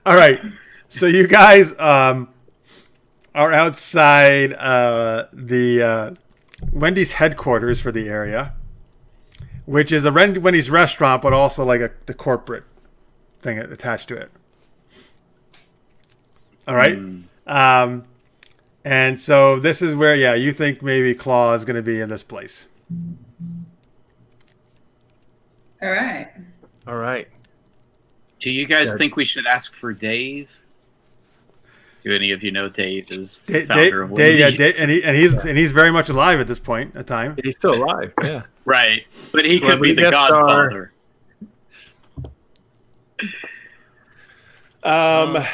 All right. So you guys are outside the Wendy's headquarters for the area, which is a Wendy's restaurant, but also like the corporate thing attached to it. All right. And so this is where, you think maybe Claw is going to be in this place. All right. All right. Do you guys think we should ask for Dave? Do any of you know Dave is the founder of Wendy's? and he's very much alive at this point in time. He's still alive, yeah. Right, but he could be Celebrity the guest star. Godfather.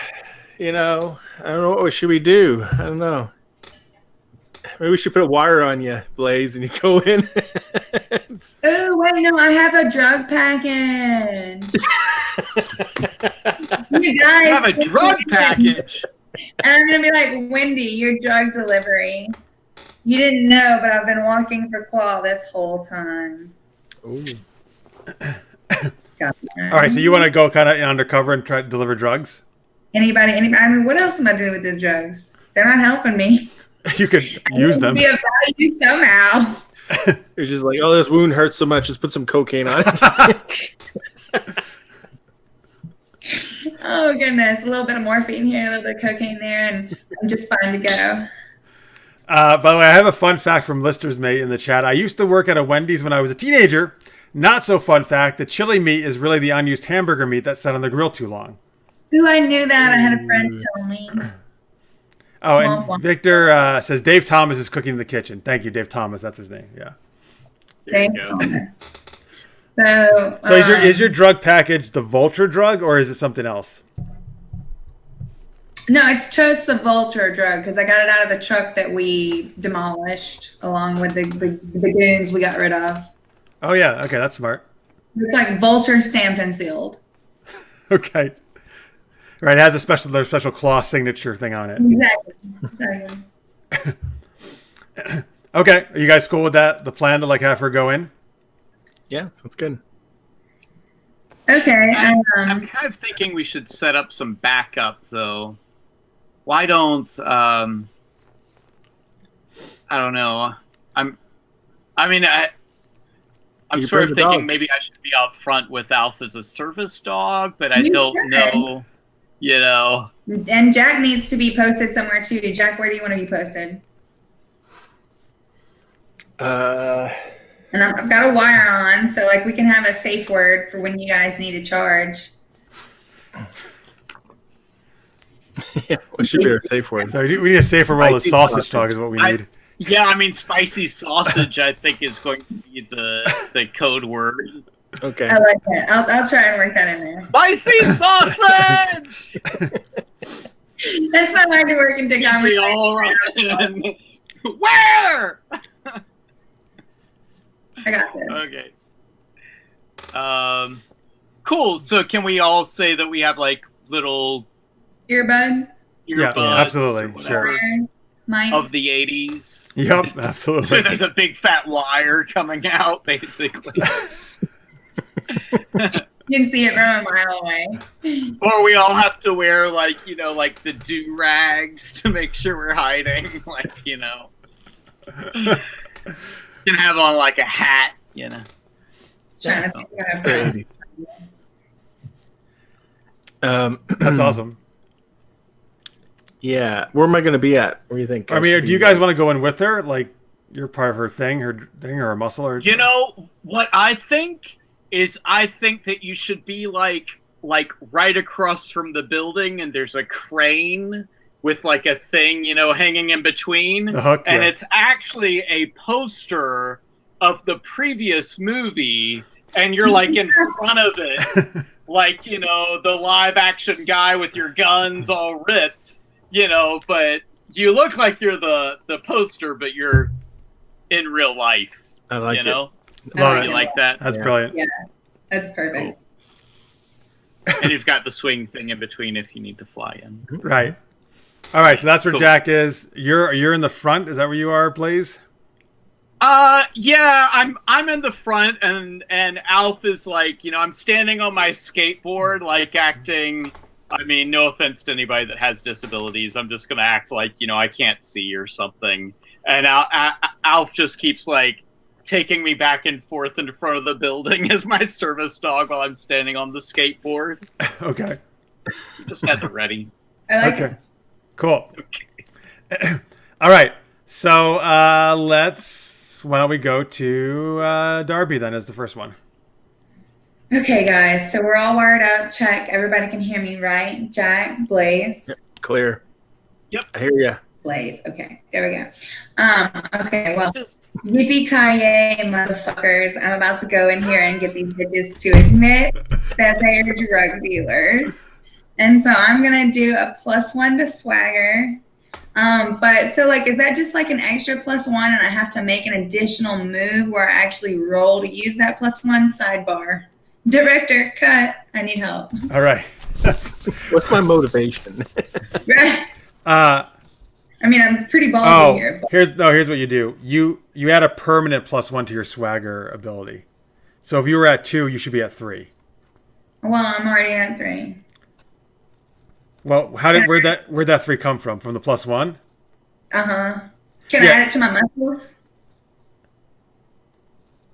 You know, I don't know, what should we do? I don't know. Maybe we should put a wire on you, Blaze, and you go in. Oh, wait, no, I have a drug package. You guys You have a drug package. And I'm going to be like, Wendy, your drug delivery. You didn't know, but I've been walking for Claw this whole time. Ooh. All All right, so you want to go kind of undercover and try to deliver drugs? Anybody? I mean, what else am I doing with the drugs? They're not helping me. You could use them. Be of value somehow. You're just like, oh, this wound hurts so much. Just put some cocaine on it. Oh, goodness. A little bit of morphine here, a little bit of cocaine there, and I'm just fine to go. By the way, I have a fun fact from Lister's Mate in the chat. I used to work at a Wendy's when I was a teenager. Not so fun fact, the chili meat is really the unused hamburger meat that sat on the grill too long. Ooh, I knew that. I had a friend tell me. Oh, and Victor says Dave Thomas is cooking in the kitchen. Thank you, Dave Thomas. That's his name. Yeah. Thank Thomas. So is your drug package the vulture drug or is it something else? No, it's totes the vulture drug because I got it out of the truck that we demolished along with the goons we got rid of. Oh, yeah. Okay, that's smart. It's like vulture stamped and sealed. Okay. Right, it has a special claw signature thing on it. Exactly. Okay, are you guys cool with that? The plan to like have her go in? Yeah, sounds good. Okay. I'm kind of thinking we should set up some backup, though. Why don't I don't know. I'm sort of thinking maybe I should be out front with Alf as a service dog, but I don't know. You know. And Jack needs to be posted somewhere too. Jack, where do you want to be posted? And I've got a wire on, so like we can have a safe word for when you guys need a charge. Yeah, what should be our safe word? So we need a safer roll of sausage dog is what we need. Yeah, I mean spicy sausage I think is going to be the code word. Okay. I like that. I'll try and work that in there. Spicy sausage! That's not hard to work into We comedy. all run. Where? I got this. Okay. Cool. So can we all say that we have like little Earbuds. Yeah, earbuds absolutely, or whatever Sure. Mics. of the 80s? Yep, So absolutely. there's a big fat wire coming out, basically. You can see it from a mile away. Or we all have to wear like, like the do-rags to make sure we're hiding. Like, can have on like a hat, Trying to think of That's awesome. Yeah. Where am I going to be at? Where do you think? I mean, do you guys want to go in with her? Like, you're part of her thing, or a muscle, or What I think is I think that you should be like right across from the building, and there's a crane with like a thing, hanging in between. The hook, and yeah. it's actually a poster of the previous movie, and you're like in front of it, like, the live action guy with your guns all ripped, but you look like you're the poster, but you're in real life. I like it. Love You it. like that? That's brilliant. Yeah, that's perfect. And you've got the swing thing in between if you need to fly in. Right. All right. So that's where Cool. Jack is. You're in the front. Is that where you are, Blaze? Yeah, I'm in the front, and Alf is like, I'm standing on my skateboard, like acting. I mean, no offense to anybody that has disabilities. I'm just gonna act like, I can't see or something. And Alf just keeps like taking me back and forth in front of the building as my service dog while I'm standing on the skateboard. Okay. Just had it ready. I like Okay. it. Cool. All right. So why don't we go to Darby then as the first one? Okay, guys. So we're all wired up. Check. Everybody can hear me, right? Jack, Blaze. Yep. Clear. Yep. I hear you. Blaze. Okay, there we go. Okay, well, Just yippee-ki-yay, motherfuckers. I'm about to go in here and get these bitches to admit that they are drug dealers. And so I'm going to do a +1 to swagger. But so like, is that just like an extra +1 and I have to make an additional move where I actually roll to use that +1? Sidebar. Director, cut. I need help. All right. What's my motivation? Right? I mean, I'm pretty ballsy Oh, here. But here's what you do. You add a permanent +1 to your swagger ability. So if you were at 2, you should be at 3. well, I'm already at 3. Well, where'd that 3 come from? From the +1? Uh-huh. Can Yeah. I add it to my muscles?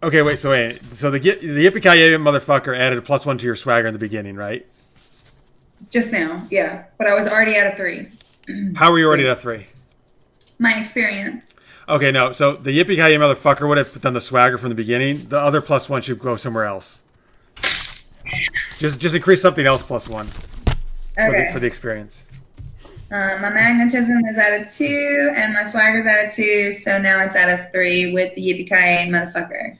Okay, wait. So the yippee-ki-yay motherfucker added a +1 to your swagger in the beginning, right? Just now, yeah. But I was already at a 3. How were you already at 3? My experience. Okay, no. So the yippee-ki-yay motherfucker would have done the swagger from the beginning. The other +1 should go somewhere else. Just increase something else +1 Okay. for the experience. My magnetism is at a 2, and my swagger's at a 2, so now it's at a 3 with the yippee-ki-yay motherfucker.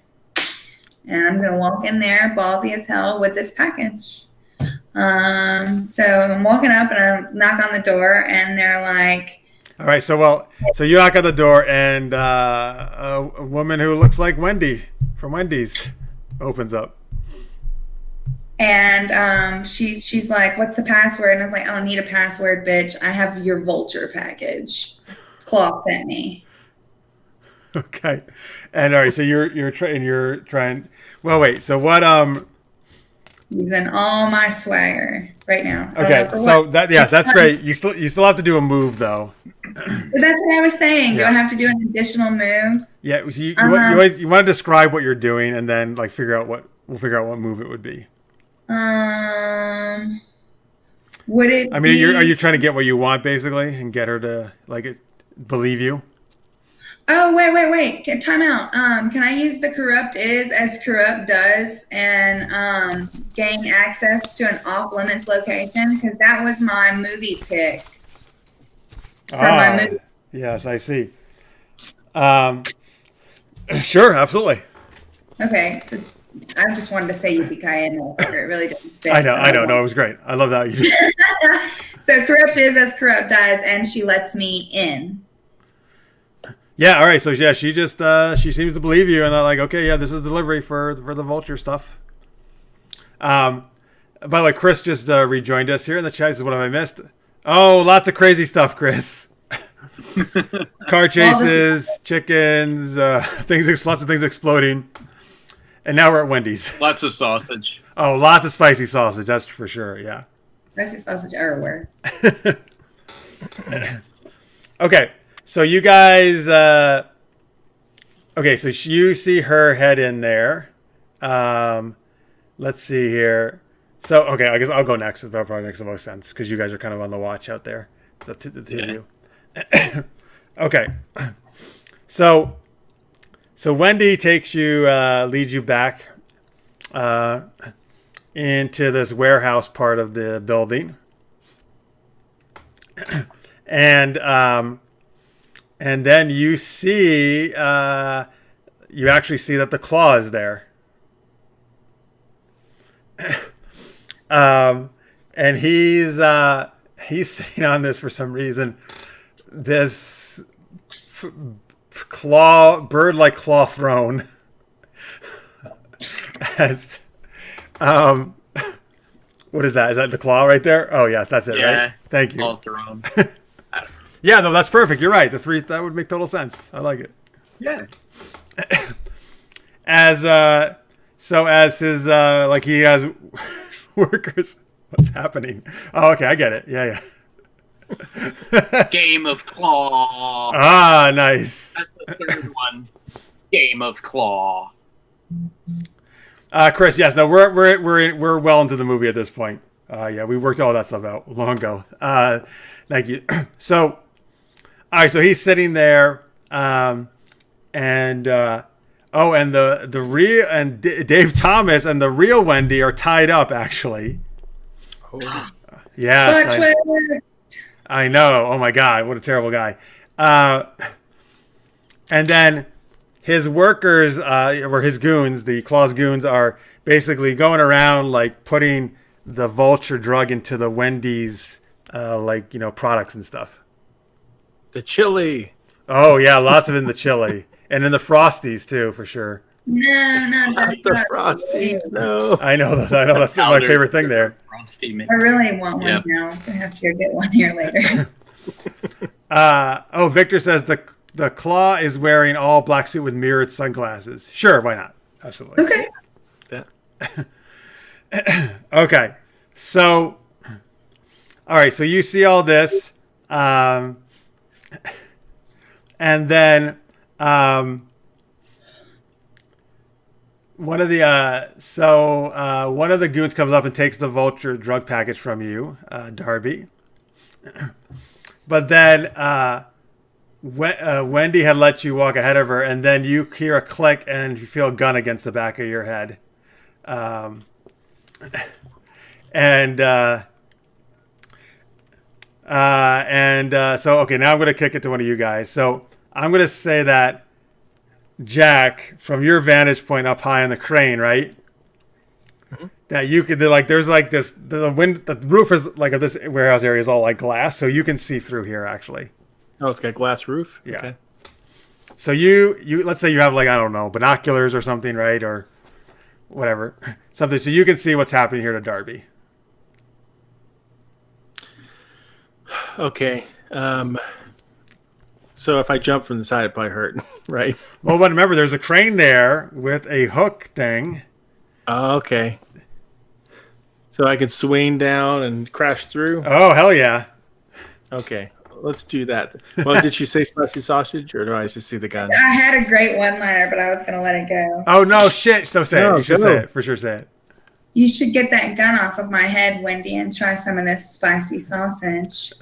And I'm gonna walk in there, ballsy as hell, with this package. So I'm walking up and I knock on the door, and they're like, All right, so you knock on the door, and a woman who looks like Wendy from Wendy's opens up. and she's like, "What's the password?" And I was like, "I don't need a password, bitch. I have your vulture package. Claw sent me." Okay, and all right, so you're trying. Well, wait. So what? Using all my swagger right now. I don't Okay, know for so what. that's great. You still have to do a move though. But that's what I was saying. Do Yeah. I have to do an additional move? Yeah, so you Uh-huh. you want to describe what you're doing, and then like we'll figure out what move it would be. Would it? I mean, be... are you trying to get what you want basically, and get her to believe you? Oh, wait. Time out. Can I use the corrupt is as corrupt does and gain access to an off-limits location? Because that was my movie pick. For my movie. Yes, I see. Sure, absolutely. Okay, so I just wanted to say yippee-ki-yay, motherfucker. It really doesn't fit. I know. No, it was great. I love that. So corrupt is as corrupt does, and she lets me in. Yeah, all right. So yeah, she just she seems to believe you, and they're like, okay, yeah, this is delivery for the vulture stuff. By the way, Chris just rejoined us here in the chat. He says, what have I missed? Oh, lots of crazy stuff, Chris. Car chases, chickens, lots of things exploding. And now we're at Wendy's. Lots of sausage. Oh, lots of spicy sausage. That's for sure. Yeah. Spicy sausage everywhere. Okay. So you guys, okay. So you see her head in there. Let's see here. So, okay, I guess I'll go next. That probably makes the most sense because you guys are kind of on the watch out there. The two of you. Okay. So Wendy takes you, leads you back into this warehouse part of the building, and then you see, you actually see that the claw is there, and he's sitting on this for some reason. This bird-like claw throne. As, what is that? Is that the claw right there? Oh yes, that's it, right? Thank you. Claw throne. Yeah, no, that's perfect. You're right. That would make total sense. I like it. Yeah. As his like he has workers. What's happening? Oh, okay, I get it. Yeah. Game of Claw. Ah, nice. That's the third one. Game of Claw. Chris, yes, no, we're well into the movie at this point. Yeah, we worked all that stuff out long ago. Thank you. So, all right, so he's sitting there, and the real and Dave Thomas and the real Wendy are tied up actually. Oh. Yes. I know. Oh my God, what a terrible guy. And then his workers, or his goons, the Claw's goons, are basically going around like putting the vulture drug into the Wendy's, products and stuff. The chili. Oh yeah, lots of it in the chili and in the Frosties too, for sure. No, Not the Frosties. No. I know. That's my favorite thing there. Frosty mix. I really want one now. I'm gonna have to go get one here later. Victor says the Claw is wearing all black suit with mirrored sunglasses. Sure, why not? Absolutely. Okay. Yeah. Okay. So, all right. So you see all this, and then one of the goons comes up and takes the vulture drug package from you, Darby. But then Wendy had let you walk ahead of her, and then you hear a click and you feel a gun against the back of your head. So okay, now I'm going to kick it to one of you guys. So I'm going to say that Jack, from your vantage point up high on the crane, right? Mm-hmm. That you could there's like this the roof is like of this warehouse area is all like glass, so you can see through here actually. Oh, it's got a glass roof. Yeah. Okay. So you let's say you have like, I don't know, binoculars or something, right, or whatever, something, so you can see what's happening here to Darby. Okay. So if I jump from the side, it probably hurt, right? Well, but remember, there's a crane there with a hook thing. Oh, okay. So I can swing down and crash through? Oh, hell yeah. Okay, let's do that. Well, did she say spicy sausage, or do I just see the gun? I had a great one-liner, but I was going to let it go. Oh, no, shit. So say it. You should say it. For sure say it. You should get that gun off of my head, Wendy, and try some of this spicy sausage.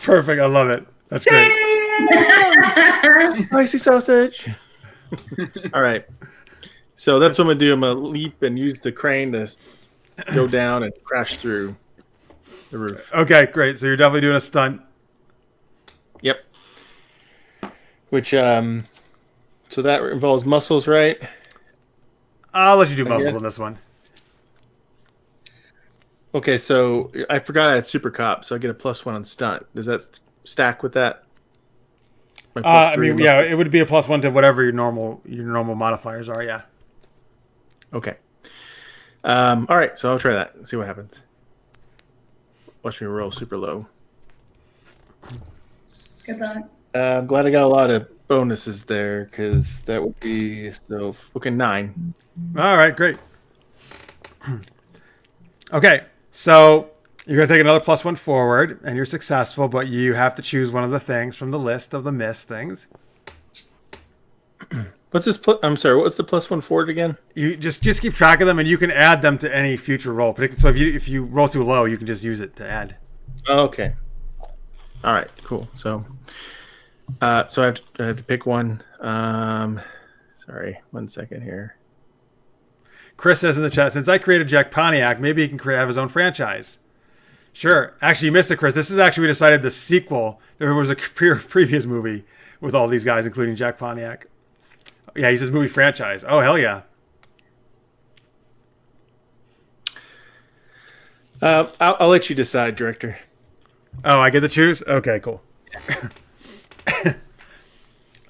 Perfect. I love it. That's great. Spicy sausage. All right. So that's what I'm going to do. I'm going to leap and use the crane to go down and crash through the roof. Okay, great. So you're definitely doing a stunt. Yep. Which, so that involves muscles, right? I'll let you do I muscles guess. on this one. Okay, so I forgot I had super cop, so I get a +1 on stunt. Does that stack with that? My I +3 mean, muscle? yeah, it would be a +1 to whatever your normal modifiers are. Yeah. Okay. All right, so I'll try that and see what happens. Watch me roll super low. Good luck. I'm glad I got a lot of bonuses there because that would be so. Okay, 9. All right, great. Okay, so you're going to take another +1 forward, and you're successful, but you have to choose one of the things from the list of the miss things. What's this? I'm sorry. What's the +1 forward again? You just keep track of them, and you can add them to any future roll. So if you roll too low, you can just use it to add. Oh, okay. All right. Cool. So I have to pick one. Sorry. 1 second here. Chris says in the chat, since I created Jack Pontiac, maybe he can have his own franchise. Sure. Actually, you missed it, Chris. This is actually, we decided, the sequel. There was a previous movie with all these guys, including Jack Pontiac. Yeah, he says movie franchise. Oh, hell yeah. I'll let you decide, director. Oh, I get to choose? Okay, cool.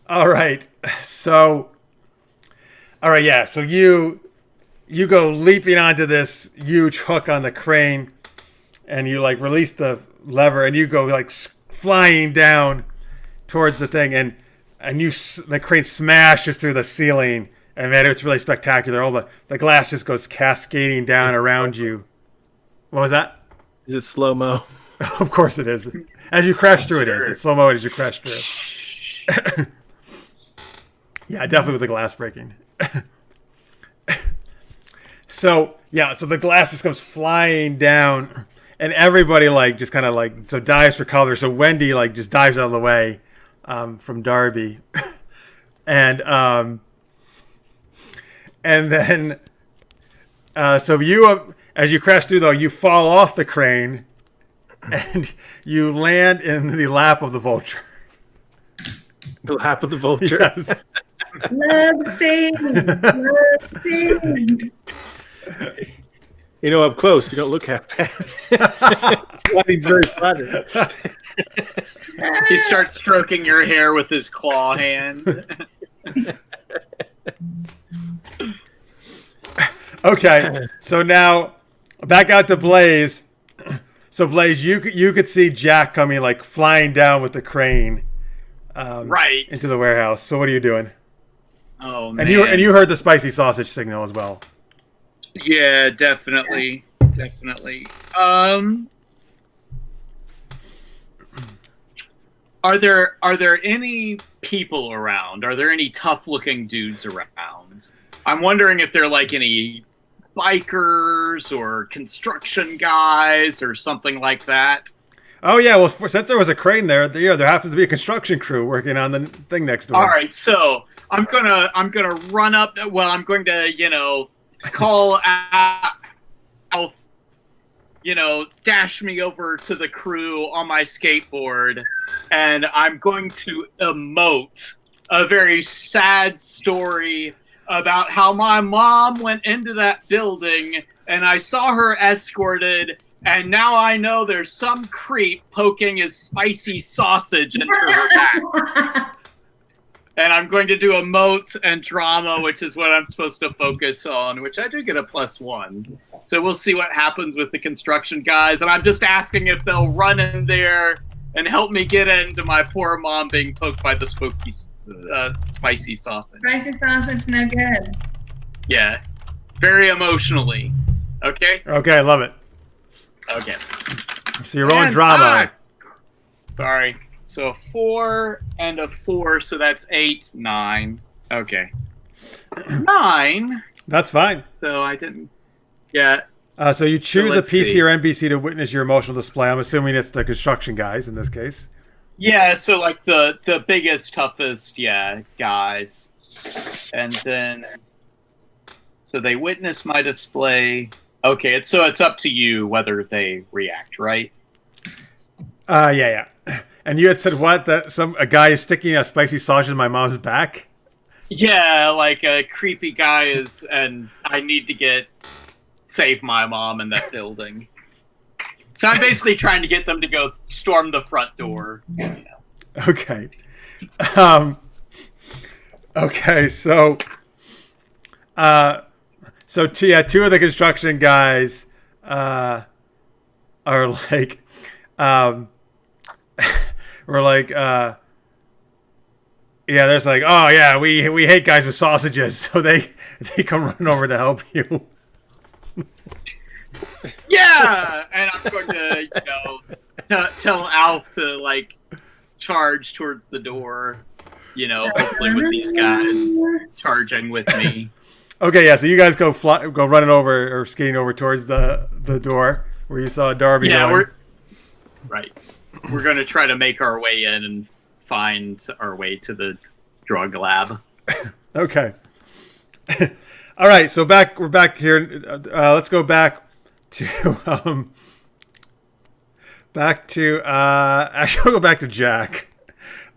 All right. So you go leaping onto this huge hook on the crane, and you like release the lever, and you go like flying down towards the thing, and the crane smashes through the ceiling, and man, it's really spectacular. All the glass just goes cascading down around you. What was that? Is it slow mo? Of course it is. As you crash through, it is. It's slow mo as you crash through. Yeah, definitely with the glass breaking. So the glass just comes flying down, and everybody just kind of dives for cover. So Wendy just dives out of the way from Darby, and then so you as you crash through, though, you fall off the crane, and you land in the lap of the vulture. The lap of the vulture. Yes. Love scene. Love scene. Up close, you don't look half bad. Sliding's very flattering. He starts stroking your hair with his claw hand. Okay, so now back out to Blaze. So Blaze, you could see Jack coming flying down with the crane, Right into the warehouse. So what are you doing? Oh man! And you heard the spicy sausage signal as well. Yeah, definitely. Are there any people around? Are there any tough-looking dudes around? I'm wondering if there are any bikers or construction guys or something like that. Oh yeah, well since there was a crane there happens to be a construction crew working on the thing next door. All right, so I'm gonna run up. Well, I'm going to call out. Dash me over to the crew on my skateboard, and I'm going to emote a very sad story about how my mom went into that building, and I saw her escorted, and now I know there's some creep poking his spicy sausage into her back. And I'm going to do emote and drama, which is what I'm supposed to focus on, which I do get a +1. So we'll see what happens with the construction guys. And I'm just asking if they'll run in there and help me get into my poor mom being poked by the spicy sausage. Spicy sausage, no good. Yeah. Very emotionally. Okay? Okay, I love it. Okay. So you're rolling drama. Sorry. So a 4 and a 4, so that's 8, 9. Okay. 9? That's fine. So I didn't get... So you choose a let's PC see. or NPC to witness your emotional display. I'm assuming it's the construction guys in this case. Yeah, so the biggest, toughest, guys. And then... So they witness my display. Okay, it's up to you whether they react, right? Yeah. And you had said what? That a guy is sticking a spicy sausage in my mom's back? Yeah, like a creepy guy is, and I need to save my mom in that building. So I'm basically trying to get them to go storm the front door. You know. Okay. Okay, so two of the construction guys are like we're like yeah, there's like, oh yeah, we hate guys with sausages, so they come running over to help you. Yeah, and I'm going to, tell Alf to like charge towards the door. Hopefully with these guys charging with me. Okay, yeah, so you guys go running over or skating over towards the door where you saw Darby. Yeah, we're going to try to make our way in and find our way to the drug lab. Okay. All right, so we're back here. Let's go back to actually we'll go back to Jack,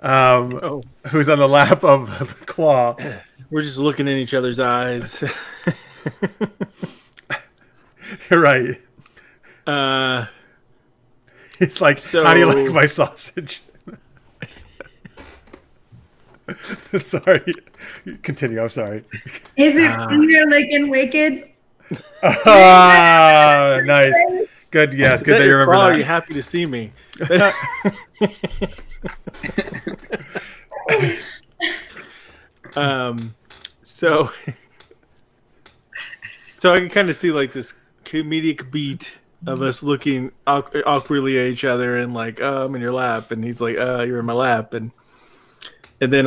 who's on the lap of the claw. We're just looking in each other's eyes. You're right. He's like, how do you like my sausage? Sorry. Continue. I'm sorry. Is it Finger Licking Wicked? Nice. Good. Yes. Good that you remember that. Are you happy to see me? So I can kind of see like this comedic beat of us looking awkwardly at each other and like, I'm in your lap, and he's like, you're in my lap, and then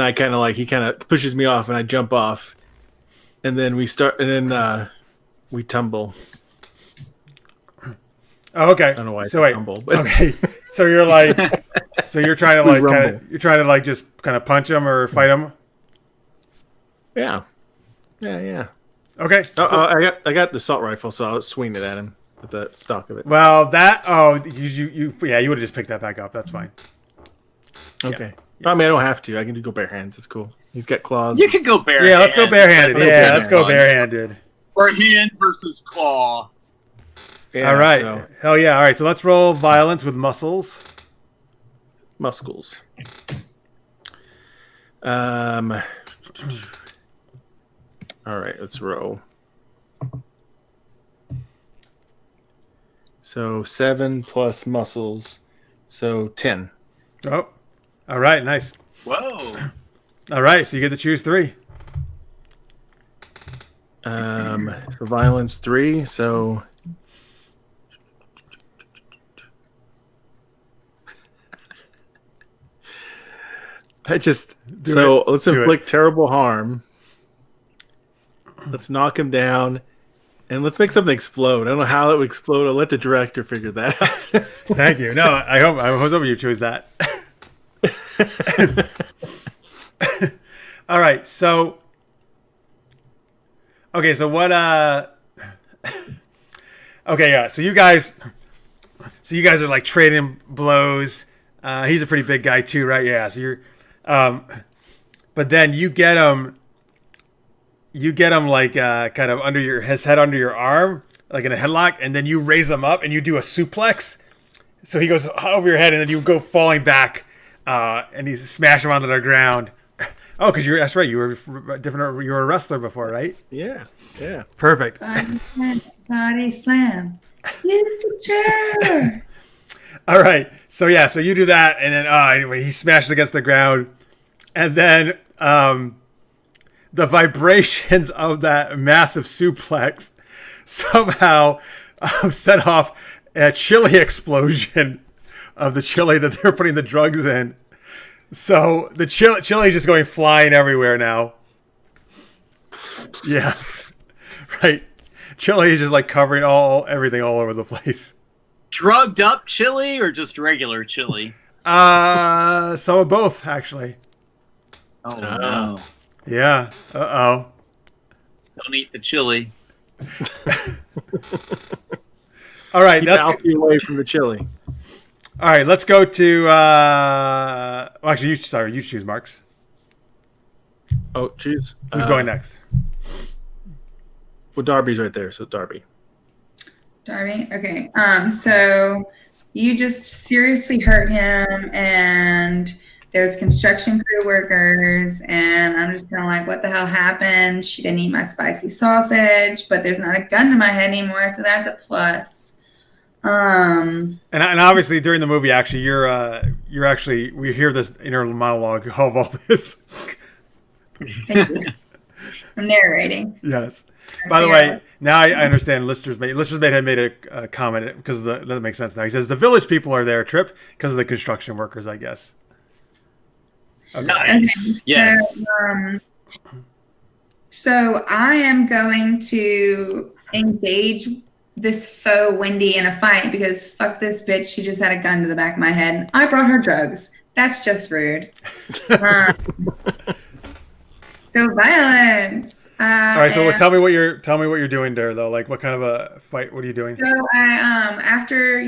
he kind of pushes me off, and I jump off, and then we tumble. Oh, okay. I don't know why I tumble. But okay. So you're like, you're trying to just kind of punch him or fight him. Yeah. Okay. Cool. I got the assault rifle, so I'll swing it at him with the stock of it. Well, you would have just picked that back up. That's fine. Okay. Yeah. I mean, I don't have to. I can just go bare hands. It's cool. He's got claws. You can go barehanded. Yeah, let's go barehanded. Yeah, let's go barehanded. Or hand versus claw. Yeah, all right. So. Hell yeah. All right. So let's roll violence with muscles. Muscles. All right, let's roll. So 7 plus muscles, so 10. Oh, all right, nice. Whoa. All right, so you get to choose 3. So violence 3, so let's inflict terrible harm. Let's knock him down, and let's make something explode. I don't know how it would explode. I'll let the director figure that out. Thank you. No, I was hoping you chose that. All right, so okay, so what? Okay, yeah. So you guys are like trading blows. He's a pretty big guy too, right? Yeah. So you're, but then you get him like kind of under his head under your arm, like in a headlock, and then you raise him up and you do a suplex. So he goes over your head, and then you go falling back, and you smash him onto the ground. Oh, because that's right. You were different. You were a wrestler before, right? Yeah. Perfect. Body slam. Use the chair. All right. So you do that, and then anyway, he smashes against the ground, and then the vibrations of that massive suplex somehow set off a chili explosion of the chili that they're putting the drugs in. So the chili is just going flying everywhere now. Yeah, right. Chili is just like covering everything all over the place. Drugged up chili or just regular chili? Some of both actually. Oh no. Yeah. Uh-oh. Don't eat the chili. All right. Keep Alfie away from the chili. All right. Let's go to. Actually, you choose, Marx. Oh, choose. Who's going next? Well, Darby's right there, so Darby. Darby? Okay. So you just seriously hurt him, and there's construction crew workers, and I'm just kind of like, what the hell happened? She didn't eat my spicy sausage, but there's not a gun to my head anymore, so that's a plus. And obviously during the movie, actually, you're actually, we hear this inner monologue of all this. Thank you. I'm narrating. Yes. By the way, now I understand Lister's mate had made a comment because that makes sense now. He says the village people are there, Trip, because of the construction workers, I guess. Okay. Nice. Okay. Yes. So I am going to engage this faux Wendy in a fight because fuck this bitch. She just had a gun to the back of my head. I brought her drugs. That's just rude. So violence. All right. So tell me what you're doing there, though. Like, what kind of a fight? What are you doing? So after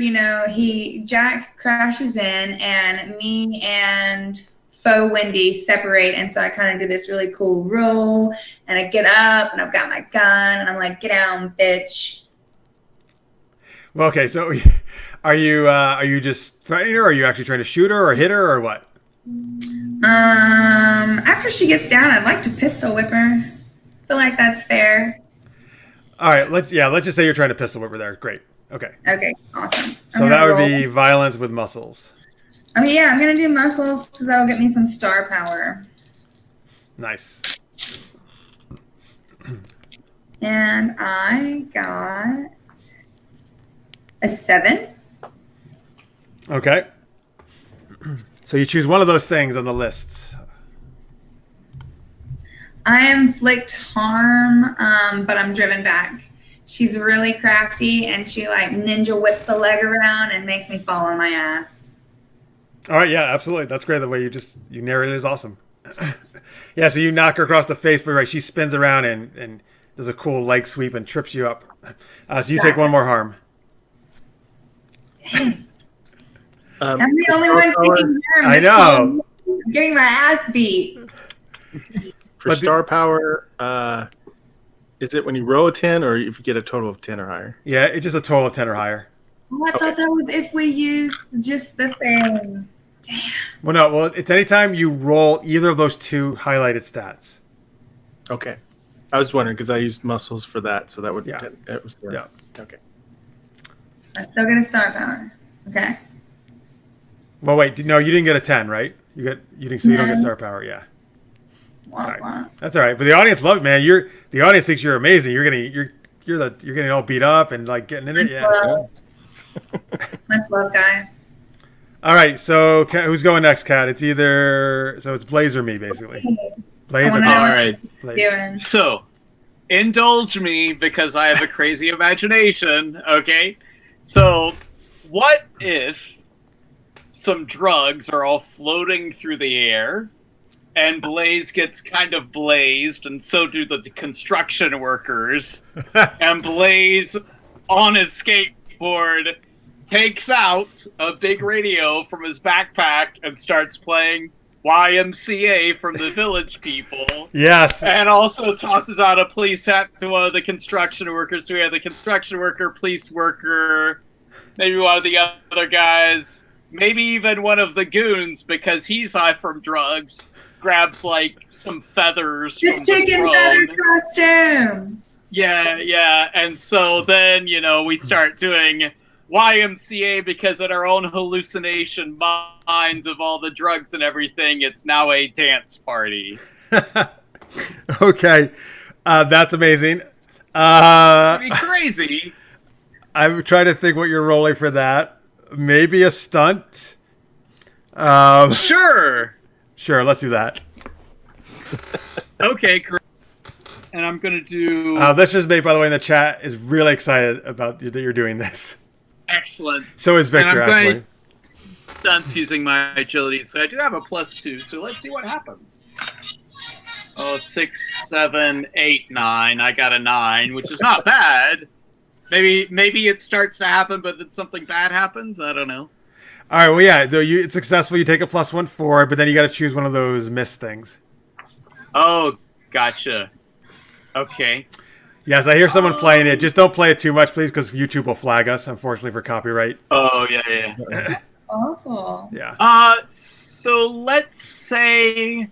Jack crashes in, and me and faux Wendy separate, and so I kind of do this really cool roll, and I get up, and I've got my gun, and I'm like, "Get down, bitch." Well, okay. So, are you just threatening her? Or are you actually trying to shoot her or hit her or what? After she gets down, I'd like to pistol whip her. Feel like that's fair. All right, let's just say you're trying to pistol whip her there. Great. Okay. Okay, awesome. So that would be violence with muscles. Okay, yeah, I'm gonna do muscles because that'll get me some star power. Nice. And I got a 7. Okay. So you choose one of those things on the list. I inflict harm, but I'm driven back. She's really crafty, and she like ninja whips a leg around and makes me fall on my ass. All right, yeah, absolutely. That's great. The way you narrate it is awesome. Yeah, so you knock her across the face, but right, she spins around and does a cool leg sweep and trips you up. So you take one more harm. I'm the only one taking harm. I know. I'm getting my ass beat. For star power, is it when you roll a 10 or if you get a total of 10 or higher? Yeah, it's just a total of 10 or higher. Well, I thought that was if we used just the thing. Damn. Well, no. Well, it's anytime you roll either of those two highlighted stats. Okay. I was wondering because I used muscles for that, so that would Yeah. It was there. Yeah. Okay. I still get a star power. Okay. Well, wait. No, you didn't get a 10, right? You don't get star power. Yeah. Wah, Right. wah. That's all right. But the audience loves it, man. The audience thinks you're amazing. You're getting all beat up and like getting in it. Yeah. Much love, guys. All right. So who's going next, Kat? It's Blaze or me, basically. Blaze or I me. wanna know All what right. you're doing. So, indulge me because I have a crazy imagination, okay? So, what if some drugs are all floating through the air and Blaze gets kind of blazed, and so do the construction workers, and Blaze, on his skateboard, takes out a big radio from his backpack and starts playing YMCA from the Village People. Yes. And also tosses out a police hat to one of the construction workers. So we have the construction worker, police worker, maybe one of the other guys, maybe even one of the goons because he's high from drugs. Grabs like some feathers The from the chicken feather throne. costume. Yeah. And so then, we start doing YMCA because in our own hallucination minds of all the drugs and everything, it's now a dance party. Okay. That's amazing. Pretty crazy. I'm trying to think what you're rolling for that. Maybe a stunt. Sure. Sure, let's do that. Okay, great. And I'm going to do... Listeners mate, by the way, in the chat is really excited about that you're doing this. Excellent. So is Victor, And I'm actually. going stunts using my agility, so I do have a +2, so let's see what happens. Oh, 6, 7, 8, 9. I got a 9, which is not bad. Maybe it starts to happen, but then something bad happens. I don't know. All right, well, yeah, it's successful. You take a +1 forward, but then you got to choose one of those miss things. Oh, gotcha. Okay. Yes, I hear someone playing it. Just don't play it too much, please, because YouTube will flag us, unfortunately, for copyright. Oh, yeah. Awful. Yeah. So let's say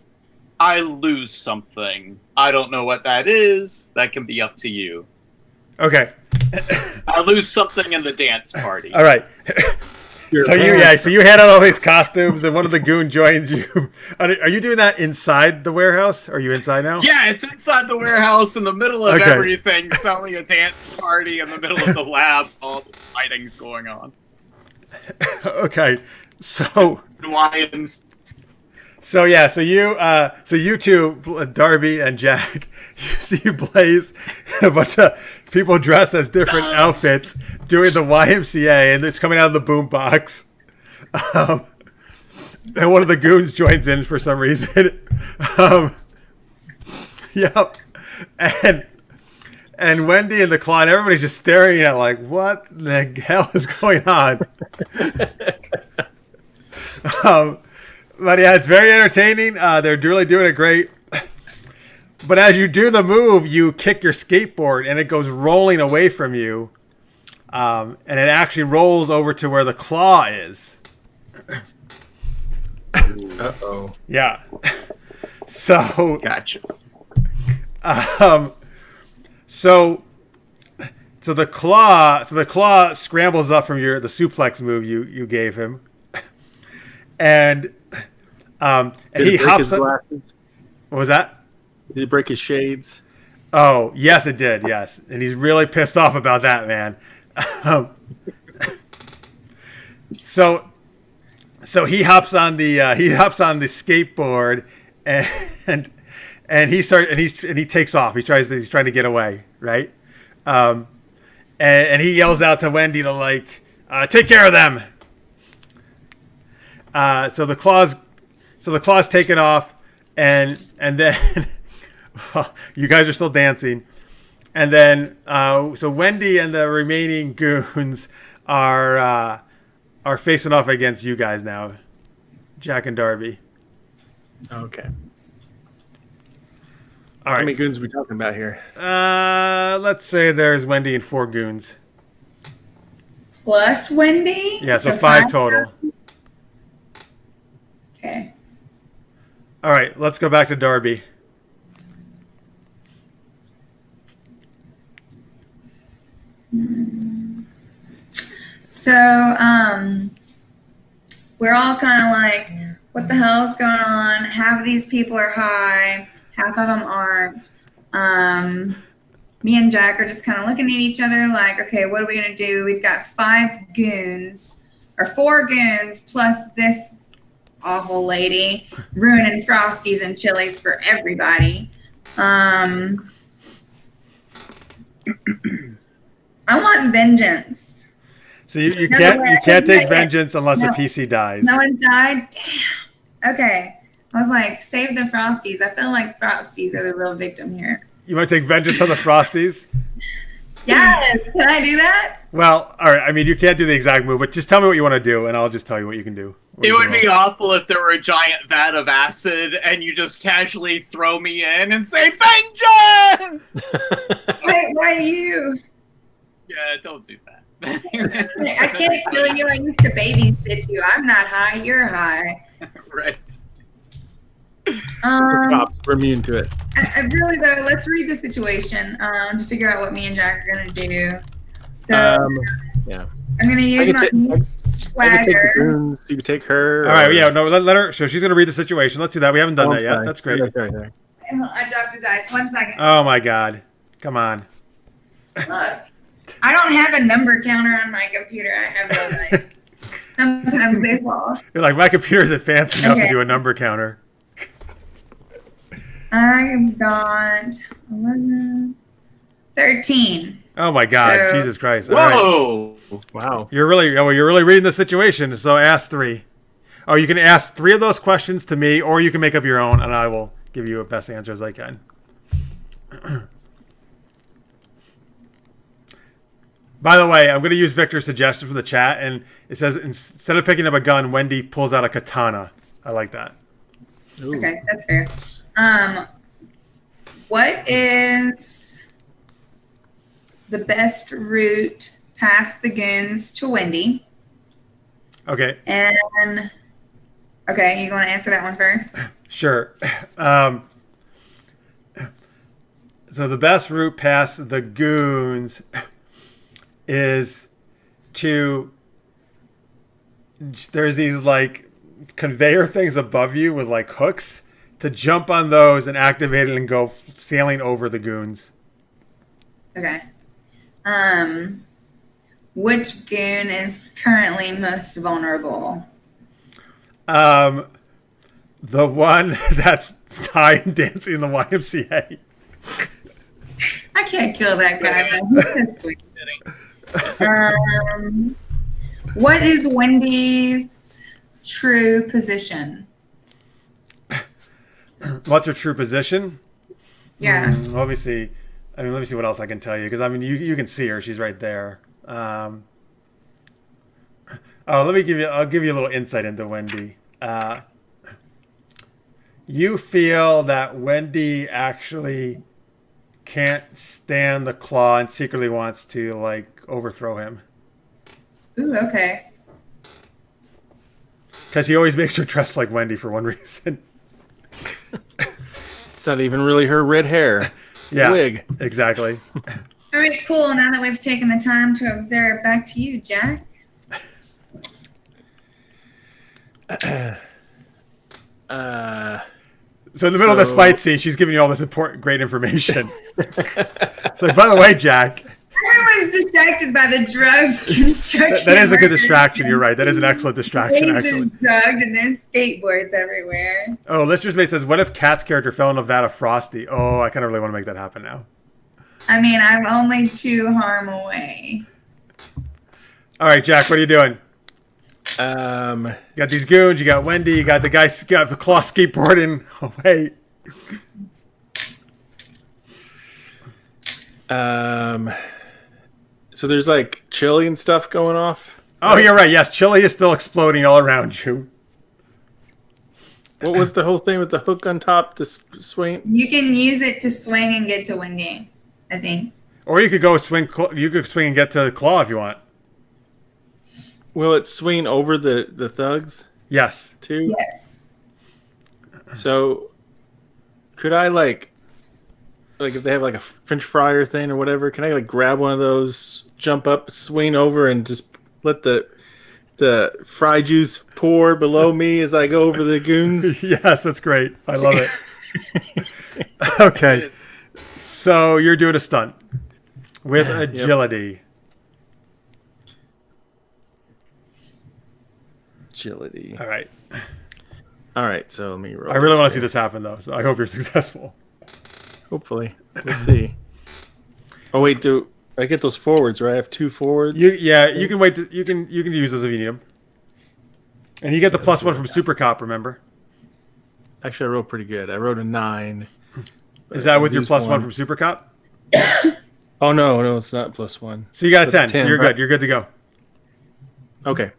I lose something. I don't know what that is. That can be up to you. Okay. I lose something in the dance party. All right. So you hand out all these costumes, and one of the goon joins you. Are you doing that inside the warehouse? Are you inside now? Yeah, it's inside the warehouse in the middle of Okay. everything, selling a dance party in the middle of the lab. All the fighting's going on. Okay. So Lions. you two, Darby and Jack, you see Blaze, a bunch of people dressed as different outfits doing the YMCA, and it's coming out of the boombox. And one of the goons joins in for some reason. Yep. And Wendy and the Claw, and everybody's just staring at like, what the hell is going on? But yeah, it's very entertaining. They're really doing it great. But as you do the move, you kick your skateboard, and it goes rolling away from you. And it actually rolls over to where the Claw is. Uh-oh. Yeah. So Gotcha. So the claw scrambles up from the suplex move you gave him, and he hops up. Glasses? What was that? Did he break his shades? Oh yes, it did. Yes, and he's really pissed off about that, man. So he hops on the skateboard and he takes off. He's trying to get away, right? And he yells out to Wendy to like take care of them. So the claw's taken off, and then well, you guys are still dancing, and then so Wendy and the remaining goons are facing off against you guys now, Jack and Darby. Okay. All right. How many goons are we talking about here? Let's say there's Wendy and 4 goons. Plus Wendy? Yeah, so 5 total. Okay. All right, let's go back to Darby. So, we're all kind of like, what the hell's going on? Half of these people are high, half of them aren't. Me and Jack are just kind of looking at each other like, okay, what are we going to do? We've got 5 goons, or 4 goons, plus this awful lady ruining Frosties and chilies for everybody. I want vengeance. So you can't take vengeance unless a PC dies. No one died? Damn. Okay. I was like, save the Frosties. I feel like Frosties are the real victim here. You want to take vengeance on the Frosties? Yes. Can I do that? Well, all right. I mean, you can't do the exact move, but just tell me what you want to do, and I'll just tell you what you can do. It would be awful if there were a giant vat of acid and you just casually throw me in and say, vengeance! Wait, why you? Yeah, don't do that. I can't kill you. I used to babysit you. I'm not high. You're high. Right. Cops, we're immune to it. I really though. Let's read the situation to figure out what me and Jack are gonna do. So Yeah. I'm gonna use my I can take the swagger. goons. You can take her. All right. Yeah. No. Let her. So she's gonna read the situation. Let's do that. We haven't done that yet. That's great. Sorry. I dropped a dice. 1 second. Oh my God. Come on. Look, I don't have a number counter on my computer. I have no dice. Sometimes they fall. You're like, my computer isn't fancy enough to Okay. do a number counter. I got 11, 13. Oh my God. So- Jesus Christ. All right. Whoa! Wow. You're really reading the situation. So ask 3. Oh, you can ask 3 of those questions to me, or you can make up your own, and I will give you a best answer as I can. By the way, I'm going to use Victor's suggestion for the chat, and it says instead of picking up a gun, Wendy pulls out a katana. I like that. Ooh. Okay, that's fair. What is the best route past the goons to Wendy? Okay. And okay, you want to answer that one first? Sure. So the best route past the goons is to. There's these like conveyor things above you with like hooks to jump on those and activate it and go sailing over the goons. Okay. Which goon is currently most vulnerable? The one that's dying dancing in the YMCA. I can't kill that guy, but he's so sweet. What is Wendy's true position? What's her true position? Yeah. Let me see. Let me see what else I can tell you because you can see her. She's right there. I'll give you a little insight into Wendy. You feel that Wendy actually can't stand the Claw and secretly wants to like overthrow him. Ooh, okay. Because he always makes her dress like Wendy for one reason. It's not even really her red hair. It's a wig. Exactly. All right, cool. Now that we've taken the time to observe, back to you, Jack. So in the middle of this fight scene, she's giving you all this important, great information. It's like, by the way, Jack. Everyone's distracted by the drugs construction. That is a good distraction. You're right. That is an excellent distraction, actually. Drugged and there's skateboards everywhere. Oh, Listener's Mate says, what if Kat's character fell in Nevada Frosty? Oh, I kind of really want to make that happen now. I mean, I'm only 2 harm away. All right, Jack, what are you doing? Um, You got these goons. You got Wendy. You got the guy got the Claw skateboarding. Oh, wait. So there's like chili and stuff going off. Oh, you're right. Yes, chili is still exploding all around you. What was the whole thing with the hook on top to swing? You can use it to swing and get to Wendy, I think. Or you could go swing. You could swing and get to the Claw if you want. Will it swing over the thugs Yes. too? Yes. So could I like if they have like a French fryer thing or whatever, can I like grab one of those, jump up, swing over, and just let the fry juice pour below me as I go over the goons? Yes, that's great. I love it. Okay. So you're doing a stunt with agility. Agility. All right. So let me roll. I really want to see this happen, though. So I hope you're successful. Hopefully. We'll see. Oh, wait. Do I get those forwards, right? I have 2 forwards? You can wait. You can use those if you need them. And you get the +1 from Super Cop, remember? Actually, I wrote pretty good. I wrote a 9. Is that with your +1 from Super Cop? Oh, no, it's not +1. So you got a 10. That's 10, So you're right? good. You're good to go. Okay.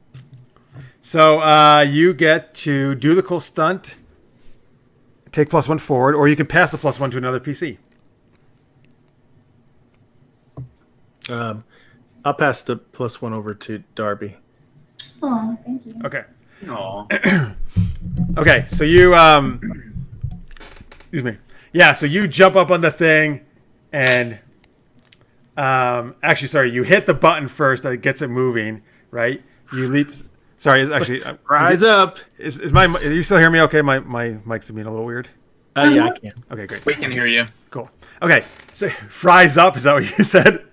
So you get to do the cool stunt, take +1 forward, or you can pass the +1 to another PC. I'll pass the +1 over to Darby. Oh, thank you. Okay. Aw. Okay. So you excuse me. Yeah. So you jump up on the thing, and actually, sorry, you hit the button first that gets it moving. Right. You leap. Sorry. It's actually Rise up. Is my? Are you still hearing me? Okay. My mic's being a little weird. Yeah, I can. Okay. Great. We can hear you. Cool. Okay. So fries up. Is that what you said?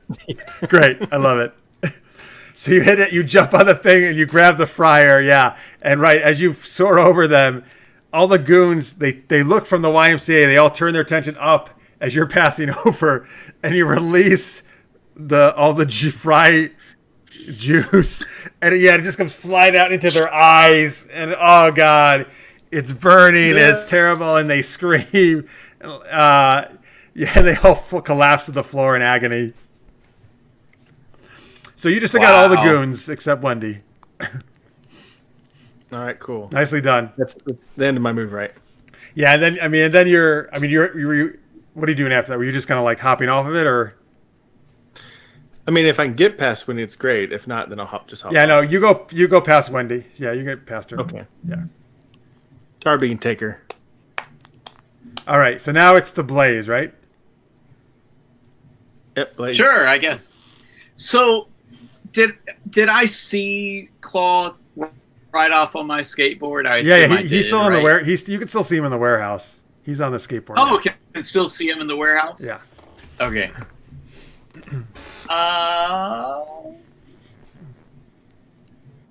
Great. I love it. So you hit it, you jump on the thing, and you grab the fryer. Yeah. And right as you soar over them, all the goons, they look from the YMCA. They all turn their attention up as you're passing over, and you release all the fry juice. And it just comes flying out into their eyes. And oh, God, it's burning. Yeah. It's terrible. And they scream. They all collapse to the floor in agony. So you just took out all the goons except Wendy. All right, cool. Nicely done. That's the end of my move, right? Yeah, and then you're what are you doing after that? Were you just kind of like hopping off of it, or? I mean, if I can get past Wendy, it's great. If not, then I'll hop Yeah, off. no, you go past Wendy. Yeah, you get past her. Okay. Yeah. Darby can take her. All right, so now it's the Blaze, right? Yep. Blaze. Sure, I guess. So, did I see Claw right off on my skateboard? He's still in the warehouse. You can still see him in the warehouse. He's on the skateboard. Oh, okay. I can still see him in the warehouse? Yeah. Okay.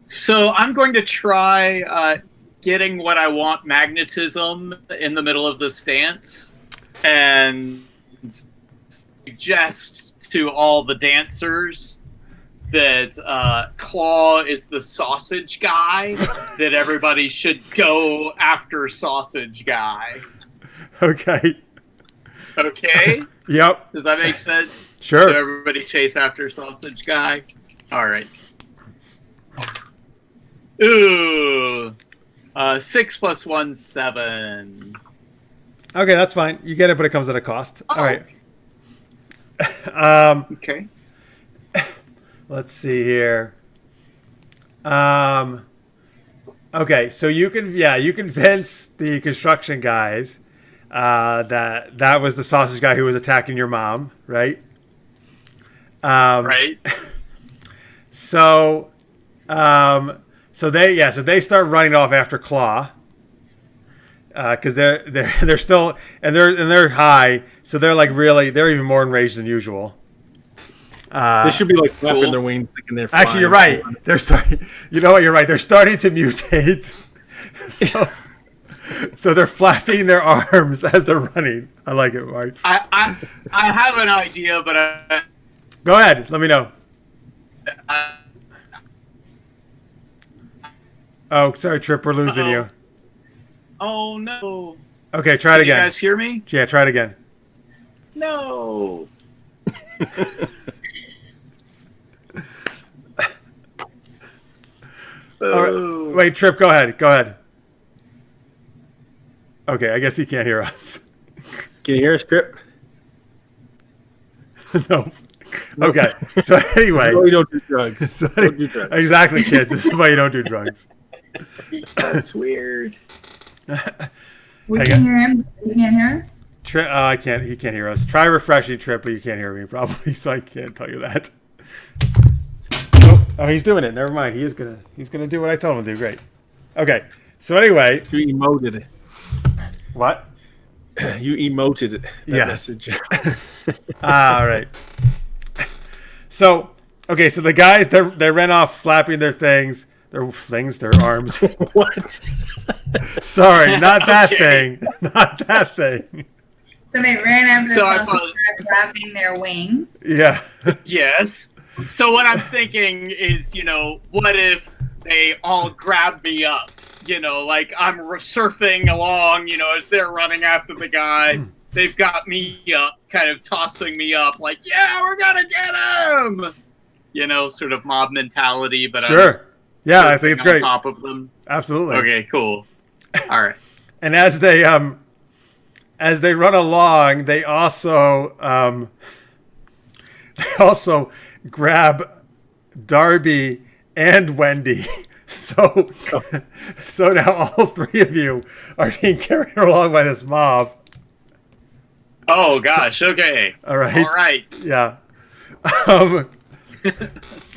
So I'm going to try getting what I want, magnetism, in the middle of the stance, and suggest to all the dancers that Claw is the sausage guy, that everybody should go after sausage guy. Okay. Okay? Yep. Does that make sense? Sure. So everybody chase after sausage guy? Alright. Ooh. 6 + 1, 7. Okay, that's fine. You get it, but it comes at a cost. Oh. All right. Okay. Let's see here. Okay, so you convince the construction guys that was the sausage guy who was attacking your mom, right? Right. So they start running off after Claw because they're still and they're high, so they're even more enraged than usual. They should be like flapping their wings, thinking they're flying. Actually, you're right. They're starting. You know what? You're right. They're starting to mutate. So they're flapping their arms as they're running. I like it, Marx. I have an idea, but Go ahead. Let me know. Oh, sorry, Trip. We're losing you. Oh no. Okay, try it again. You guys hear me? Yeah, try it again. No. All right. Wait, Trip, go ahead. Go ahead. Okay, I guess he can't hear us. Can you hear us, Trip? No. Okay. So anyway. This is why you don't do drugs. Don't do drugs. Exactly, kids. This is why you don't do drugs. That's weird. We can hear him. You can't hear us? I can't. He can't hear us. Try refreshing, Trip, but you can't hear me probably, so I can't tell you that. Oh, he's doing it. Never mind. He's gonna do what I told him to do. Great. Okay. So anyway, you emoted. What? You emoted that message. All right. So okay. So the guys they ran off flapping their arms. What? Sorry, not that thing. Not that thing. So they ran after So the sausage guy, flapping their wings. Yeah. Yes. So what I'm thinking is, what if they all grab me up? Like I'm surfing along, as they're running after the guy. They've got me up, kind of tossing me up, like, yeah, we're gonna get him! Sort of mob mentality, but sure. Yeah, I think it's great. On top of them. Absolutely. Okay, cool. All right. And as they run along, they also grab Darby and Wendy. So now all three of you are being carried along by this mob. Oh gosh. Okay. All right. All right. Yeah.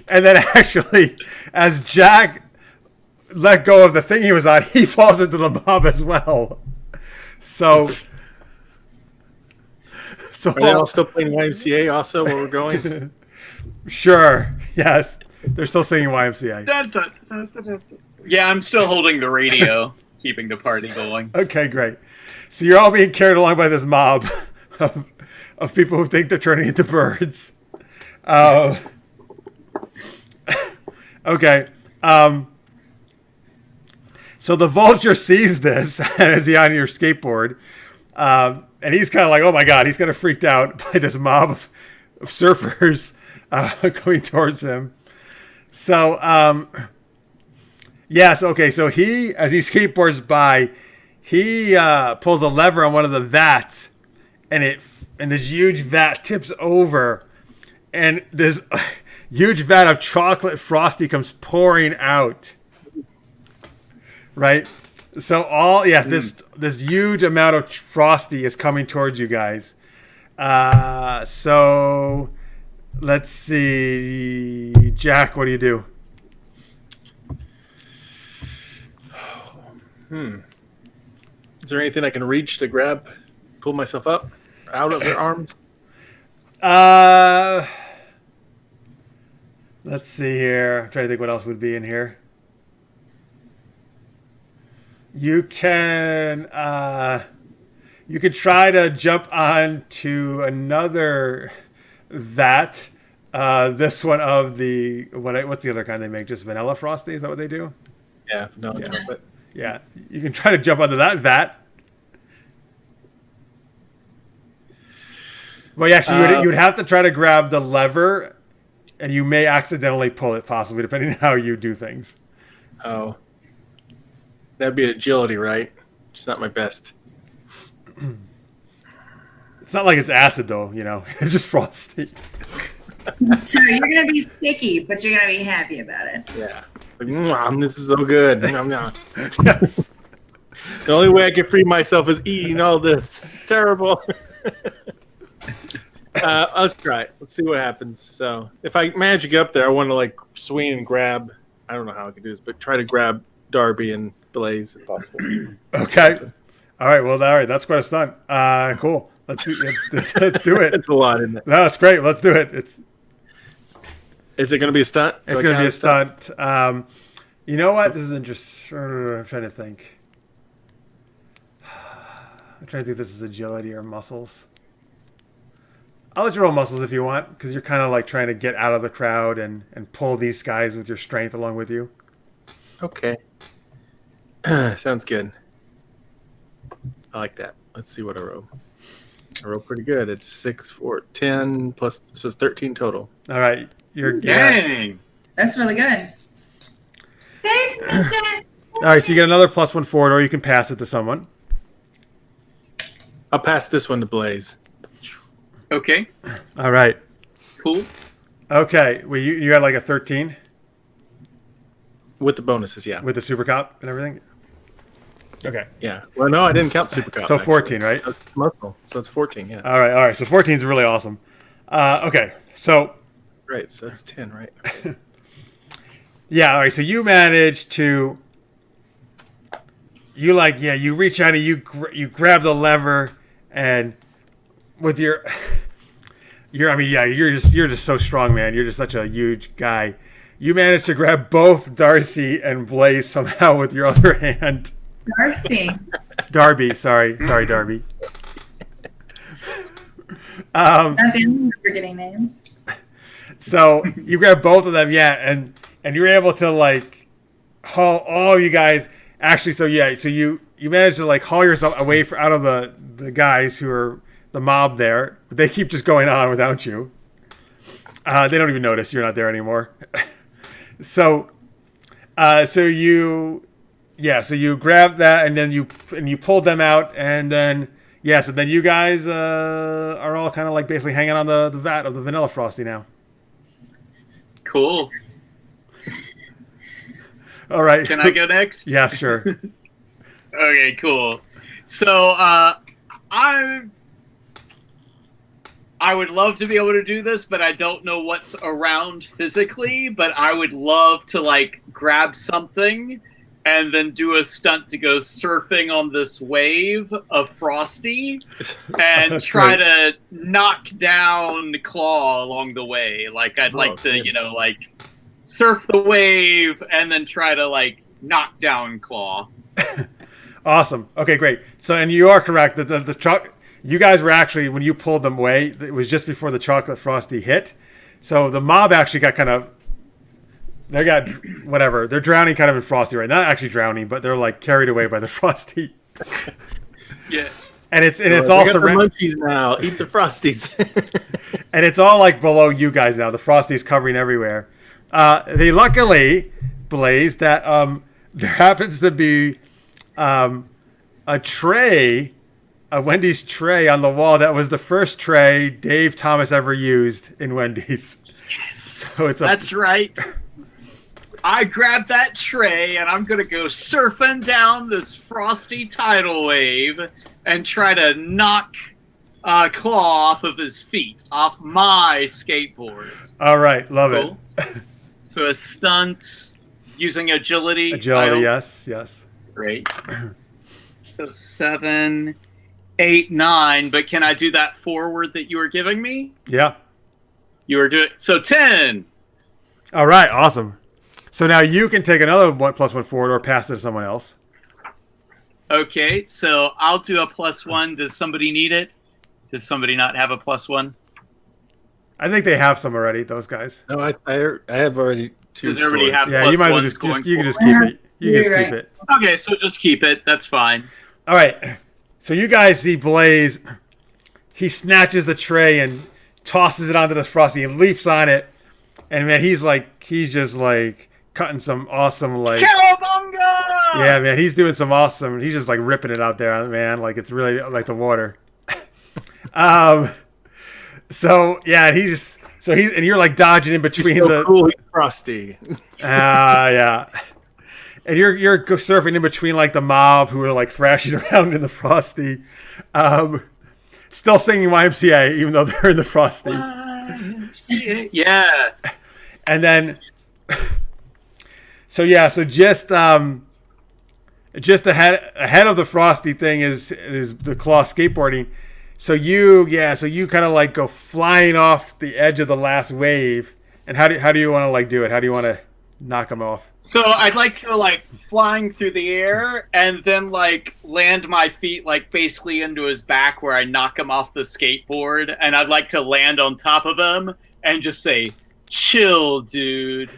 And then actually, as Jack let go of the thing he was on, he falls into the mob as well. So are they all still playing YMCA also where we're going? Sure. Yes. They're still singing YMCA. Dun, dun, dun, dun, dun. Yeah, I'm still holding the radio, keeping the party going. Okay, great. So you're all being carried along by this mob of people who think they're turning into birds. Okay. So the vulture sees this as he's on your skateboard. And he's kind of like, oh my God, he's kind of freaked out by this mob of surfers going towards him. So, so he, as he skateboards by, he pulls a lever on one of the vats, and it and this huge vat tips over, and this huge vat of chocolate frosty comes pouring out. Right? So this huge amount of frosty is coming towards you guys. So let's see, Jack, what do you do? Is there anything I can reach to grab, pull myself up out of their arms? Let's see here. I'm trying to think what else would be in here. You can try to jump on to another vat. This one of the what's the other kind they make? Just vanilla frosty? Is that what they do? Yeah, vanilla chocolate. Yeah, you can try to jump onto that vat. Well, actually, you would have to try to grab the lever, and you may accidentally pull it, possibly, depending on how you do things. Oh. That'd be agility, right? Which is not my best. It's not like it's acid, though, It's just frosty. So you're going to be sticky, but you're going to be happy about it. Yeah. Like, this is so good. The only way I can free myself is eating all this. It's terrible. Let's try it. Let's see what happens. So if I manage to get up there, I want to swing and grab. I don't know how I can do this, but try to grab Darby and Blaze if possible. Okay. All right. Well, that's quite a stunt. Cool. Let's do it. It's a lot, isn't it? No, it's great. Let's do it. Is it going to be a stunt? It's going to be a stunt. You know what? This is interesting. I'm trying to think. If this is agility or muscles. I'll let you roll muscles if you want, because you're kind of trying to get out of the crowd and pull these guys with your strength along with you. Okay. Sounds good. I like that. Let's see what I roll. I roll pretty good. It's 6, 4, 10 plus, so it's 13 total. All right. Dang. That's really good. Save me, Jack. All right, so you get another +1 forward, or you can pass it to someone. I'll pass this one to Blaze. Okay. All right. Cool. Okay. Well, you got a 13? With the bonuses, yeah. With the super cop and everything? Okay. Yeah. Well, no, I didn't count super cop. So 14, right? That's muscle. So it's 14, yeah. All right. So 14 is really awesome. Okay. So. Great. So that's 10, right? Yeah. All right. So you manage to. You reach out and you grab the lever, and with you're just so strong, man. You're just such a huge guy. You manage to grab both Darcy and Blaze somehow with your other hand. Darby, sorry, Darby. Not the only forgetting names. So you grab both of them, and you're able to haul all you guys. Actually, so you manage to haul yourself away out of the guys who are the mob there, but they keep just going on without you. They don't even notice you're not there anymore. So you grab that, and then you pulled them out, and then so then you guys are all kind of basically hanging on the vat of the vanilla frosty now. Cool. All right. Can I go next? Yeah, sure. Okay, cool. So I would love to be able to do this, but I don't know what's around physically, but I would love to grab something and then do a stunt to go surfing on this wave of Frosty and try to knock down Claw along the way. I'd like to, surf the wave and then try to knock down Claw. Awesome. Okay, great. So, and you are correct that the truck. You guys were actually, when you pulled them away, it was just before the chocolate frosty hit. So the mob actually got they're drowning kind of in frosty right now. Not actually drowning, but they're carried away by the frosty. Yeah. And it's also the munchies now. Eat the frosties. And it's all below you guys now. The frosty's covering everywhere. They luckily, Blaze, that there happens to be a tray a Wendy's tray on the wall that was the first tray Dave Thomas ever used in Wendy's. So it's That's right. I grabbed that tray and I'm gonna go surfing down this frosty tidal wave and try to knock Claw off of his feet, off my skateboard. All right, love Cool. it. So a stunt using agility. Agility, yes. Great. So 7, 8, 9. But can I do that forward that you were giving me? Yeah. You were doing so 10. All right, awesome. So now you can take another 1+1 forward or pass it to someone else. Okay, so I'll do a +1. Does somebody need it? Does somebody not have a +1? I think they have some already. Those guys. No, I have already 2. Does everybody have Yeah, you might as well +1s just going you can just forward? keep it. You can just You're keep right. it. Okay, so just keep it. That's fine. All right. So you guys see Blaze. He snatches the tray and tosses it onto the frosty and leaps on it. And man, he's just cutting some awesome Cowabunga! Yeah, man, he's doing some awesome. He's just ripping it out there, man. It's really like the water. So yeah, he's and you're dodging in between He's so cool, he's frosty. yeah. And you're surfing in between the mob who are thrashing around in the frosty, still singing YMCA even though they're in the frosty. YMCA. Yeah. And then, so just ahead of the frosty thing is the Claw skateboarding. So you kind of go flying off the edge of the last wave. And how do you want to do it? How do you want to knock him off? So I'd like to go flying through the air and then land my feet basically into his back where I knock him off the skateboard, and I'd like to land on top of him and just say, "Chill, dude."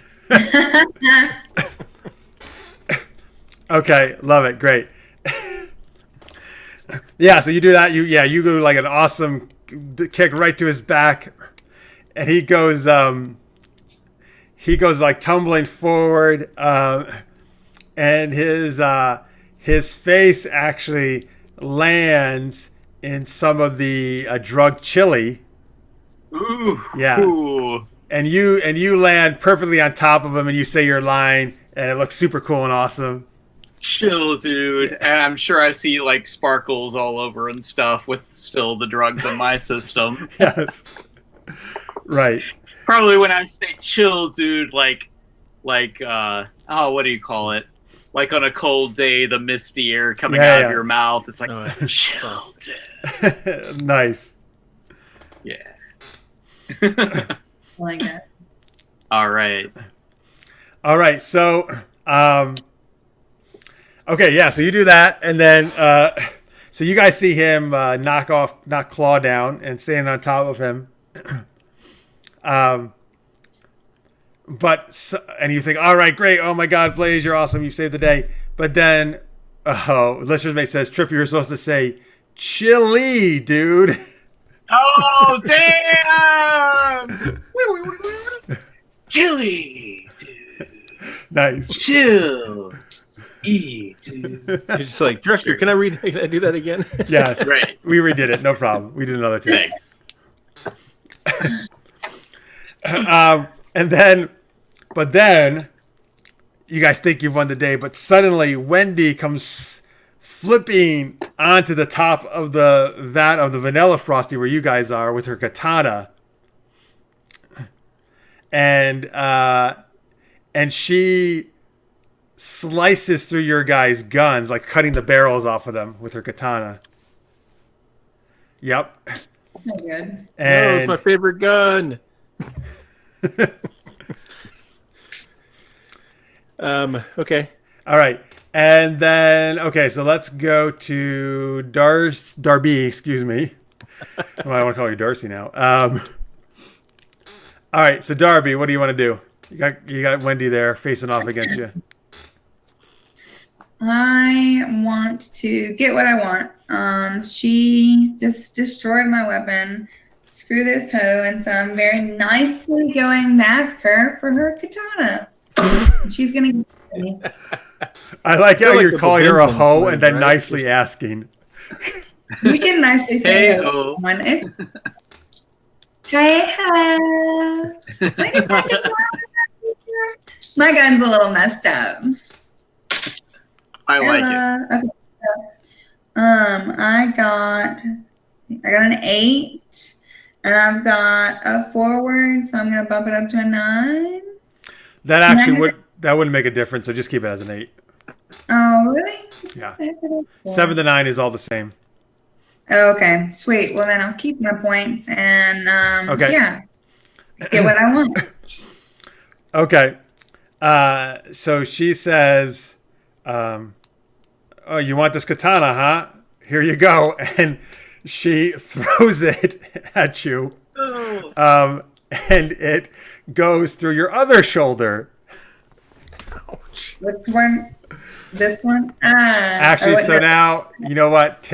Okay, love it, great. Yeah, so you do that. You go an awesome kick right to his back, and he goes tumbling forward, and his face actually lands in some of the drug chili. Ooh. Yeah. Ooh. And you land perfectly on top of him, and you say your line, and it looks super cool and awesome. Chill, dude. And I'm sure I see sparkles all over and stuff with still the drugs in my system. Yes. Right. Probably when I say chill, dude, what do you call it? On a cold day, the misty air coming out of your mouth. It's chill, dude. Nice. Yeah. I like that. All right. So, okay, yeah. So you do that, and then so you guys see him knock Claw down and stand on top of him. And you think, all right, great. Oh my God, Blaze, you're awesome. You saved the day. But then, listener's mate says, Trippy, you're supposed to say, chili, dude. Oh, damn! Chili, dude. Nice. Chill. Dude. You're just director, can I do that again? Yes. Right. We redid it. No problem. We did another take. Thanks. But then you guys think you've won the day, but suddenly Wendy comes flipping onto the top of the vat of the vanilla frosty where you guys are with her katana, and she slices through your guys' guns, cutting the barrels off of them with her katana. Yep. So good. And It's my favorite gun. Okay. All right. And then, okay, so let's go to Darby, excuse me. Well, I want to call you Darcy now. All right, so Darby, what do you want to do? You got Wendy there facing off against you. I want to get what I want. She just destroyed my weapon. Screw this hoe, and so I'm very nicely going mask her for her katana. She's gonna get me. I like how feel like you're the calling her a Bohemians hoe win, and then right? nicely asking. You can nicely say Hey hello. ho. When it's hey ho. My gun's a little messed up. I like it. Hello. Okay. I got an 8, and I've got a forward, so I'm gonna bump it up to a 9. That actually wouldn't make a difference. So just keep it as an 8. Oh, really? Yeah. What the heck are those for? 7 to 9 is all the same. Okay, sweet. Well, then I'll keep my points and Okay. yeah, get what I want. Okay. So she says, "Oh, you want this katana, huh? Here you go." And she throws it at you, and it goes through your other shoulder. Ouch. Which one? This one? Actually, so now you know what?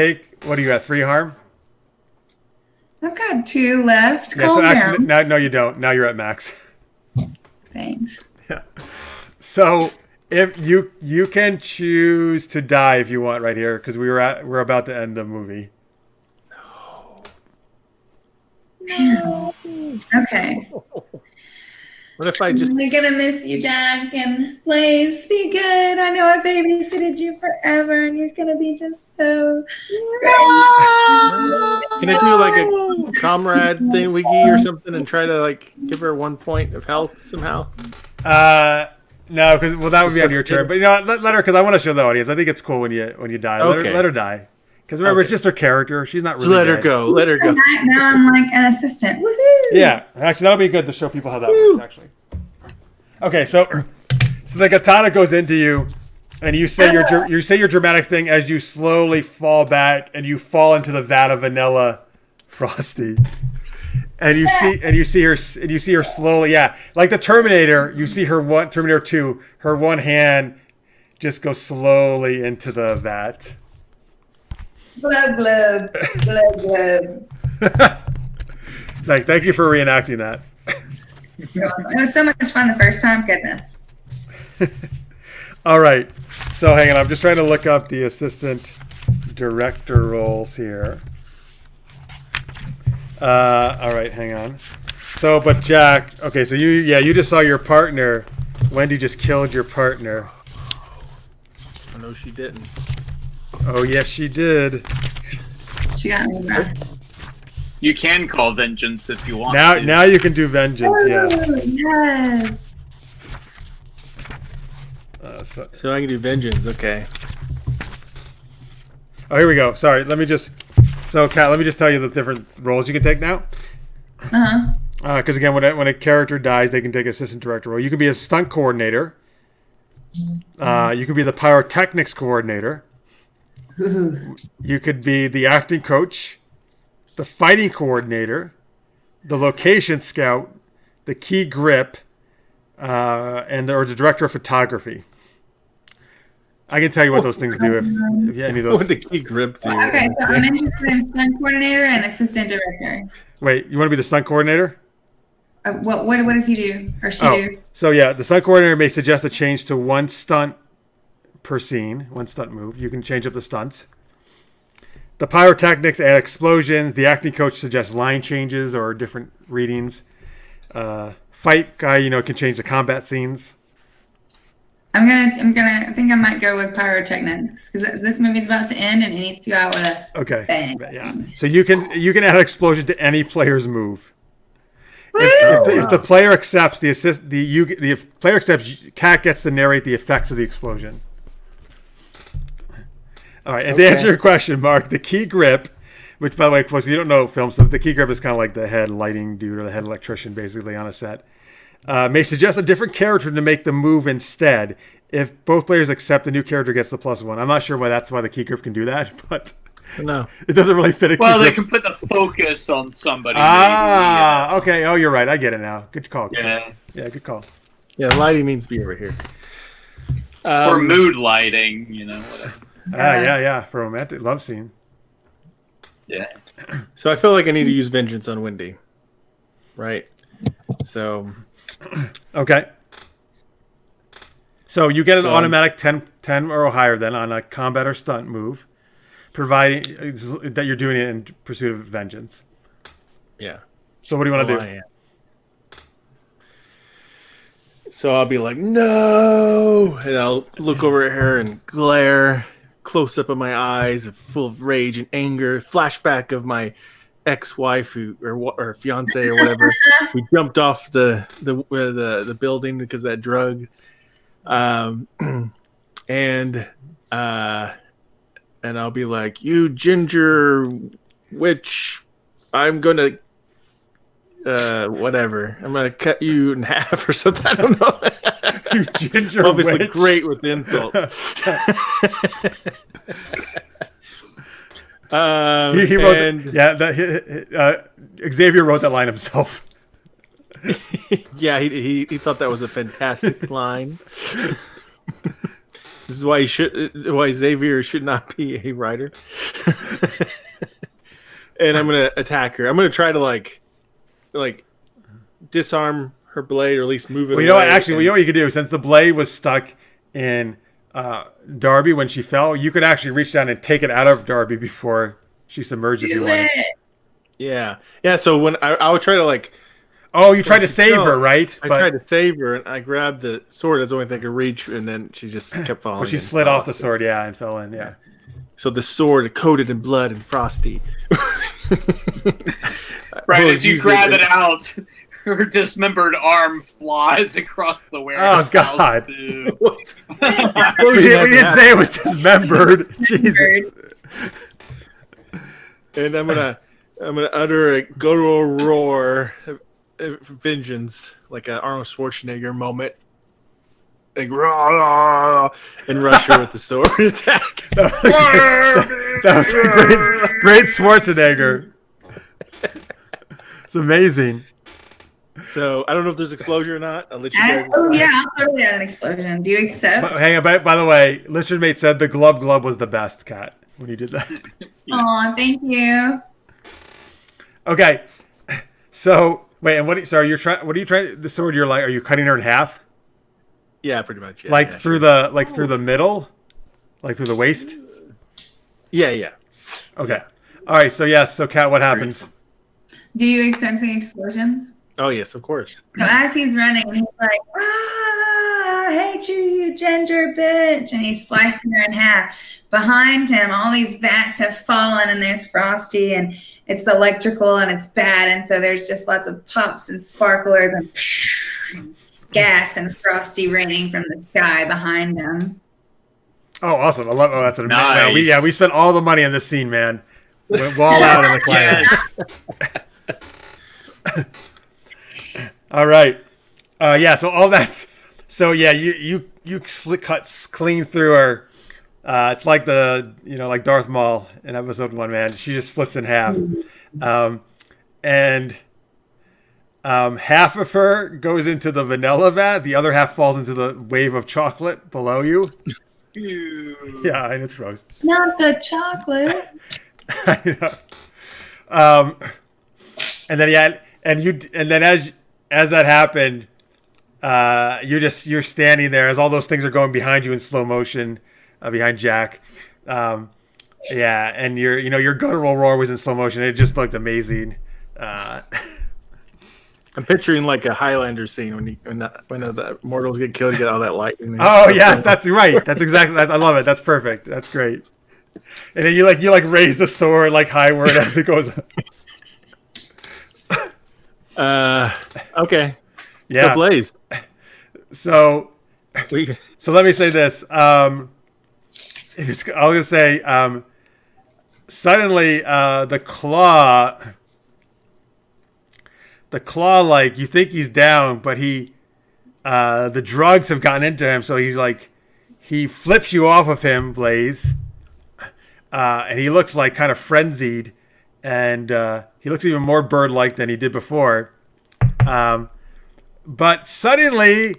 What do you got? 3 harm? I've got 2 left. Yeah. Calm So actually, down. no, you don't. Now you're at max. Thanks. Yeah. So if you can choose to die if you want right here because we're about to end the movie. Okay. What if I just We're gonna miss you, Jack, and please be good. I know I babysitted you forever, and you're gonna be just so great. can I do like a comrade thing wiki or something and try to like give her 1 point of health somehow? No, because that would be on your turn. But you know what? Let her because I want to show the audience. I think it's cool when you die. Okay. Let her die. Because remember, it's just her character. She's not really. Let her dead. go. Let her go. Now I'm like an assistant. Woohoo! Yeah, actually, that'll be good to show people how that works. Actually. Okay, so the katana goes into you, and you say your dramatic thing as you slowly fall back, and you fall into the vat of vanilla frosty. And you see her slowly, like the Terminator. You see her Terminator 2. Her one hand just goes slowly into the vat. Glub, glub, glub, glub. Like, thank you for reenacting that. It was so much fun the first time. Goodness. All right, so hang on. I'm just trying to look up the assistant director roles here. All right, hang on. So, but Jack, okay, so you just saw your partner. Wendy just killed your partner. I know she didn't. Oh, yes, she did. She got me back. You can call vengeance if you want to. Now you can do vengeance, yes. Oh, yes. So, I can do vengeance. Okay. oh, here we go. Sorry, Kat, let me just tell you the different roles you can take now. Because again, when a character dies, they can take assistant director role. You can be a stunt coordinator. You could be the pyrotechnics coordinator. You could be the acting coach, the fighting coordinator, the location scout, the key grip, or the director of photography. I can tell you what those things do if any of those. What the key grip do? Okay, so I'm interested in stunt coordinator and assistant director. Wait, you want to be the stunt coordinator? What does he do or she do? So yeah, the stunt coordinator may suggest a change to 1 stunt per scene, 1 stunt move. You can change up the stunts. The pyrotechnics add explosions. The acting coach suggests line changes or different readings. Fight guy, can change the combat scenes. I think I might go with pyrotechnics because this movie's about to end and it needs to go out with a bang. Yeah. So you can add an explosion to any player's move. If the player accepts player accepts, Kat gets to narrate the effects of the explosion. All right, and to answer your question, Mark, the key grip, which by the way, of course, you don't know film stuff, the key grip is kind of like the head lighting dude or the head electrician, basically on a set. May suggest a different character to make the move instead. If both players accept, the new character gets the +1. I'm not sure why that's why the key grip can do that, but no, it doesn't really fit a key Well, they grip. can put the focus on somebody. Okay. Oh, you're right. I get it now. Good call. Yeah. Yeah, good call. Yeah, lighting needs to be over here. Or mood lighting, whatever. Yeah. For a romantic love scene. Yeah. So I feel like I need to use vengeance on Wendy, right? So. Okay. So you get an automatic 10 or higher then on a combat or stunt move. providing that you're doing it in pursuit of vengeance. Yeah. So what do you want to I do? am. So I'll be like, no, and I'll look over at her and glare, close up of my eyes, full of rage and anger. Flashback of my ex-wife or fiance or whatever who jumped off the building because of that drug, and I'll be like, you ginger witch, I'm gonna. Whatever. I'm gonna cut you in half or something. I don't know. You ginger Obviously, witch. great with insults. He wrote Xavier wrote that line himself. Yeah, he thought that was a fantastic line. This is why why Xavier should not be a writer. And I'm gonna attack her. I'm gonna try to like disarm her blade, or at least move it away. You know what? Actually, you know what you could do, since the blade was stuck in Darby when she fell, you could actually reach down and take it out of Darby before she submerged. If you wanted. Yeah. So when I would try to like. Oh, you tried to save her, right? I tried to save her, and I grabbed the sword. That's the only thing I could reach, and then she just kept falling. But she slid off the sword, and fell in. Yeah. So the sword coated in blood and frosty. Right as you grab it out, her dismembered arm flies across the warehouse. Oh God! Too. we didn't say it was dismembered. Jesus. And I'm gonna utter a guttural roar of vengeance, like an Arnold Schwarzenegger moment. Like, rah, and rush her with the sword attack. That was a great Schwarzenegger. It's amazing. So I don't know if there's an explosion or not. I'll let you guys. Oh yeah, I'll throw down an explosion. Do you accept? Hang on. By the way, Listener's Mate said the glub was the best, Kat, when you did that. Oh, thank you. Okay. So wait, and what? Sorry, what are you trying? The sword, are you cutting her in half? Yeah, pretty much. Yeah, through the middle, like through the waist. Yeah. Okay. All right. So yes. So Kat, what happens? Do you accept the explosions? Oh yes, of course. So as he's running, he's like, I hate you, you ginger bitch. And he's slicing her in half. Behind him, all these vats have fallen, and there's Frosty, and it's electrical, and it's bad. And so there's just lots of pops and sparklers and gas and Frosty raining from the sky behind him. Oh, awesome. I love that's an nice. Man, we spent all the money on this scene, man. Went all out in the climax. All right. So all that's you cuts clean through her. It's like like Darth Maul in episode 1, man. She just splits in half. And half of her goes into the vanilla vat, the other half falls into the wave of chocolate below you. Ew. Yeah, and it's gross. Not the chocolate. I know. And then as that happened, you're standing there as all those things are going behind you in slow motion, behind Jack. And your guttural roar was in slow motion. It just looked amazing. I'm picturing like a Highlander scene when the mortals get killed, you get all that lightning. Oh yes, that's right. That's exactly. I love it. That's perfect. That's great. And then you raise the sword like highward as it goes up. Okay. Yeah. So Blaze. So let me say this. I'll just say suddenly the claw, like you think he's down, but the drugs have gotten into him, so he flips you off of him, Blaze. And he looks like kind of frenzied, and he looks even more bird-like than he did before. But suddenly,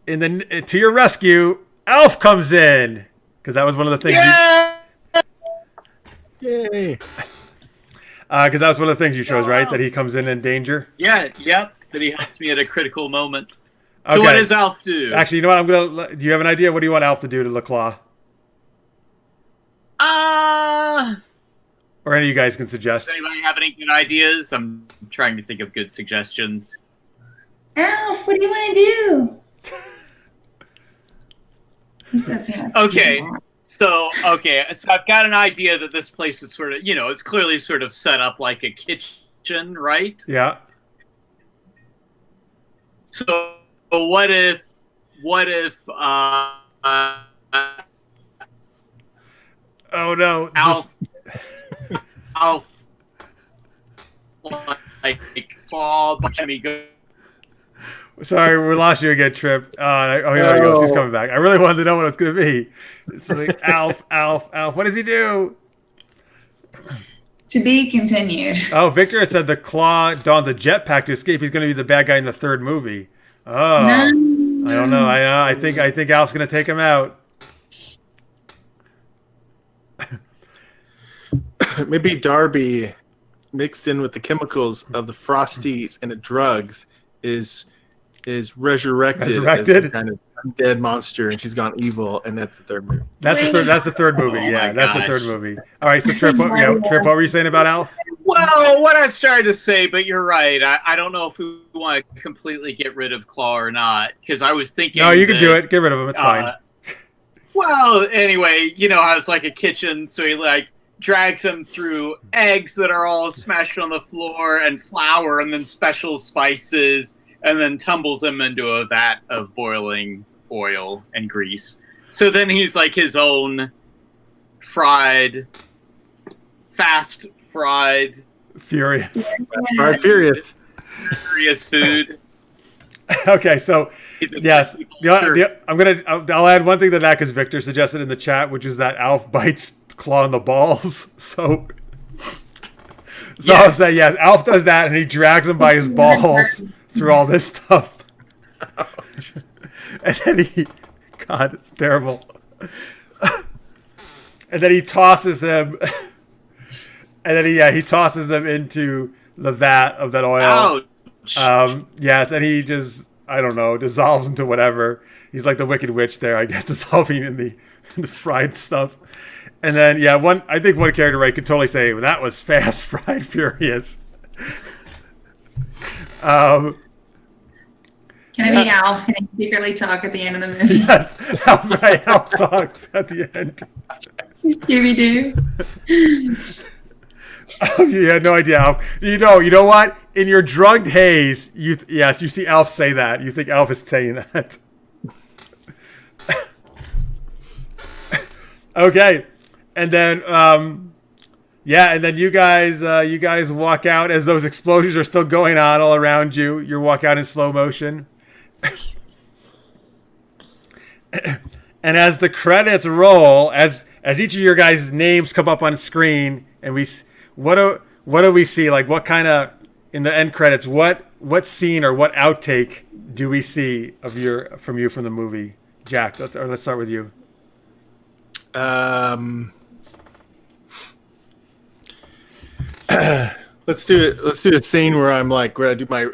to your rescue, Elf comes in, because that was one of the things. Yay! Because that was one of the things you chose, right? That he comes in danger. Yeah. Yep. That he helps me at a critical moment. So Okay. what does Alf do? Actually, you know what? Do you have an idea? What do you want Alf to do to LaClaw? Or any of you guys can suggest. Does anybody have any good ideas? I'm trying to think of good suggestions. Alf, what do you want to do? He says, yeah. Okay. So I've got an idea that this place is sort of, it's clearly sort of set up like a kitchen, right? Yeah. So what if oh no. Alf like claw me go. Sorry, we lost you again, Trip. Here he goes. He's coming back. I really wanted to know what it's going to be. It's like, Alf. What does he do? To be continued. Oh, Victor had said the claw donned the jetpack to escape. He's going to be the bad guy in the third movie. Oh, No. I don't know. I think Alf's going to take him out. Maybe Darby, mixed in with the chemicals of the Frosties and the drugs, is resurrected as some kind of dead monster, and she's gone evil, and that's the third movie. That's the third movie. Yeah, that's the third movie. All right, so Trip, what were you saying about Alf? Well, what I started to say, but you're right. I don't know if we want to completely get rid of Claw or not, because I was thinking. No, you can do it. Get rid of him. It's fine. Well, anyway, how it's like a kitchen, so he drags him through eggs that are all smashed on the floor and flour, and then special spices, and then tumbles him into a vat of boiling oil and grease. So then he's like his own fast fried, furious food. Okay, so yes, I'll add one thing to that because Victor suggested in the chat, which is that Alf bites Claw in the balls. So yes. I'll say yes, Alf does that, and he drags him by his balls through all this stuff. And then God, it's terrible. And then he tosses him, and then he tosses them into the vat of that oil. Ouch. Yes, and he just, I don't know, dissolves into whatever. He's like the Wicked Witch there, I guess, dissolving in the fried stuff. And then, I think one character could totally say, well, that was fast, fried, furious. Can I be Alf? Can I secretly talk at the end of the movie? Yes, Alf talks at the end. Scooby-Doo. Oh, you had no idea, Alf. You know what? In your drugged haze, you see Alf say that. You think Alf is saying that. Okay, and then and then you guys walk out as those explosions are still going on all around you. You walk out in slow motion. And as the credits roll, as each of your guys' names come up on screen, and what do we see? Like, what kind of, in the end credits, what scene or what outtake do we see from you from the movie, Jack? Let's start with you. Let's do a scene where I'm like, where I do my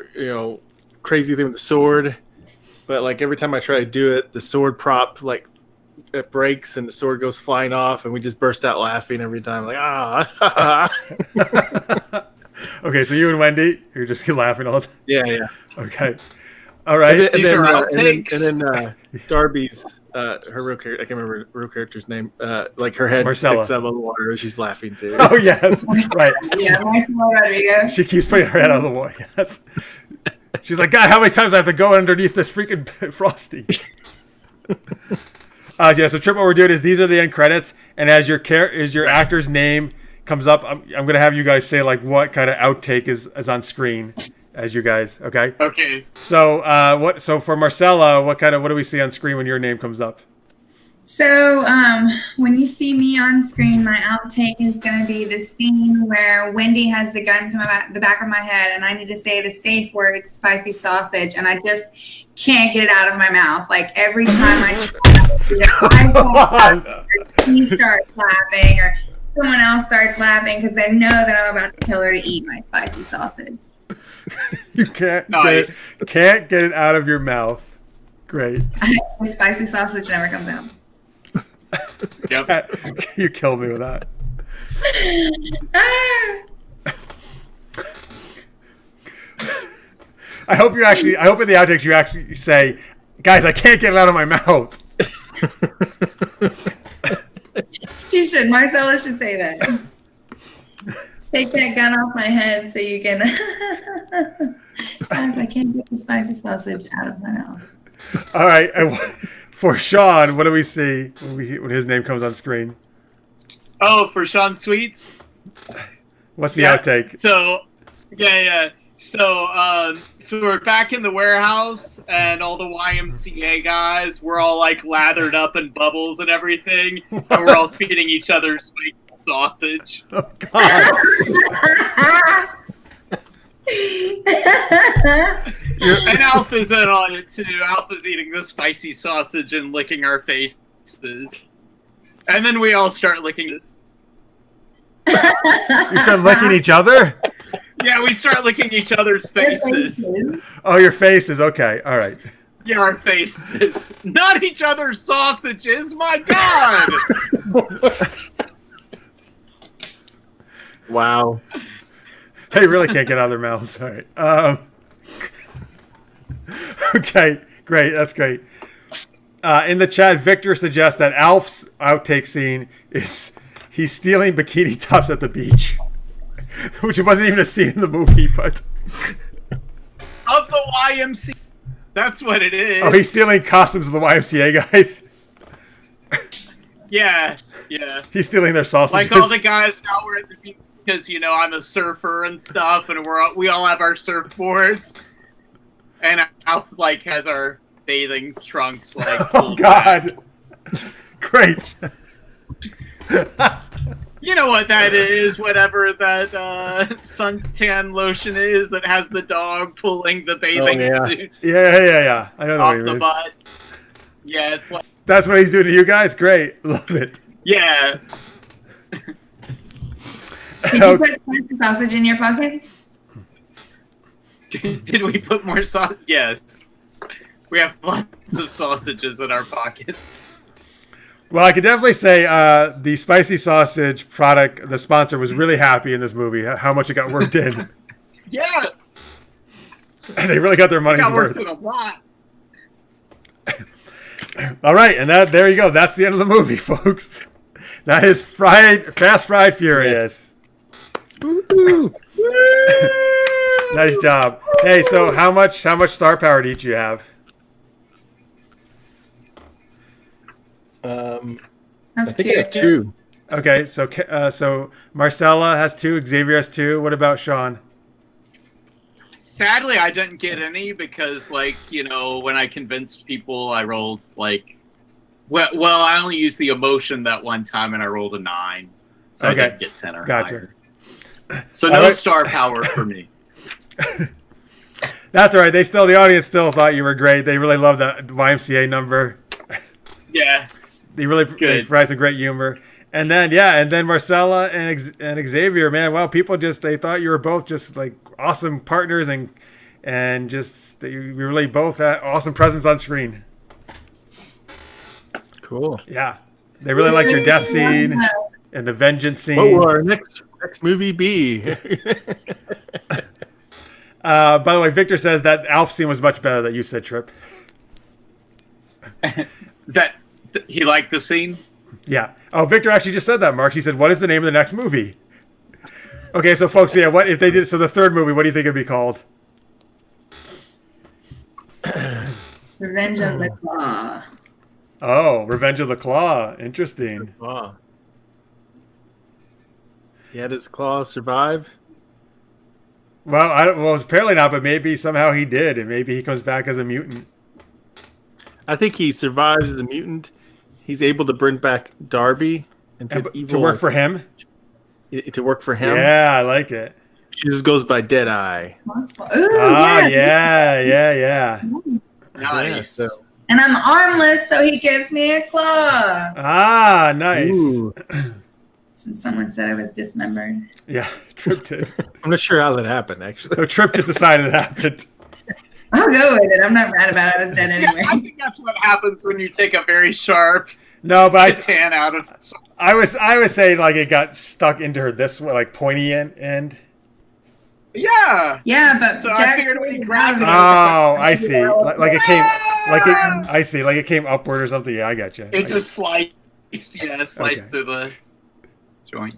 crazy thing with the sword, but like every time I try to do it, the sword prop it breaks and the sword goes flying off, and we just burst out laughing every time, like Okay, so you and Wendy, you're just laughing all the time. Yeah. Okay, all right. These are outtakes. And then Darby's her real character, I can't remember her real character's name. Like her head Marcella sticks out of the water, she's laughing too. Oh yes, right. Yeah, Marcella Rodriguez. She keeps putting her head out of the water. Yes. She's like, God, how many times I have to go underneath this freaking Frosty? So Trip, what we're doing is these are the end credits, and as your actor's name comes up, I'm going to have you guys say like what kind of outtake is on screen as you guys. Okay. Okay. So So for Marcella, what do we see on screen when your name comes up? So when you see me on screen, my outtake is going to be the scene where Wendy has the gun to the back of my head, and I need to say the safe word, spicy sausage, and I just can't get it out of my mouth. Like every time I try to he starts laughing, or someone else starts laughing because they know that I'm about to kill her to eat my spicy sausage. You can't get it out of your mouth. Great. The spicy sausage never comes out. Yep. You killed me with that. I hope in the outtakes you actually say, guys, I can't get it out of my mouth. She should. Marcella should say that. Take that gun off my head so you can. Guys, I can't get the spicy sausage out of my mouth. All right. For Sean, what do we see when his name comes on screen? Oh, for Sean Sweets? What's the outtake? So, So we're back in the warehouse, and all the YMCA guys, we're all like lathered up in bubbles and everything, and we're all feeding each other spicy sausage. Oh, God. And Alpha's in on it too. Alpha's eating the spicy sausage and licking our faces. And then we all start licking this. You start licking each other? Yeah, we start licking each other's faces. Oh, your faces. Okay. All right. Yeah, our faces. Not each other's sausages. My God. Wow. They really can't get out of their mouths. All right. Okay. Great. That's great. In the chat, Victor suggests that Alf's outtake scene is he's stealing bikini tops at the beach. Which wasn't even a scene in the movie, but... Of the YMCA. That's what it is. Oh, he's stealing costumes of the YMCA guys? Yeah. He's stealing their sausages. Like all the guys now we're at the beach because, I'm a surfer and stuff, and we all have our surfboards. And Alf, has our bathing trunks, Oh, God. Great. You know what that is, whatever that suntan lotion is that has the dog pulling the bathing suit Yeah. I know off the butt. Yeah, it's like... That's what he's doing to you guys? Great. Love it. Yeah. Did you put spicy sausage in your pockets? Did we put more sausage? Yes. We have lots of sausages in our pockets. Well, I could definitely say the spicy sausage product, the sponsor, was really happy in this movie, how much it got worked in. Yeah. They really got their money's worth. It a lot. All right, and there you go. That's the end of the movie, folks. That is Fast, Fried, Furious. Woo-hoo. Nice job. Hey, so how much star power do each you have? I think I have 2. Okay, so Marcella has 2, Xavier has 2. What about Sean? Sadly, I didn't get any because, when I convinced people, I rolled, well, I only used the emotion that one time, and I rolled a 9. So I didn't get 10 or higher. So no star power for me. That's all right. The audience still thought you were great. They really loved that YMCA number. Yeah. They provide some great humor. And then Marcella and Xavier, man, wow, people they thought you were both just awesome partners and just you really both had awesome presence on screen. Cool. Yeah. They really liked your death scene and the vengeance scene. What will our next movie be? By the way, Victor says that Alf scene was much better that you said, Trip. That he liked the scene? Yeah. Oh, Victor actually just said that, Mark. He said, what is the name of the next movie? Okay, so folks, what if they did, so the third movie, what do you think it'd be called? Revenge of the Claw. Oh, Revenge of the Claw. Interesting. Wow. Yeah, does Claw survive? Well, apparently not, but maybe somehow he did, and maybe he comes back as a mutant. I think he survives as a mutant. He's able to bring back Darby to work for him. To work for him. Yeah, I like it. She just goes by Deadeye. Yeah. Nice. Yeah, and I'm armless, so he gives me a claw. Ah, nice. Ooh. Since someone said I was dismembered. Yeah, Trip did. I'm not sure how that happened, actually. No, Trip just decided it happened. I'll go with it. I'm not mad about it. I was dead anyway. Yeah, I think that's what happens when you take a very sharp No, but The tan out of. I was saying like it got stuck into her this way, like pointy end. Yeah. Yeah, but So I Jack figured when he out grabbed of it, I see. Like it came, Ah! I see. Like it came upward or something. Yeah, I got you. It just sliced through the joint.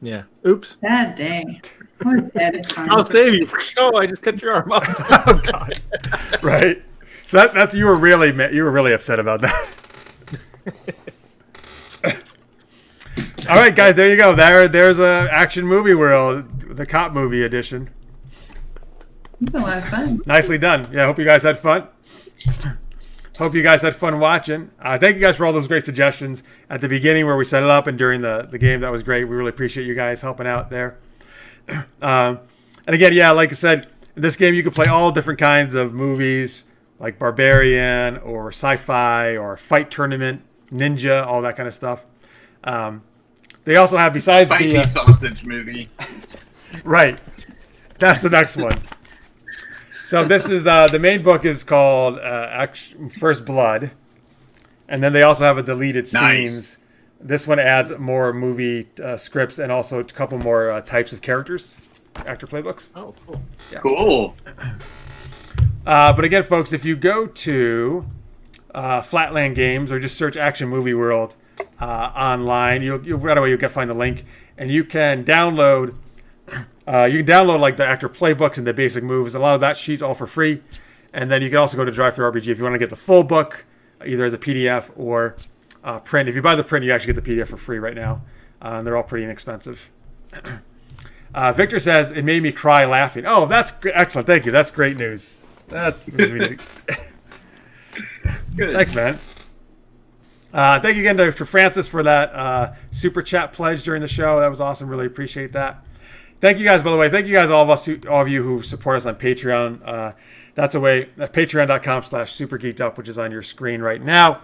Yeah. Oops. That day. Poor Ted, it's fine. I'll save you. Oh, I just cut your arm off. Oh God. Right. So that's you were really upset about that. All right, guys, there you go. There's a action movie world, the cop movie edition. It's a lot of fun. Nicely done. Yeah, I hope you guys had fun. Hope you guys had fun watching. Thank you guys for all those great suggestions at the beginning where we set it up and during the game. That was great. We really appreciate you guys helping out there. And again, yeah, like I said, in this game you can play all different kinds of movies like Barbarian or sci-fi or fight tournament, ninja, all that kind of stuff. They also have, besides Spicy sausage movie. Right. That's the next one. So this is the main book is called First Blood, and then they also have a deleted scenes. This one adds more movie scripts and also a couple more types of characters, actor playbooks. Oh, cool. Yeah. Cool. But again, folks, if you go to Flatland Games or just search Action Movie World online, you'll right away you'll find the link, and you can download. Like the actor playbooks and the basic moves. A lot of that sheet's all for free, and then you can also go to Drive-Thru-RPG if you want to get the full book, either as a PDF or print. If you buy the print, you actually get the PDF for free right now. And they're all pretty inexpensive. Victor says it made me cry laughing. Oh, that's excellent. Thank you. That's great news. That's good. Thanks, man. Thank you again to Francis for that super chat pledge during the show. That was awesome. Really appreciate that. Thank you guys, by the way. Thank you guys, all of you who support us on Patreon. That's a way, patreon.com/supergeekedup, which is on your screen right now.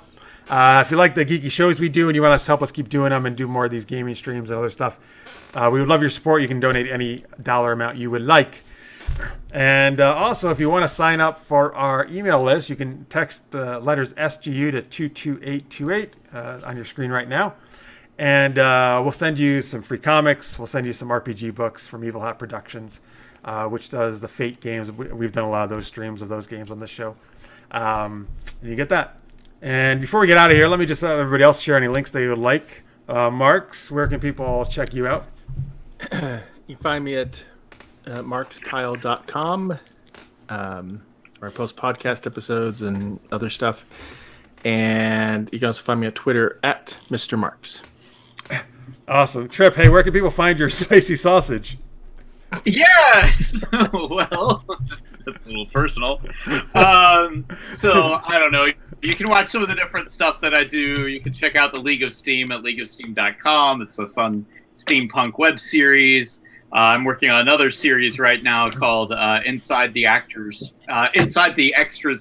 If you like the geeky shows we do and you want us to help us keep doing them and do more of these gaming streams and other stuff, we would love your support. You can donate any dollar amount you would like. And also, if you want to sign up for our email list, you can text the letters SGU to 22828 on your screen right now. And we'll send you some free comics. We'll send you some RPG books from Evil Hat Productions, which does the Fate games. We've done a lot of those streams of those games on this show. And you get that. And before we get out of here, let me just let everybody else share any links they would like. Marx, where can people check you out? You find me at marxpyle.com, where I post podcast episodes and other stuff. And you can also find me at Twitter at Mr. Marx. Awesome. Trip, hey, where can people find your spicy sausage? Yes! Well, that's a little personal. So, I don't know. You can watch some of the different stuff that I do. You can check out the League of S.T.E.A.M at leagueofsteam.com. It's a fun steampunk web series. I'm working on another series right now called Inside the Extras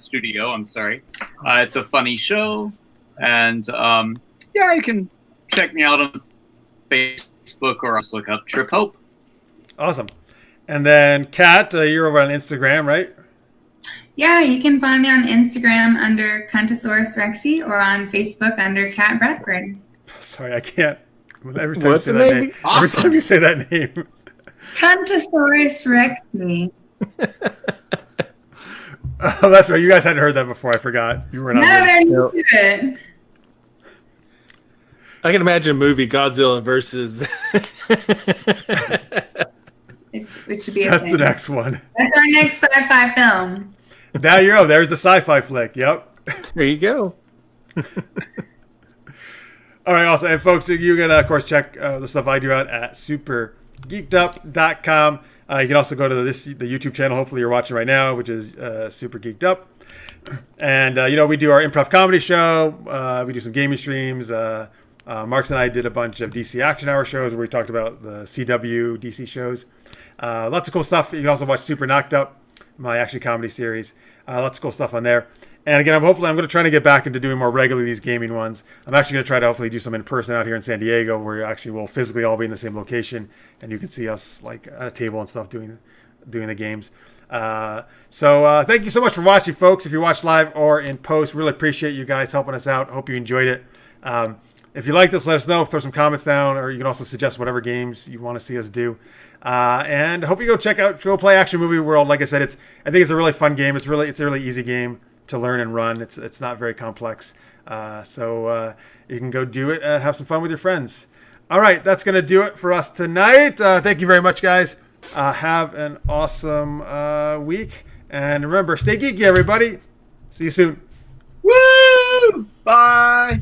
Studio. I'm sorry. It's a funny show. And, yeah, you can check me out on Facebook or also look up Trip Hope. Awesome. And then, Kat, you're over on Instagram, right? Yeah, you can find me on Instagram under Cuntosaurus Rexy or on Facebook under Kat Bradford. Sorry, I can't. Every time What's you the say that name? name, Awesome. every time you say that name. Cuntosaurus Rexy. Oh, that's right. You guys hadn't heard that before. I forgot. You were not. No, they're new Nope. to it. I can imagine a movie, Godzilla versus... It should be a That's thing. the next one. That's our next sci-fi film. Now you're over. There's the sci-fi flick. Yep. There you go. All right, awesome. And folks, you can, of course, check the stuff I do out at supergeekedup.com. You can also go to the YouTube channel, hopefully you're watching right now, which is Super Geeked Up. And, we do our improv comedy show. We do some gaming streams. Marx and I did a bunch of DC Action Hour shows where we talked about the CW DC shows. Lots of cool stuff. You can also watch Super Knocked Up, my action comedy series. Lots of cool stuff on there. And again, I'm going to try to get back into doing more regularly these gaming ones. I'm actually going to try to hopefully do some in person out here in San Diego, where actually we'll physically all be in the same location, and you can see us like at a table and stuff doing the games. So thank you so much for watching, folks. If you watch live or in post, really appreciate you guys helping us out. Hope you enjoyed it. If you like this, let us know. Throw some comments down, or you can also suggest whatever games you want to see us do. And hope you go play Action Movie World. Like I said, I think it's a really fun game. It's a really easy game to learn and run. It's not very complex. So you can go do it. Have some fun with your friends. All right, that's going to do it for us tonight. Thank you very much, guys. Have an awesome week. And remember, stay geeky, everybody. See you soon. Woo! Bye!